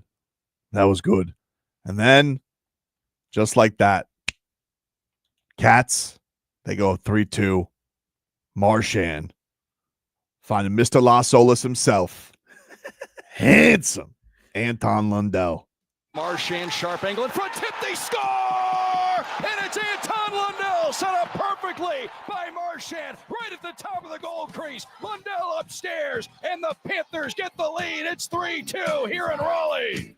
That was good. And then, just like that, Cats, they go 3-2. Marchand finding Mr. Las Olas himself. Handsome Anton Lundell.
Marchand, sharp angle in front, tip, they score! And it's Anton Lundell set up perfectly by Marchand right at the top of the goal crease. Lundell upstairs, and the Panthers get the lead. It's 3-2 here in Raleigh.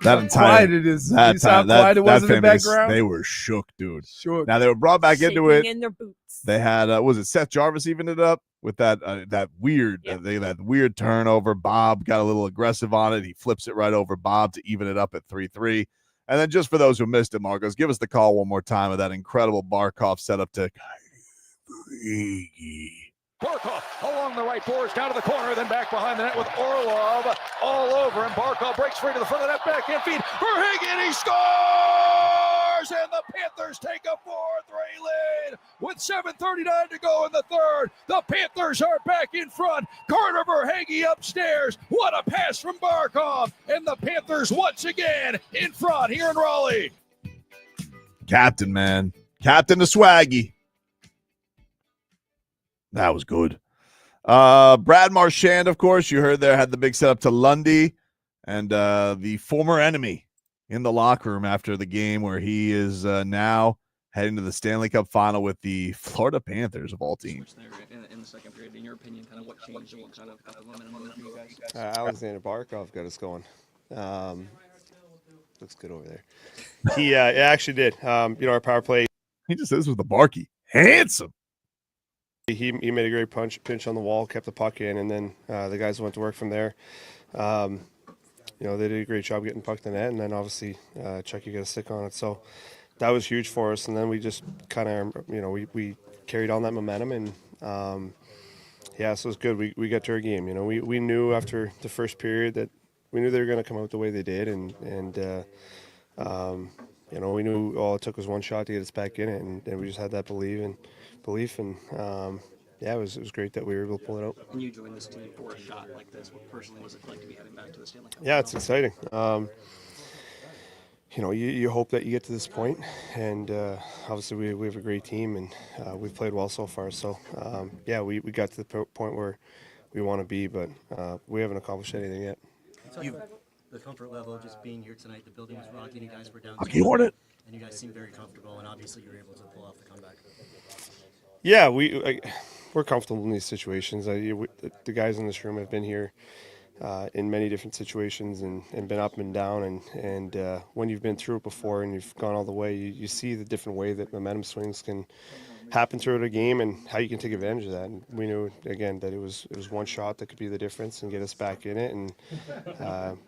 That entire
that fan base,
they were shook, dude.
Shook.
Now they were brought back into it.
In their boots.
They had was it Seth Jarvis evened it up with that weird turnover. Bob got a little aggressive on it. He flips it right over Bob to even it up at 3-3. And then just for those who missed it, Marcos, give us the call one more time of that incredible Barkov setup to
Barkov along the right boards, down to the corner, then back behind the net with Orlov all over him. Barkov breaks free to the front of the net, back in feed. Verhaeghe, and he scores! And the Panthers take a 4-3 lead with 7:39 to go in the third. The Panthers are back in front. Carter Verhaeghe upstairs. What a pass from Barkov! And the Panthers once again in front here in Raleigh.
Captain, man. Captain the Swaggy. That was good. Brad Marchand, of course, you heard there, had the big setup to Lundy, and the former enemy in the locker room after the game, where he is now heading to the Stanley Cup Final with the Florida Panthers of all teams.
In the second period, in your opinion, kind of what changed and what kind of momentum for you guys?
Aleksander Barkov got us going. Looks good over there. He it actually did. Our power play.
He just says with the Barky. Handsome.
He made a great pinch on the wall, kept the puck in, and then the guys went to work from there. They did a great job getting puck in the net, and then obviously Chucky got a stick on it. So that was huge for us. And then we just kind of, we carried on that momentum, and so it was good. We got to our game. We knew after the first period that we knew they were going to come out the way they did, and we knew all it took was one shot to get us back in it, and we just had that belief, and it was great that we were able to pull it out.
And you joined this team for a shot like this. What personally was it like to be heading back to the Stanley Cup?
Yeah, it's exciting. You hope that you get to this point, and obviously we have a great team, and we've played well so far. So we got to the point where we want to be, but we haven't accomplished anything yet.
The comfort level of just being here tonight, the building was rocking, you guys were down.
Hockey Hornet.
And you guys seemed very comfortable, and obviously you were able to pull off the comeback.
Yeah, we're comfortable in these situations. The guys in this room have been here in many different situations and been up and down. And when you've been through it before and you've gone all the way, you see the different way that momentum swings can happen throughout a game and how you can take advantage of that. And we knew, again, that it was one shot that could be the difference and get us back in it. And,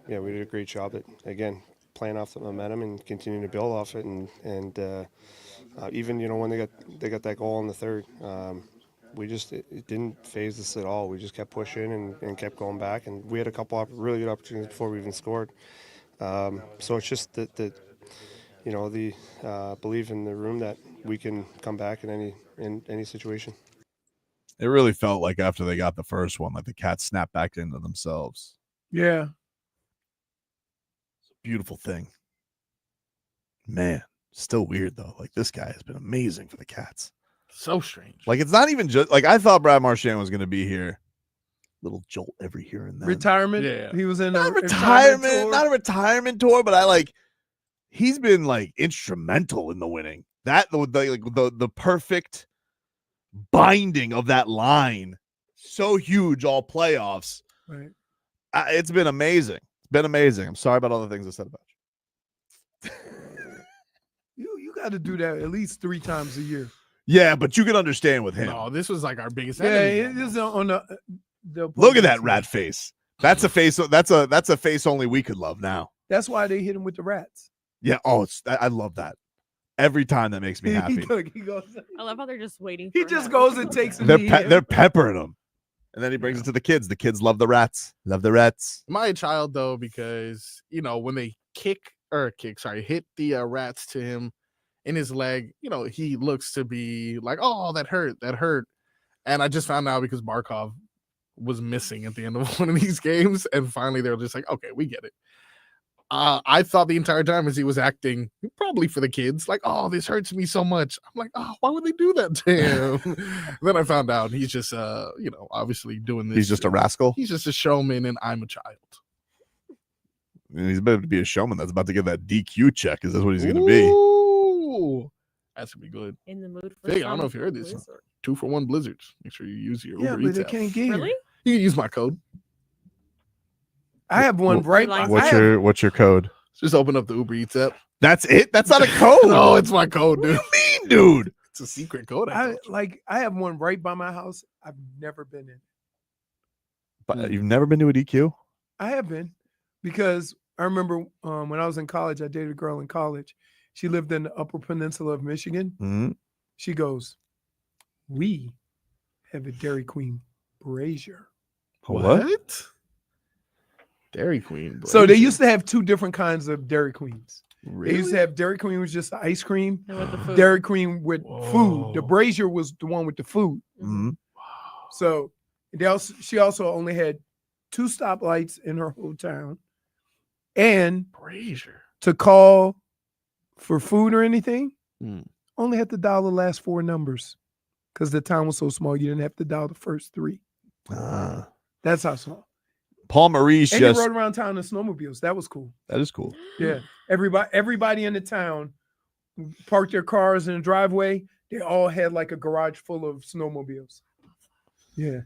yeah, we did a great job at, again, playing off the momentum and continuing to build off it. And even, when they got that goal in the third, it didn't faze us at all. We just kept pushing and kept going back, and we had a couple really good opportunities before we even scored. So it's just that the belief in the room that we can come back in any situation.
It really felt like after they got the first one, like the Cats snapped back into themselves.
Yeah.
It's a beautiful thing. Man, still weird though. Like this guy has been amazing for the Cats.
So strange.
Like it's not even just like I thought Brad Marchand was going to be here. Little jolt every here and then.
Retirement.
Yeah.
He was in
not
a
retirement, not a retirement tour, but he's been like instrumental in the winning. That the perfect binding of that line, so huge all playoffs.
Right.
It's been amazing. It's been amazing. I'm sorry about all the things I said about you.
You got to do that at least 3 times a year.
Yeah, but you can understand with him.
No, this was like our biggest
Yeah,
enemy.
it is on the
Look at that rat face. That's a face. That's a face only we could love now.
That's why they hit him with the rats.
Yeah. Oh, I love that. Every time that makes me happy.
He goes,
I love how they're just waiting.
he
for
just
him.
goes and takes him.
They're peppering him, and then he brings it to the kids. The kids love the rats. Love the rats.
Am I a child though? Because when they hit the rats to him in his leg, he looks to be like, oh, that hurt. And I just found out because Barkov was missing at the end of one of these games, and finally they were just like, okay, we get it. I thought the entire time as he was acting, probably for the kids, like, oh, this hurts me so much. I'm like, oh, why would they do that to him? Then I found out he's just, obviously doing this.
He's just a rascal.
He's just a showman, and I'm a child.
And he's about to be a showman that's about to get that DQ check. Is this what he's going to be?
Ooh, that's gonna be good.
In the mood for
Hey, I don't know if you heard this.
Blizzard.
2-for-1 blizzards. Make sure you use your
Yeah,
Uber
but
Eats
they
app.
can't get here.
Really?
You can use my code.
I have one right.
What's your code?
Just open up the Uber Eats app.
That's it. That's not a code.
No, it's my code, dude.
What do you mean, dude?
It's a secret code.
I have one right by my house. I've never been in.
But you've never been to a DQ?
I have been, because I remember when I was in college, I dated a girl in college. She lived in the Upper Peninsula of Michigan.
Mm-hmm.
She goes, "We have a Dairy Queen brazier."
What?
Dairy Queen.
So they used to have 2 different kinds of Dairy Queens.
Really?
They used to have Dairy Queen with just the ice cream,
And with the food.
Dairy Queen with food. The brazier was the one with the food.
Mm-hmm.
So she also only had 2 stoplights in her whole town, and
brazier
to call for food or anything, only had to dial the last 4 numbers, because the town was so small you didn't have to dial the first 3. That's how small.
Paul Maurice
And
just
they rode around town in snowmobiles. That was cool.
that is cool.
Yeah, everybody in the town parked their cars in the driveway. They all had like a garage full of snowmobiles. Yeah.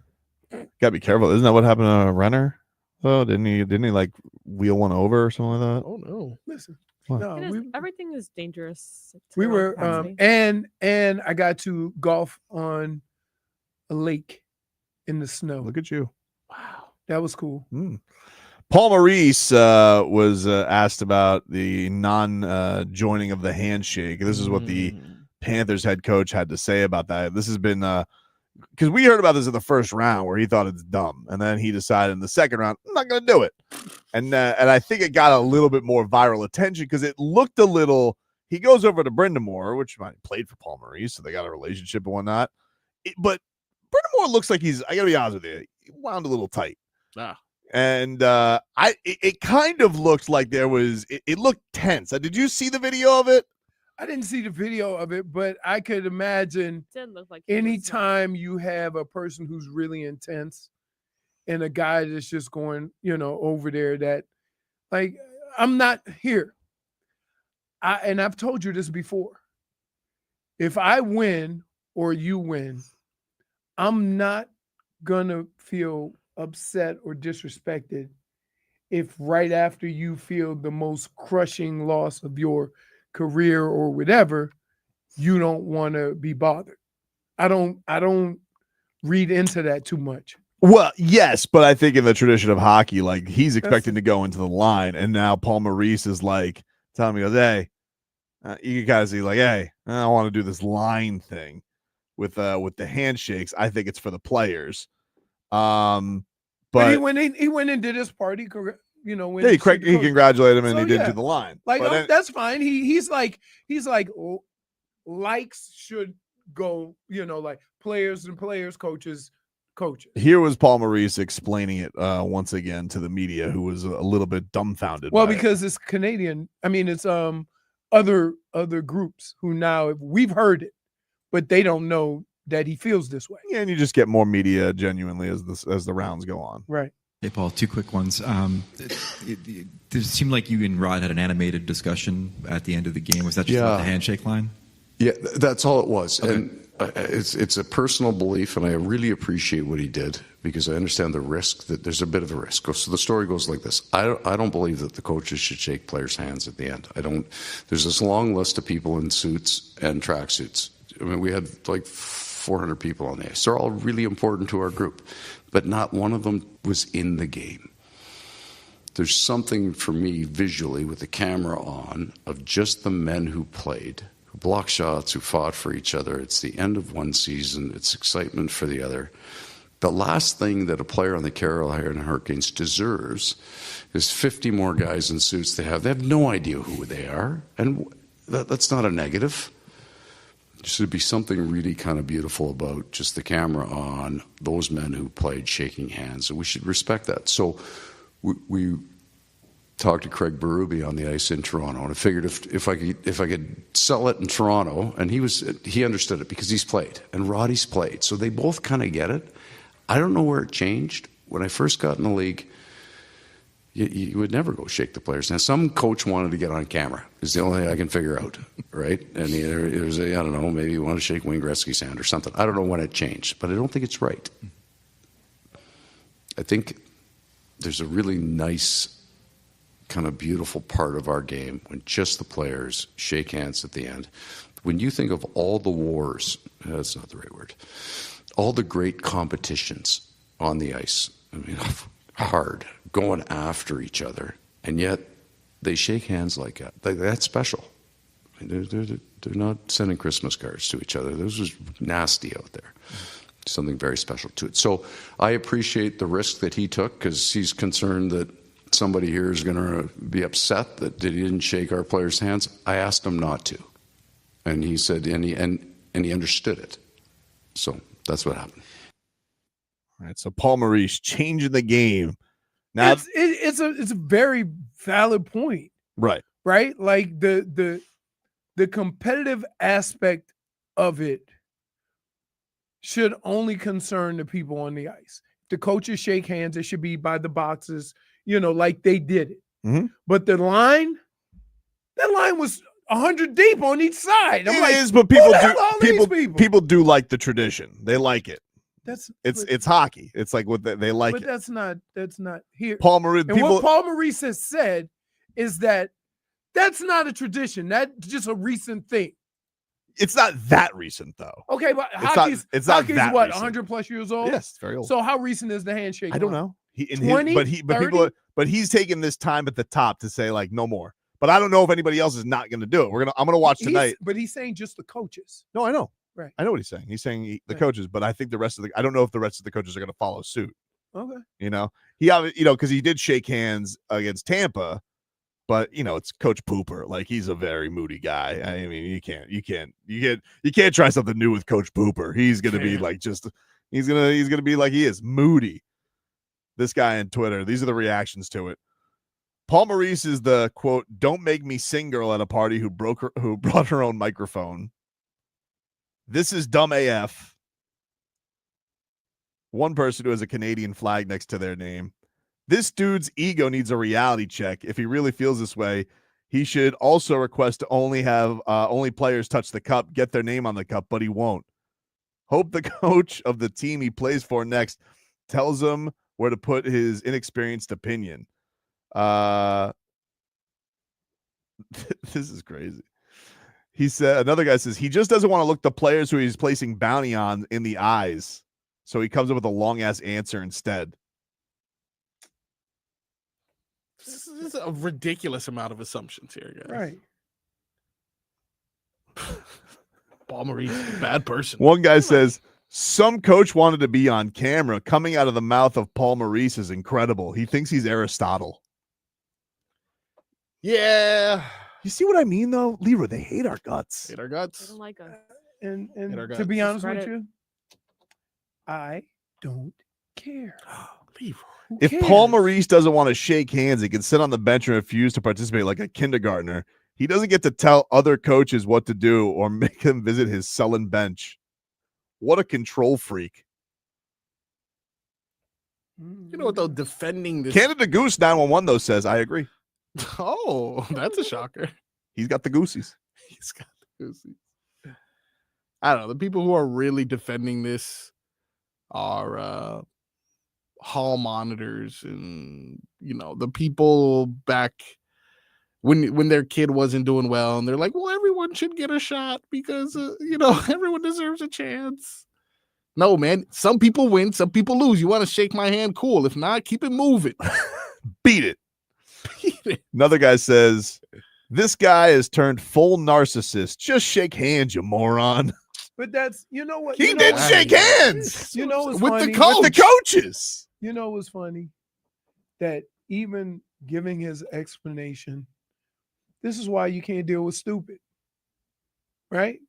Gotta be careful. Isn't that what happened to Renner? Oh, didn't he like wheel one over or something like that?
Oh no.
Listen.
What?
No,
Everything is dangerous.
we
to
were
Patsy.
and I got to golf on a lake in the snow.
Look at you.
That was cool.
Paul Maurice was asked about the non-joining of the handshake. This is what the Panthers head coach had to say about that. This has been because we heard about this in the first round where he thought it's dumb, and then he decided in the second round, I'm not going to do it. And I think it got a little bit more viral attention because it looked a little. He goes over to Brind'Amour, which played for Paul Maurice, so they got a relationship and whatnot. But Brind'Amour looks like I got to be honest with you, he wound a little tight. And it kind of looked like there was it looked tense. Did you see the video of it?
I didn't see the video of it, but I could imagine
Didn't look like he was,
anytime you have a person who's really intense and a guy that's just going, over there that, like, I'm not here. And I've told you this before. If I win or you win, I'm not gonna feel upset or disrespected if right after you feel the most crushing loss of your career or whatever, you don't want to be bothered. I don't read into that too much.
Well, yes, but I think in the tradition of hockey, like he's expecting to go into the line, and now Paul Maurice is like telling me, "Hey, you guys be like, hey, I want to do this line thing with the handshakes. I think it's for the players." But
he went and did his party, you know. When
he congratulated him and he didn't do the line.
Like that's fine. He's like likes should go. You know, like players and players, coaches.
Here was Paul Maurice explaining it once again to the media, who was a little bit dumbfounded.
Well, because it's Canadian. I mean, it's other groups who now we've heard it, but they don't know that he feels this way.
Yeah, and you just get more media genuinely as the rounds go on.
Right.
Hey, Paul, two quick ones. It seemed like you and Rod had an animated discussion at the end of the game. Was that just about the handshake line?
Yeah, that's all it was. Okay. And it's a personal belief, and I really appreciate what he did because I understand the risk, that there's a bit of a risk. So the story goes like this. I don't believe that the coaches should shake players' hands at the end. There's this long list of people in suits and tracksuits. I mean, we had like 400 people on the ice. They're all really important to our group, but not one of them was in the game. There's something for me visually with the camera on of just the men who played, who blocked shots, who fought for each other. It's the end of one season. It's excitement for the other. The last thing that a player on the Carolina Hurricanes deserves is 50 more guys in suits they have. They have no idea who they are, and that's not a negative. There should be something really kind of beautiful about just the camera on those men who played shaking hands, and we should respect that. So we talked to Craig Berube on the ice in Toronto, and I figured if I could sell it in Toronto, and he understood it because he's played, and Roddy's played, so they both kind of get it. I don't know where it changed. When I first got in the league, you would never go shake the players. Now, some coach wanted to get on camera. It's the only thing I can figure out, right? And it was, I don't know, maybe you want to shake Wayne Gretzky's hand or something. I don't know when it changed, but I don't think it's right. I think there's a really nice, kind of beautiful part of our game when just the players shake hands at the end. When you think of all the wars, that's not the right word, all the great competitions on the ice, I mean, hard, going after each other, and yet they shake hands like that. That's special. I mean, they're not sending Christmas cards to each other. This was nasty out there. Something very special to it. So I appreciate the risk that he took because he's concerned that somebody here is going to be upset that he didn't shake our players' hands. I asked him not to, and he said, and he understood it. So that's what happened.
All right, so Paul Maurice changing the game. Now
it's a very valid point.
Right.
Right? Like the competitive aspect of it should only concern the people on the ice. The coaches shake hands, it should be by the boxes, you know, like they did it.
Mm-hmm.
But that line was 100 deep on each side.
But people do like the tradition. They like it. It's hockey. It's like what they like.
But that's not here.
Paul Maurice.
What Paul Maurice has said is that that's not a tradition. That's just a recent thing.
It's not that recent though.
Okay, but
hockey's
what,
recent.
100 plus years old?
Yes, it's very old.
So how recent is the handshake?
I don't know.
20,
but he's taking this time at the top to say like no more. But I don't know if anybody else is not going to do it. I'm going to watch tonight.
But he's saying just the coaches.
No, I know.
Right.
I know what he's saying. He's saying the coaches, but I think I don't know if the rest of the coaches are going to follow suit.
Okay.
You know, because he did shake hands against Tampa, but it's Coach Pooper. Like he's a very moody guy. I mean, you can't try something new with Coach Pooper. He's going to be like he's going to be like he is moody. This guy on Twitter. These are the reactions to it. Paul Maurice is the quote, "Don't make me sing girl at a party who brought her own microphone. This is dumb AF." One person who has a Canadian flag next to their name. "This dude's ego needs a reality check. If he really feels this way, he should also request to only have only players touch the cup, get their name on the cup, but he won't. Hope the coach of the team he plays for next tells him were to put his inexperienced opinion. This is crazy. He said, another guy says, he just doesn't want to look the players who he's placing bounty on in the eyes. So he comes up with a long-ass answer instead.
This is a ridiculous amount of assumptions here, guys.
Right.
Paul Maurice is a bad person.
One guy says, some coach wanted to be on camera. Coming out of the mouth of Paul Maurice is incredible. He thinks he's Aristotle.
Yeah.
You see what I mean, though? Leroy, they hate our guts.
Hate our guts.
They don't like us.
And
our
to
guts.
be honest with
Discredit.
you, I don't care.
Leroy.
Who
If
cares?
Paul Maurice doesn't want to shake hands, he can sit on the bench and refuse to participate like a kindergartner. He doesn't get to tell other coaches what to do or make them visit his sullen bench. What a control freak.
You know what, though? Defending this.
Canada Goose 911, though, says, I agree.
Oh, that's a shocker.
He's got the Goosies.
He's got the Goosies. I don't know. The people who are really defending this are hall monitors and, you know, the people back when their kid wasn't doing well, and they're like, well, everyone should get a shot because, you know, everyone deserves a chance. No, man. Some people win, some people lose. You want to shake my hand? Cool. If not, keep it moving.
Beat it. Another guy says, this guy has turned full narcissist. Just shake hands, you moron.
But that's, you know what?
He
you know
didn't
what?
shake hands.
You know what's
with
funny?
the coach. With the coaches.
You know what's funny? That even giving his explanation, this is why you can't deal with stupid. Right?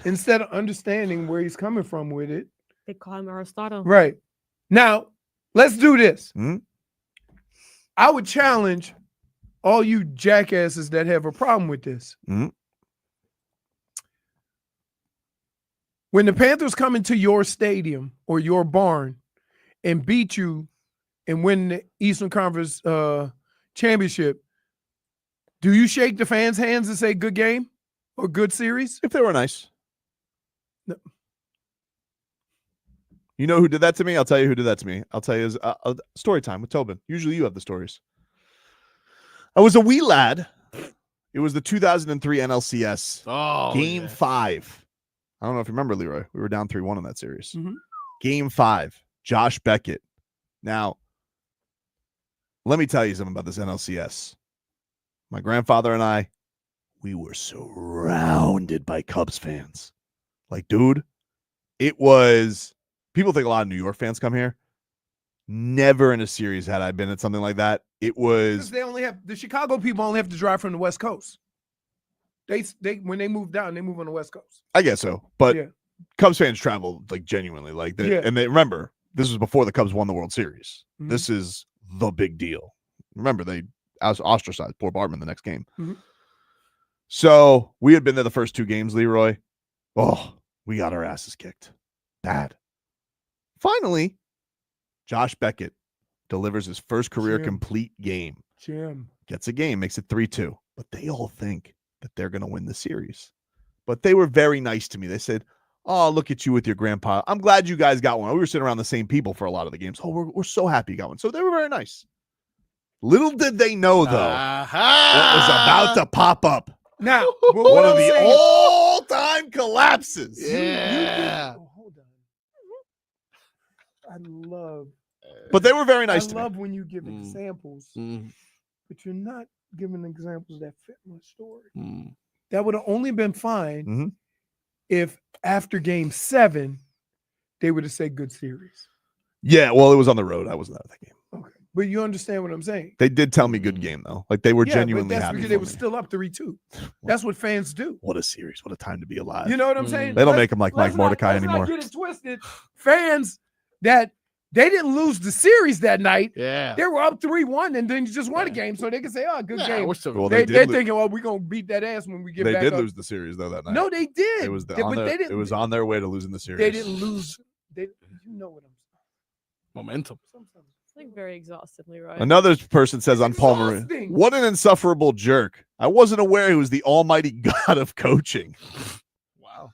Instead of understanding where he's coming from with it.
They call him Aristotle.
Right. Now, let's do this.
Hmm?
I would challenge all you jackasses that have a problem with this.
Hmm?
When the Panthers come into your stadium or your barn and beat you and win the Eastern Conference championship, do you shake the fans' hands and say good game or good series?
If they were nice.
No.
You know who did that to me? I'll tell you who did that to me. I'll tell you his story time with Tobin. Usually you have the stories. I was a wee lad. It was the 2003 NLCS.
Oh,
Game
yeah.
5. I don't know if you remember, Leroy. We were down 3-1 in that series.
Mm-hmm.
Game 5. Josh Beckett. Now, let me tell you something about this NLCS. My grandfather and I, we were surrounded by Cubs fans. Like, dude, it was... People think a lot of New York fans come here. Never in a series had I been at something like that. It was...
Because they only have... The Chicago people only have to drive from the West Coast. They when they move down, they move on the West Coast.
I guess so. But
Yeah.
Cubs fans travel, like, genuinely. Like,
Yeah.
And they remember, this was before the Cubs won the World Series.
Mhm.
This is the big deal. Remember, they ostracized poor Bartman the next game.
Mhm.
So we had been there the first 2 games, Leroy. Oh, we got our asses kicked. Bad. Finally, Josh Beckett delivers his first career
Jim.
complete game.
Jim.
Gets a game, makes it 3-2. But they all think that they're going to win the series. But they were very nice to me. They said, oh, look at you with your grandpa. I'm glad you guys got one. We were sitting around the same people for a lot of the games. Oh, we're so happy you got one. So they were very nice. Little did they know, though, what was about to pop up.
Now,
One of the all-time collapses.
Yeah.
Hold on. I love.
But they were very nice to
I
me.
love when you give examples, but you're not giving examples that fit my story. That would have only been fine if after game 7 they would have said good series.
Yeah, well, it was on the road. I wasn't at that game.
Okay, but you understand what I'm saying?
They did tell me good game, though. Like, they were
Yeah,
genuinely
but that's
happy
because
for
they were
me.
still up 3-2. That's what fans do.
What a series. What a time to be alive.
You know what I'm saying?
They don't make them like Mike
Let's
Mordecai
not
anymore.
get it twisted. Fans that they didn't lose the series that night.
Yeah.
They were up 3-1 and then you just won a game. So they can say, oh, good
Yeah,
game.
we're still-
Well,
they're
did lo-
thinking, well, we're going to beat that ass when we get
They
back
did
up.
lose the series, though, that night.
No, they did.
It was,
Yeah, but they didn't.
it was on their way to losing the series.
They didn't lose. You know what I'm saying.
Momentum.
It's like very exhausted, Leroy.
Another person says on Paul Maurice,
exhausting.
what an insufferable jerk. I wasn't aware he was the almighty god of coaching.
Wow.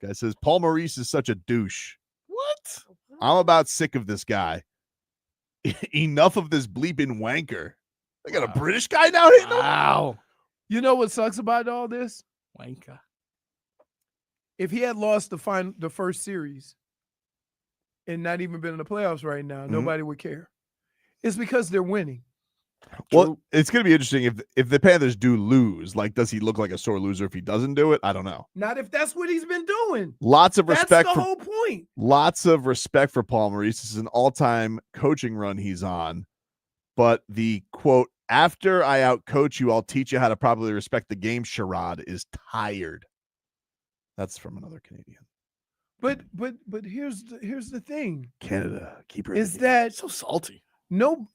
Guy says, Paul Maurice is such a douche.
What?
I'm about sick of this guy. enough of this bleeping wanker. They got a British guy now hitting them?
Wow. You know what sucks about all this?
Wanker.
If he had lost the first series and not even been in the playoffs right now, nobody would care. It's because they're winning.
Well, it's going to be interesting if the Panthers do lose. Like, does he look like a sore loser if he doesn't do it? I don't know.
Not if that's what he's been doing.
Lots of respect.
That's the whole point.
Lots of respect for Paul Maurice. This is an all-time coaching run he's on. But the quote, "After I outcoach you, I'll teach you how to properly respect the game," charade is tired. That's from another Canadian.
But here's the thing.
Canada, keeper
is that
so salty?
No.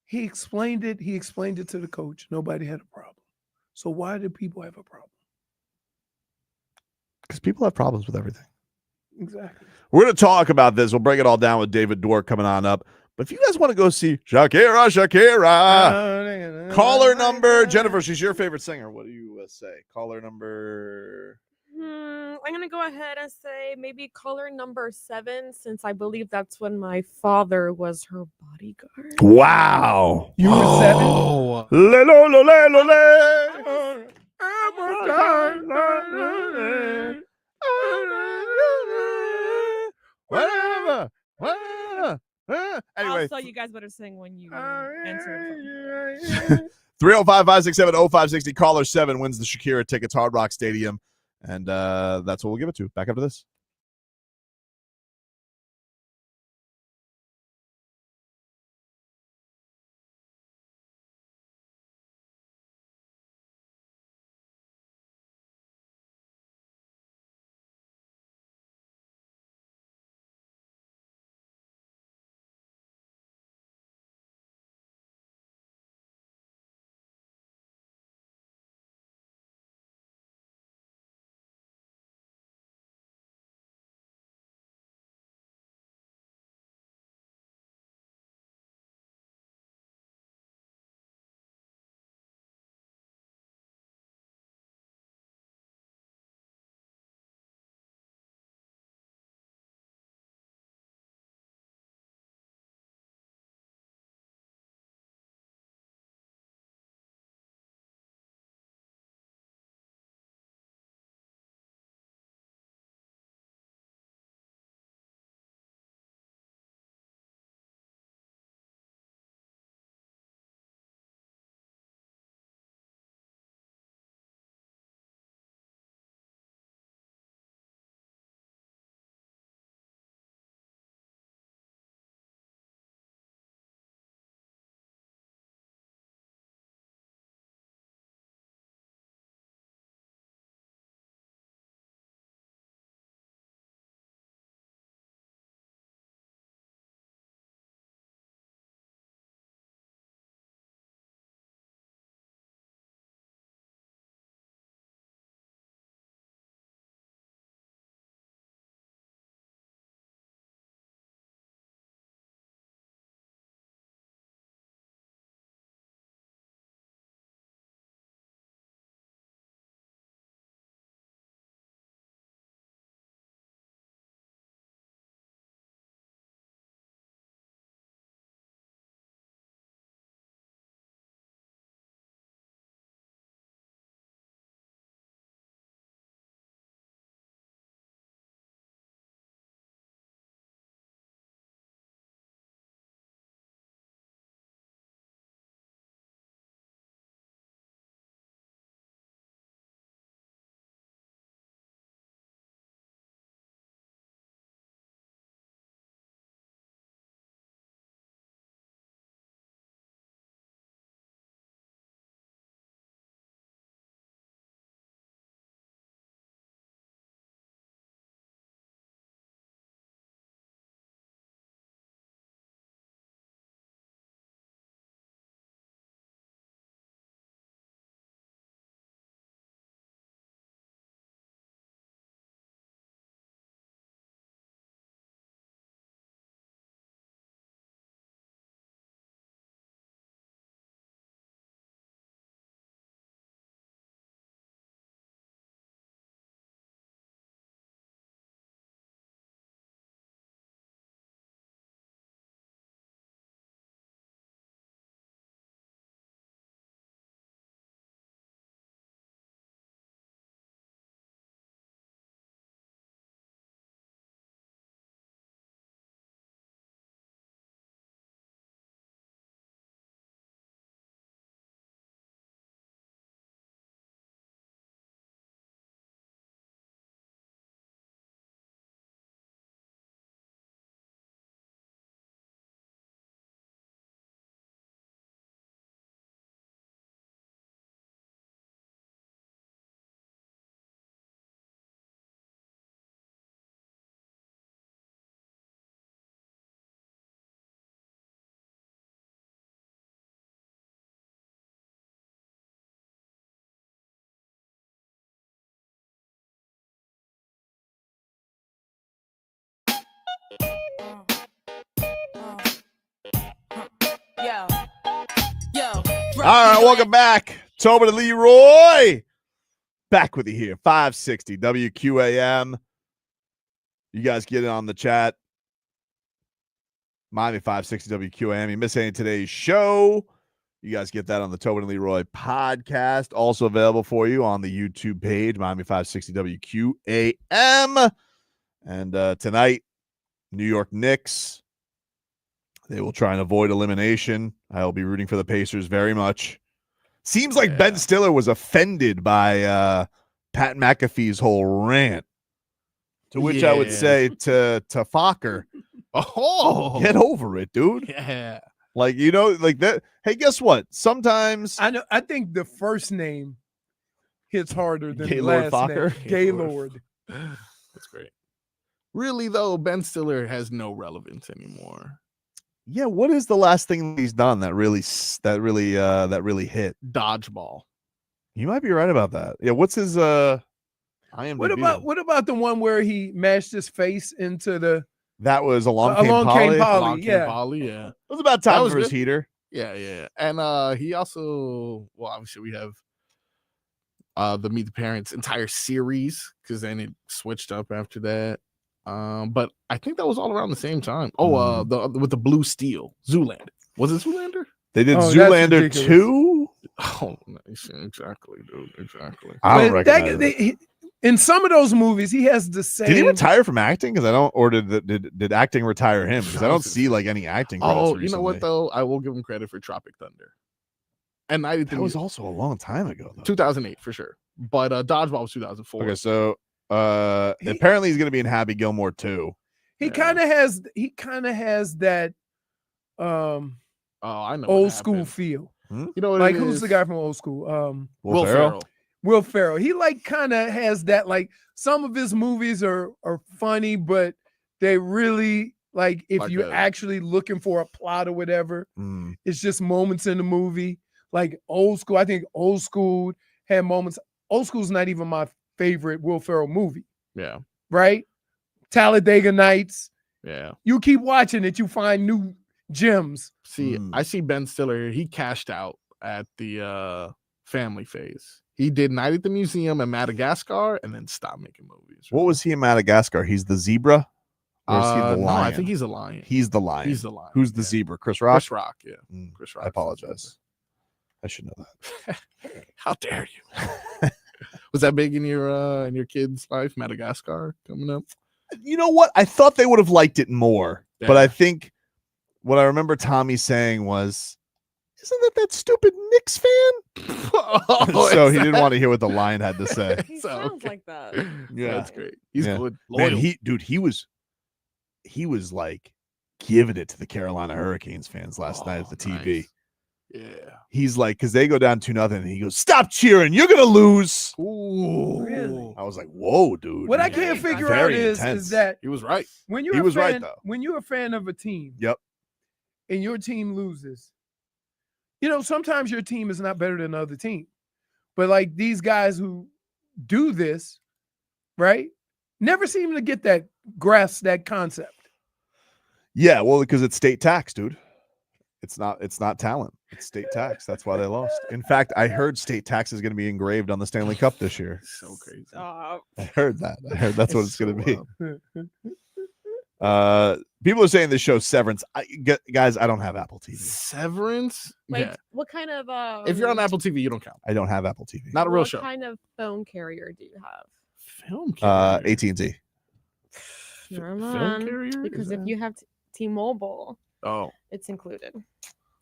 He explained it. He explained it to the coach. Nobody had a problem. So why do people have a problem?
Because people have problems with everything.
Exactly.
We're going to talk about this. We'll break it all down with David Dwork coming on up. But if you guys want to go see Shakira, caller number, Jennifer, she's your favorite singer. What do you say? Caller number.
I'm going to go ahead and say maybe caller number 7, since I believe that's when my father was her bodyguard.
Wow.
You were 7?
Whatever. Anyway.
Also, you guys better sing when you answer.
305-567-0560. Caller 7 wins the Shakira tickets, Hard Rock Stadium. And that's what we'll give it to. Back after this. All right, welcome back. Tobin and Leroy back with you here. 560 WQAM. You guys get it on the chat. Miami 560 WQAM. You miss any of today's show, you guys get that on the Tobin and Leroy podcast. Also available for you on the YouTube page, Miami 560 WQAM. And tonight, New York Knicks. They will try and avoid elimination. I'll be rooting for the Pacers very much. Seems like Ben Stiller was offended by Pat McAfee's whole rant. To which I would say to Fokker, get over it, dude.
Yeah.
Like, you know, like that. Hey, guess what? Sometimes
I think the first name hits harder than the
Gaylord
last
Fokker?
name. Gaylord.
That's great. Really, though, Ben Stiller has no relevance anymore.
Yeah, what is the last thing he's done that really hit?
Dodgeball.
You might be right about that. Yeah, what's his
What about the one where he mashed his face into the
That was Along
Came Polly.
Along Came
Yeah.
Polly, yeah.
It was about time for his heater.
Yeah. And he also, well, obviously we have the Meet the Parents entire series, because then it switched up after that. But I think that was all around the same time. With the blue steel, Zoolander. Was it Zoolander?
They did Zoolander 2?
Oh, nice. Exactly, dude. Exactly.
I don't recognize it.
In some of those movies, he has the same.
Did he retire from acting? Because I don't, or did acting retire him? Because I don't see like any acting.
Oh, you know what though? I will give him credit for Tropic Thunder. And
that was also a long time ago, though.
2008 for sure. But Dodgeball was 2004.
Okay, so apparently he's going to be in Happy Gilmore too.
He kind of has that
I know
old school feel.
You know what?
Like who's the guy from Old School?
Will Ferrell.
Will Ferrell. He like kind of has that, like some of his movies are funny, but they really like if you're actually looking for a plot or whatever, it's just moments in the movie. Like Old School, I think Old School had moments. Old School's not even my favorite Will Ferrell movie.
Yeah.
Right? Talladega Nights.
Yeah.
You keep watching it, you find new gems.
See, I see Ben Stiller here. He cashed out at the family phase. He did Night at the Museum and Madagascar and then stopped making movies.
What was he in Madagascar? He's the zebra? Or is he the lion?
No, I think he's a lion.
He's the lion.
He's the lion.
Who's the zebra? Chris Rock?
Chris Rock, yeah. Chris Rock.
I apologize. I should know that.
How dare you? Was that big in your kid's life, Madagascar coming up?
You know what? I thought they would have liked it more. Yeah. But I think what I remember Tommy saying was, isn't that stupid Knicks fan? So he didn't want to hear what the lion had to say.
He sounds like that.
Yeah,
that's great. He's good.
Man, he was like giving it to the Carolina Hurricanes fans last night at the TV.
Nice. Yeah.
He's like, because they go down 2-0, and he goes, "Stop cheering! You're gonna lose."
Ooh.
Really?
I was like, "Whoa, dude!"
What I can't figure out is that
he was right.
When you're when you're a fan of a team,
yep,
and your team loses, you know, sometimes your team is not better than another team. But like these guys who do this, right, never seem to get that grasp that concept.
Yeah, well, because it's state tax, dude. It's not talent. It's state tax. That's why they lost. In fact, I heard state tax is going to be engraved on the Stanley Cup this year.
So crazy.
I heard that. I heard that's what it's going to be. People are saying this show Severance. Guys, I don't have Apple TV.
Severance?
Like,
yeah.
what kind of
if you're on Apple TV, you don't count.
I don't have Apple TV.
Not a real show.
What kind of phone carrier do you have?
Film carrier?
AT&T.
Never mind. Because if you have T-Mobile, it's included.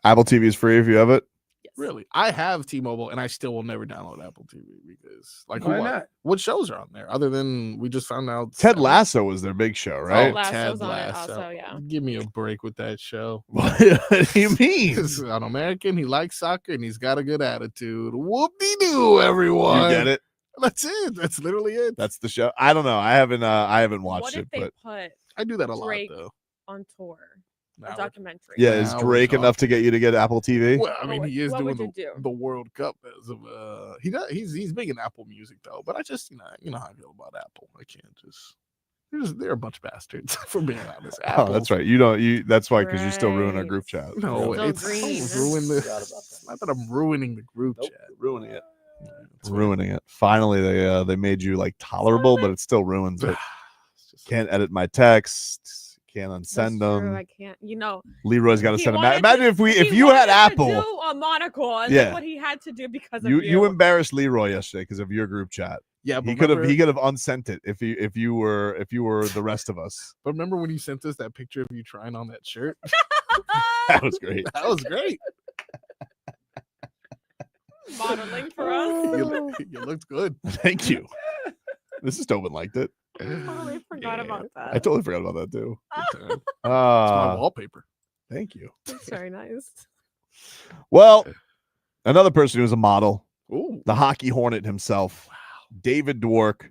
Apple TV is free if you have it.
Yes.
Really? I have T-Mobile and I still will never download Apple TV because, like,
why not?
What shows are on there other than we just found out?
Ted Lasso was their big show, right?
Ted Lasso. Also, yeah.
Give me a break with that show.
What do you mean?
He's an American. He likes soccer and he's got a good attitude. Whoop-de-doo, everyone.
You get it?
That's it. That's literally it.
That's the show. I don't know. I haven't watched
what
it,
if they
but
put
I do that a
Drake
lot though.
On tour. A documentary.
Yeah, is Drake enough to get you to get Apple TV?
Well, I mean, he is doing
the
World Cup as of he's big in Apple Music though. But I just you know how I feel about Apple. I can't just They're a bunch of bastards, for being honest.
Oh, that's right. That's why, because you still ruin our group chat.
No,
Still
it's
green.
ruin this. It's not that I'm ruining the group chat.
Ruining it. Ruining it. Finally, they made you like tolerable, but it still ruins it. Can't edit my texts. Can't unsend them.
I can't.
Leroy's got to
he
send them.
wanted
Imagine
to-
if
he
you had
wanted to
Apple.
do a monocle, and
Yeah.
that's what he had to do because of
You embarrassed Leroy yesterday because of your group chat.
Yeah, but
he could have unsent it if you were the rest of us.
But remember when you sent us that picture of you trying on that shirt?
That was great.
That was great.
Modeling for us.
You looked good.
Thank you. Mrs. Tobin liked it.
I totally forgot about that.
I totally forgot about that too.
It's my wallpaper.
Thank you.
That's very nice.
Well, another person who's a model,
Ooh.
the Hockey Hornet himself, David Dwork.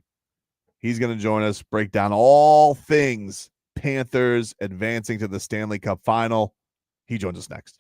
He's going to join us, break down all things Panthers advancing to the Stanley Cup Final. He joins us next.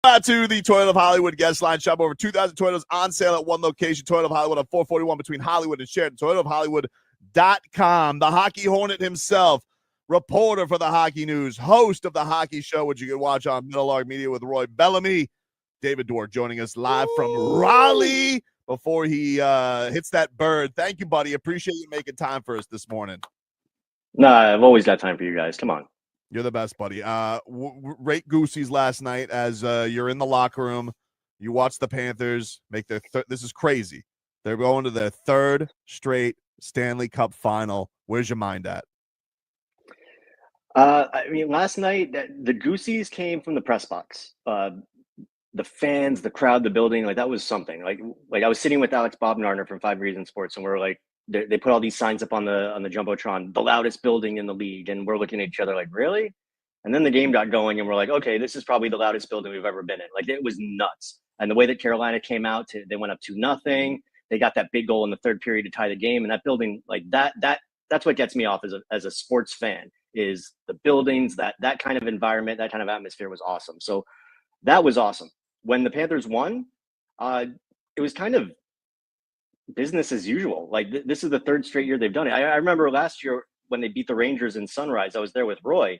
To the Toyota of Hollywood guest line. Shop over 2,000 Toyotas on sale at one location. Toyota of Hollywood on 441 between Hollywood and Sheridan. ToyotaofHollywood.com. The Hockey Hornet himself, reporter for the Hockey News, host of the Hockey Show, which you can watch on Middle Arc Media with Roy Bellamy. David Dwork joining us live from Raleigh before he hits that bird. Thank you, buddy. Appreciate you making time for us this morning.
Nah, I've always got time for you guys. Come on.
You're the best, buddy. Rate Goosies last night as you're in the locker room. You watch the Panthers make their this is crazy. They're going to their third straight Stanley Cup Final. Where's your mind at?
I mean, last night the Goosies came from the press box. The fans, the crowd, the building, like that was something. Like I was sitting with Alex Bobnarner from 5 Reasons Sports, and we're like, they put all these signs up on the Jumbotron, the loudest building in the league, and we're looking at each other like, really? And then the game got going, and we're like, okay, this is probably the loudest building we've ever been in. Like, it was nuts. And the way that Carolina came out, they went up 2-0. They got that big goal in the third period to tie the game, and that building, like that's what gets me off as a sports fan, is the buildings, that kind of environment, that kind of atmosphere was awesome. So that was awesome. When the Panthers won, it was kind of business as usual. Like this is the third straight year they've done it. I remember last year when they beat the Rangers in Sunrise, I was there with Roy,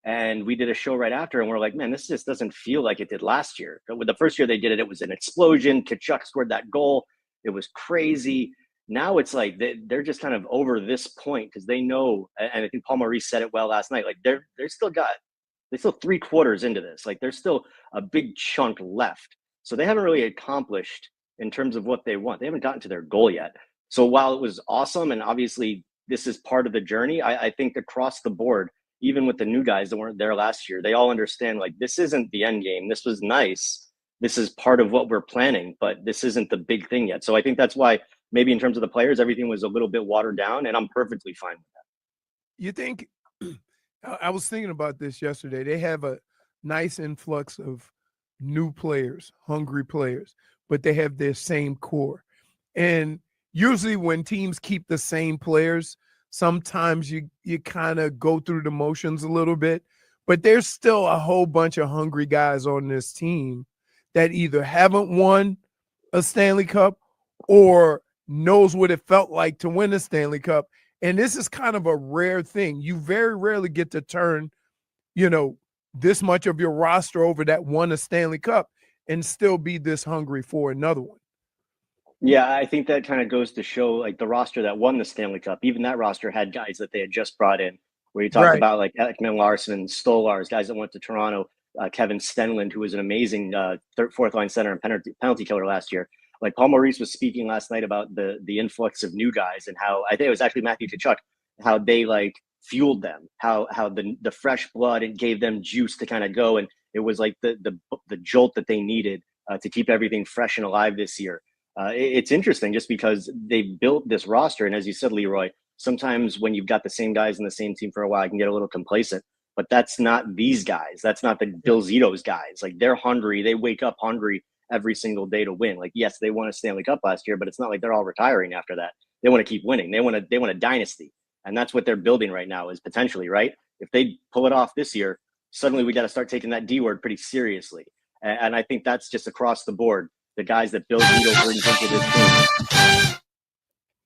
and we did a show right after, and we're like, man, this just doesn't feel like it did last year. With the first year they did it, it was an explosion. Tkachuk scored that goal. It was crazy. Now it's like they're just kind of over this point because they know, and I think Paul Maurice said it well last night, like they're still 3 quarters into this. Like there's still a big chunk left. So they haven't really accomplished in terms of what they want. They haven't gotten to their goal yet. So while it was awesome, and obviously this is part of the journey, I think across the board, even with the new guys that weren't there last year, they all understand, like, this isn't the end game. This was nice. This is part of what we're planning, but this isn't the big thing yet. So I think that's why maybe in terms of the players, everything was a little bit watered down, and I'm perfectly fine with that.
You think, I was thinking about this yesterday, they have a nice influx of new players, hungry players, but they have their same core. And usually when teams keep the same players, sometimes you kind of go through the motions a little bit, but there's still a whole bunch of hungry guys on this team that either haven't won a Stanley Cup or knows what it felt like to win a Stanley Cup. And this is kind of a rare thing. You very rarely get to turn, this much of your roster over that won a Stanley Cup and still be this hungry for another one.
Yeah, I think that kind of goes to show, like, the roster that won the Stanley Cup, even that roster had guys that they had just brought in, where you talked about, like, Ekman Larson and Stolars, guys that went to Toronto, Kevin Stenlund, who was an amazing fourth-line center and penalty killer last year. Like, Paul Maurice was speaking last night about the influx of new guys and how, I think it was actually Matthew Tkachuk, how they, like, fueled them, how the fresh blood, and gave them juice to kind of go, and it was like the jolt that they needed to keep everything fresh and alive this year. It's interesting just because they built this roster, and as you said, Leroy, sometimes when you've got the same guys in the same team for a while, I can get a little complacent. But that's not these guys. That's not the Bill Zito's guys. Like, they're hungry. They wake up hungry every single day to win. Like, yes, they won a Stanley Cup last year, but it's not like they're all retiring after that. They want to keep winning. They want a dynasty, and that's what they're building right now. Is potentially, right? If they pull it off this year, suddenly we got to start taking that D word pretty seriously. And I think that's just across the board. The guys that Bill Zito brings into this team.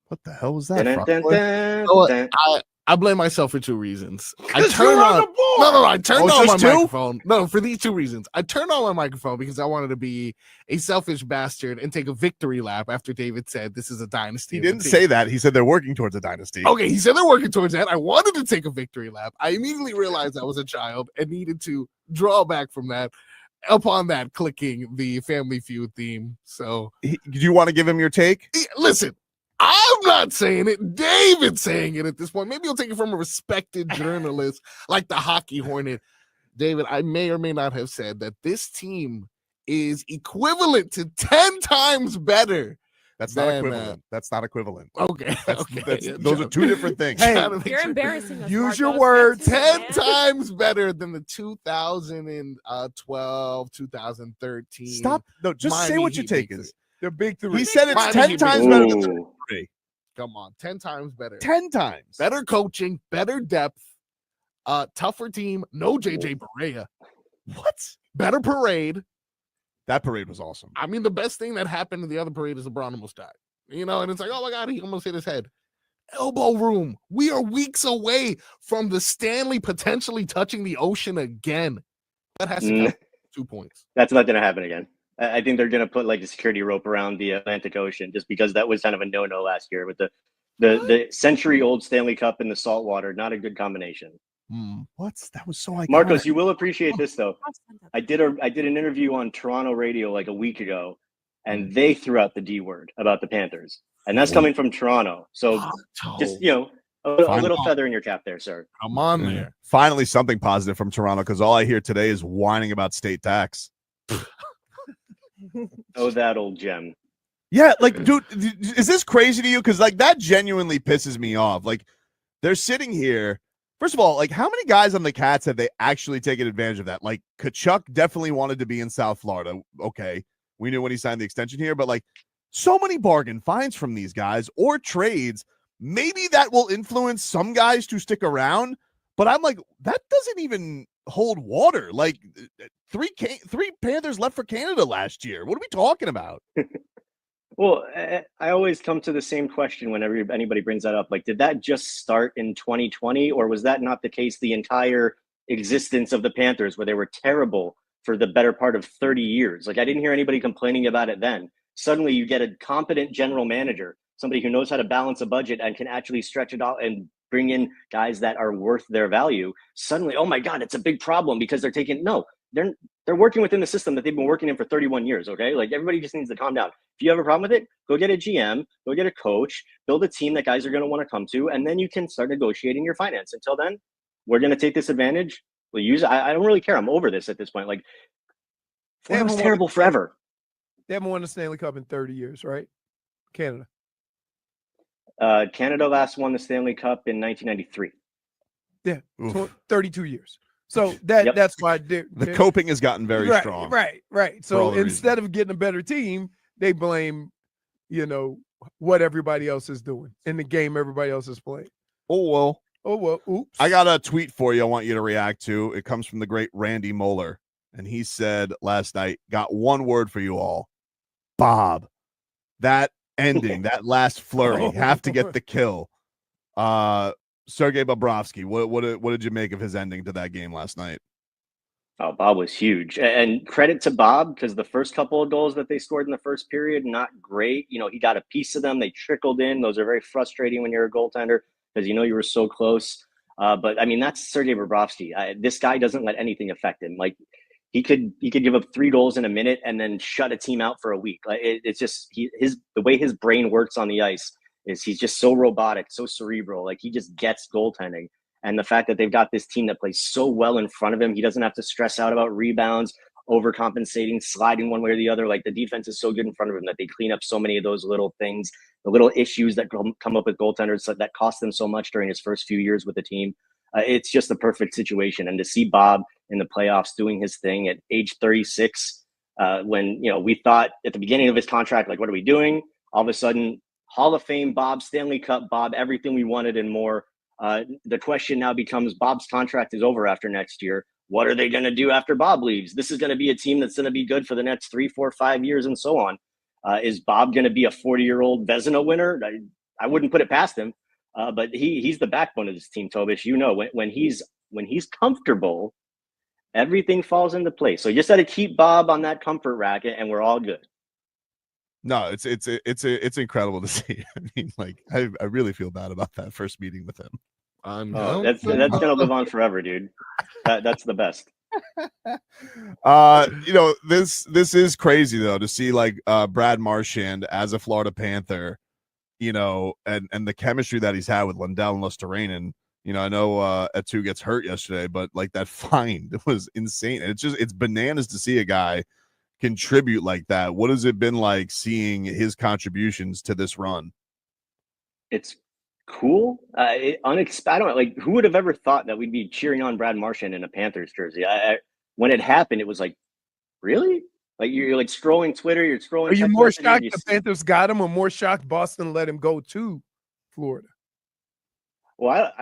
What the hell was that?
I blame myself for 2 reasons. I turned on my microphone. No, for these 2 reasons. I turned on my microphone because I wanted to be a selfish bastard and take a victory lap after David said this is a dynasty.
He didn't say that. He said they're working towards a dynasty.
Okay, he said they're working towards that. I wanted to take a victory lap. I immediately realized I was a child and needed to draw back from that. Upon that, clicking the Family Feud theme. So,
do you want to give him your take?
Listen, I'm not saying it. David's saying it at this point. Maybe you'll take it from a respected journalist like the Hockey Hornet. David, I may or may not have said that this team is equivalent to 10 times better.
That's not equivalent. That's not equivalent.
Okay.
Those are 2 different things.
Hey, you're embarrassing us.
Use your words.
10 times better than the 2012, 2013.
Stop. No, just
Miami
say what your
Heat
take
Big
is.
The big 3.
He said it's
Miami
10
Heat
times
Big
better than the 3.
Come on, 10 times better.
10 times.
Better coaching, better depth, tougher team, no JJ Barea.
What?
Better parade.
That parade was awesome.
I mean, the best thing that happened in the other parade is LeBron almost died. And it's like, oh my God, he almost hit his head. Elbow room. We are weeks away from the Stanley potentially touching the ocean again. That has to count 2 points.
That's not going to happen again. I think they're going to put like a security rope around the Atlantic Ocean just because that was kind of a no-no last year with the century-old Stanley Cup in the salt water. Not a good combination.
That was so iconic.
Marcos, you will appreciate this though. I did an interview on Toronto radio like a week ago, and they threw out the D word about the Panthers, and that's coming from Toronto. So just a little feather in your cap there, sir.
Come on there.
Finally, something positive from Toronto, because all I hear today is whining about state tax.
Oh, that old gem.
Yeah, like, dude, is this crazy to you? Because like that genuinely pisses me off. Like, they're sitting here. First of all, like, how many guys on the Cats have they actually taken advantage of that? Like, Tkachuk definitely wanted to be in South Florida. Okay, we knew when he signed the extension here, but like, so many bargain finds from these guys or trades. Maybe that will influence some guys to stick around, but I'm like, that doesn't even hold water. Like, three Panthers left for Canada last year. What are we talking about?
Well, I always come to the same question whenever anybody brings that up. Like, did that just start in 2020, or was that not the case the entire existence of the Panthers, where they were terrible for the better part of 30 years? Like, I didn't hear anybody complaining about it then. Suddenly you get a competent general manager, somebody who knows how to balance a budget and can actually stretch it out and bring in guys that are worth their value. Suddenly, oh my God, it's a big problem because they're working within the system that they've been working in for 31 years, okay? Like, everybody just needs to calm down. If you have a problem with it, go get a GM, go get a coach, build a team that guys are going to want to come to, and then you can start negotiating your finance. Until then, we're going to take this advantage. We'll use it. I don't really care. I'm over this at this point. Like, Florida was terrible forever.
They haven't won the Stanley Cup in 30 years, right? Canada.
Canada last won the Stanley Cup in 1993.
Yeah, 32 years. So that's why
the coping has gotten very strong.
Right. So instead of getting a better team, they blame, what everybody else is doing in the game everybody else is playing.
Oh, well.
Oops.
I got a tweet for you I want you to react to. It comes from the great Randy Moeller. And he said last night, got one word for you all. Bob. That ending, that last flurry, have to get the kill. Sergei Bobrovsky, what did you make of his ending to that game last night?
Oh, Bob was huge. And credit to Bob, because the first couple of goals that they scored in the first period, not great. He got a piece of them. They trickled in. Those are very frustrating when you're a goaltender because you were so close. But, I mean, that's Sergei Bobrovsky. This guy doesn't let anything affect him. Like, he could give up 3 goals in a minute and then shut a team out for a week. Like, it's just the way his brain works on the ice is he's just so robotic, so cerebral. Like, he just gets goaltending. And the fact that they've got this team that plays so well in front of him, he doesn't have to stress out about rebounds, overcompensating, sliding one way or the other. Like, the defense is so good in front of him that they clean up so many of those little things, the little issues that come up with goaltenders that cost them so much during his first few years with the team. It's just the perfect situation. And to see Bob in the playoffs doing his thing at age 36, when, we thought at the beginning of his contract, like, what are we doing? All of a sudden, Hall of Fame Bob, Stanley Cup Bob, everything we wanted and more. The question now becomes, Bob's contract is over after next year. What are they going to do after Bob leaves? This is going to be a team that's going to be good for the next 3, 4, 5 years and so on. Is Bob going to be a 40-year-old Vezina winner? I wouldn't put it past him. But he's the backbone of this team, Tobish. When he's comfortable, everything falls into place. So you just got to keep Bob on that comfort racket, and we're all good.
No, it's incredible to see. I mean, like, I really feel bad about that first meeting with him.
That's gonna live on forever, dude. That's the best.
This is crazy though to see like Brad Marchand as a Florida Panther. And the chemistry that he's had with Lundell and Luosterainen. I know Etu gets hurt yesterday, but like that find was insane. And it's bananas to see a guy contribute like that. What has it been like seeing his contributions to this run?
It's cool. Unexpected. I don't know, like, who would have ever thought that we'd be cheering on Brad Marchand in a Panthers jersey? When it happened, it was like, really? Like, you're like scrolling Twitter, you're scrolling.
Are you more shocked the Panthers got him, or more shocked Boston let him go to Florida?
Well,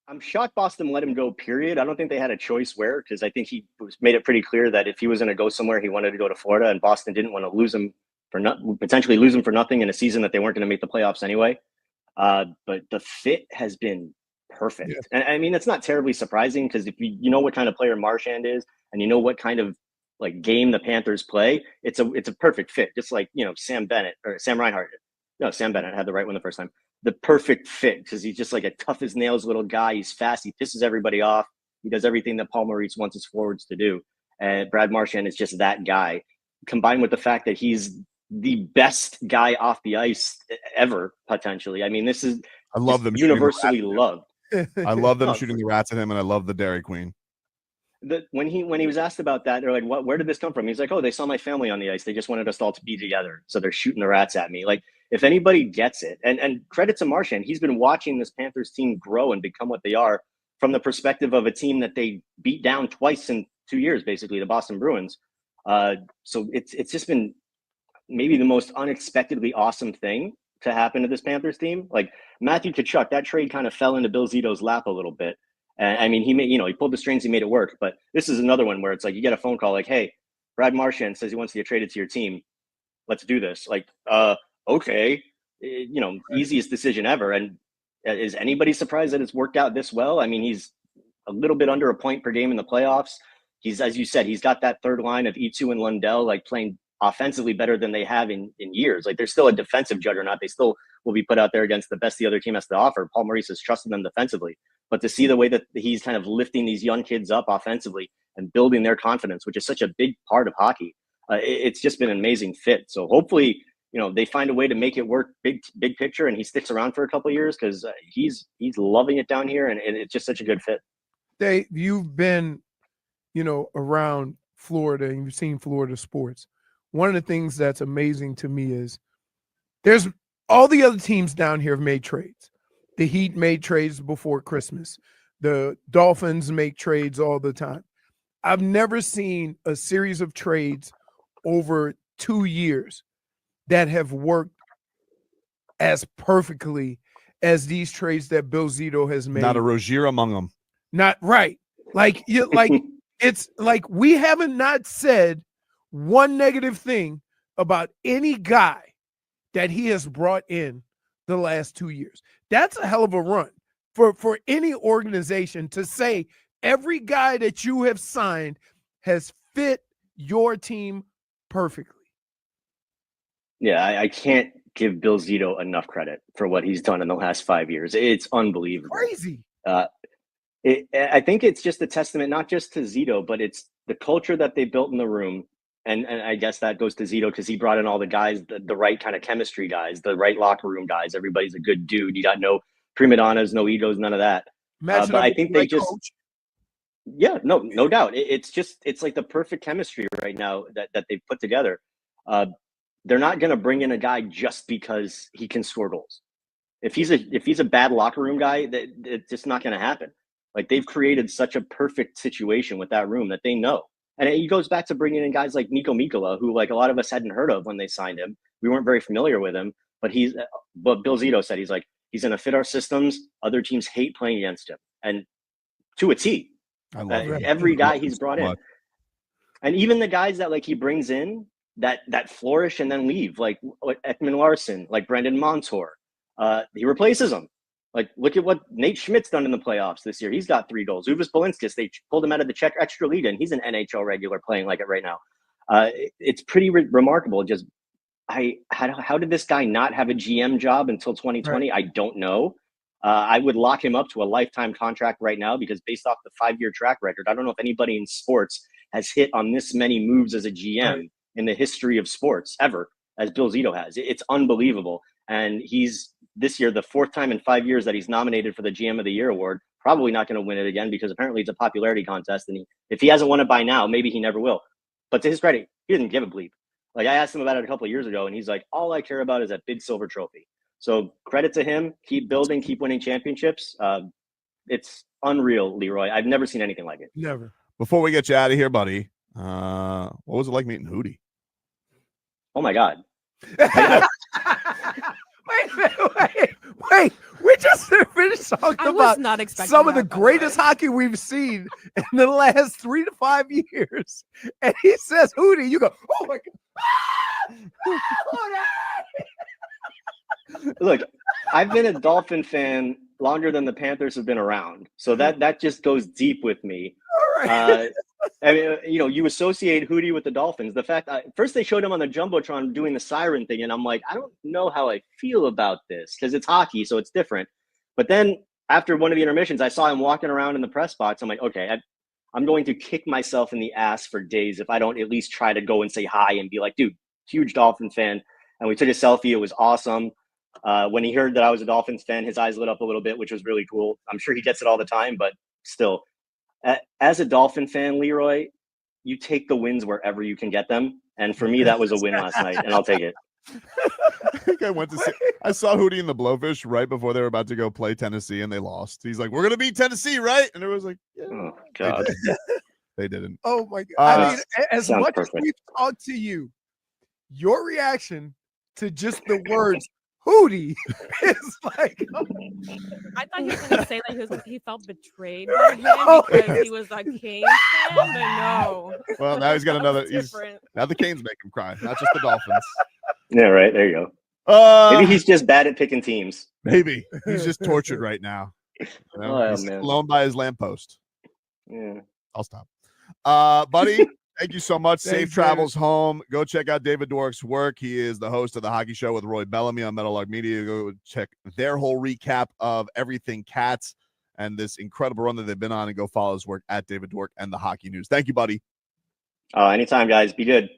I'm shocked Boston let him go, period. I don't think they had a choice where, because I think he made it pretty clear that if he was going to go somewhere, he wanted to go to Florida, and Boston didn't want to lose him potentially lose him for nothing in a season that they weren't going to make the playoffs anyway. But the fit has been perfect. Yeah. And I mean, it's not terribly surprising because if you know what kind of player Marchand is and you know what kind of like game the Panthers play, it's a perfect fit. Just like, Sam Bennett or Sam Reinhart. No, Sam Bennett had the right one the first time. The perfect fit because he's just like a tough as nails little guy. He's fast. He pisses everybody off. He does everything that Paul Maurice wants his forwards to do. And Brad Marchand is just that guy, combined with the fact that he's the best guy off the ice ever, potentially. I mean, this is
I love them
universally loved.
I love them shooting the rats at him, and I love the Dairy Queen.
When he was asked about that, they're like, where did this come from? He's like, oh, they saw my family on the ice. They just wanted us all to be together. So they're shooting the rats at me. Like, if anybody gets it, and credit to Marchand, he's been watching this Panthers team grow and become what they are from the perspective of a team that they beat down twice in 2 years, basically, the Boston Bruins. So it's just been maybe the most unexpectedly awesome thing to happen to this Panthers team. Like Matthew Tkachuk, that trade kind of fell into Bill Zito's lap a little bit. And I mean, he pulled the strings, he made it work. But this is another one where it's like you get a phone call like, hey, Brad Marchand says he wants to get traded to your team. Let's do this. Like, okay, easiest decision ever. And is anybody surprised that it's worked out this well? I mean, he's a little bit under a point per game in the playoffs. He's, as you said, he's got that third line of E2 and Lundell, like playing offensively better than they have in years. Like, they're still a defensive juggernaut. They still will be put out there against the best the other team has to offer. Paul Maurice has trusted them defensively. But to see the way that he's kind of lifting these young kids up offensively and building their confidence, which is such a big part of hockey, it's just been an amazing fit. So hopefully, they find a way to make it work big picture, and he sticks around for a couple of years because he's loving it down here, and it's just such a good fit.
Dave, you've been, around Florida and you've seen Florida sports. One of the things that's amazing to me is there's all the other teams down here have made trades. The Heat made trades before Christmas. The Dolphins make trades all the time. I've never seen a series of trades over 2 years that have worked as perfectly as these trades that Bill Zito has made.
Not a Rozier among them.
Not right. It's like we haven't not said one negative thing about any guy that he has brought in the last 2 years. That's a hell of a run for any organization to say every guy that you have signed has fit your team perfectly.
Yeah, I can't give Bill Zito enough credit for what he's done in the last 5 years. It's unbelievable.
Crazy.
I think it's just a testament, not just to Zito, but it's the culture that they built in the room. And I guess that goes to Zito because he brought in all the guys, the right kind of chemistry guys, the right locker room guys. Everybody's a good dude. You got no prima donnas, no egos, none of that. But I think they just, yeah, no doubt. It's like the perfect chemistry right now that they've put together. They're not going to bring in a guy just because he can score goals. If he's a bad locker room guy, it's just not going to happen. Like, they've created such a perfect situation with that room that they know. And it goes back to bringing in guys like Nico Mikkola, who like a lot of us hadn't heard of when they signed him. We weren't very familiar with him, but Bill Zito said, he's going to fit our systems. Other teams hate playing against him. And to a T, every guy he's brought in. And even the guys that like he brings in that flourish and then leave, like Ekman Larson, like Brendan Montour, he replaces them. Like, look at what Nate Schmidt's done in the playoffs this year. He's got 3 goals. Uvis Balinskis, they pulled him out of the Czech Extra Liga, and he's an NHL regular playing like it right now. It's pretty remarkable. Just, how did this guy not have a GM job until 2020? Right. I don't know. I would lock him up to a lifetime contract right now because based off the 5-year track record, I don't know if anybody in sports has hit on this many moves as a GM in the history of sports ever, as Bill Zito has. It's unbelievable. And he's, this year, the 4th time in 5 years that he's nominated for the GM of the Year award, probably not going to win it again because apparently it's a popularity contest. And if he hasn't won it by now, maybe he never will. But to his credit, he didn't give a bleep. Like, I asked him about it a couple of years ago, and he's like, all I care about is that big silver trophy. So credit to him. Keep building, keep winning championships. It's unreal, Leroy. I've never seen anything like it.
Never.
Before we get you out of here, buddy, what was it like meeting Hootie?
Oh, my God.
We just finished talking
I was
about
not expecting
some of the
that, by the
greatest hockey we've seen in the last 3 to 5 years. And he says, Hootie, you go, oh my God.
Look, I've been a Dolphin fan longer than the Panthers have been around. So that just goes deep with me.
All right.
I mean, you associate Hootie with the Dolphins. The fact first they showed him on the Jumbotron doing the siren thing, and I'm like, I don't know how I feel about this because it's hockey, so it's different. But then after one of the intermissions, I saw him walking around in the press box. I'm like, okay, I'm going to kick myself in the ass for days if I don't at least try to go and say hi and be like, dude, huge Dolphin fan. And we took a selfie. It was awesome. When he heard that I was a Dolphins fan, his eyes lit up a little bit, which was really cool. I'm sure he gets it all the time, but still. As a Dolphin fan, Leroy, you take the wins wherever you can get them. And for me, that was a win last night, and I'll take it.
I think I saw Hootie and the Blowfish right before they were about to go play Tennessee, and they lost. He's like, we're going to beat Tennessee, right? And it was like, yeah.
Oh, God.
They didn't.
Oh, my God. I mean, as much
perfect.
as we've talked to you, your reaction to just the words Hootie is like,
I thought he was going to say that he felt betrayed by him because he was a Canes fan, but no.
Well, now he's got another.
Different.
Now the Canes make him cry, not just the Dolphins.
Yeah, right. There you go. Maybe he's just bad at picking teams.
Maybe he's just tortured right now. You know?
Oh,
He's
man.
alone by his lamppost.
Yeah.
I'll stop. Buddy, thank you so much. Safe
Thanks,
travels home. Go check out David Dwork's work. He is the host of the Hockey Show with Roy Bellamy on Metal Log Media. Go check their whole recap of everything Cats and this incredible run that they've been on, and go follow his work at David Dwork and the Hockey News. Thank you, buddy.
Anytime, guys. Be good.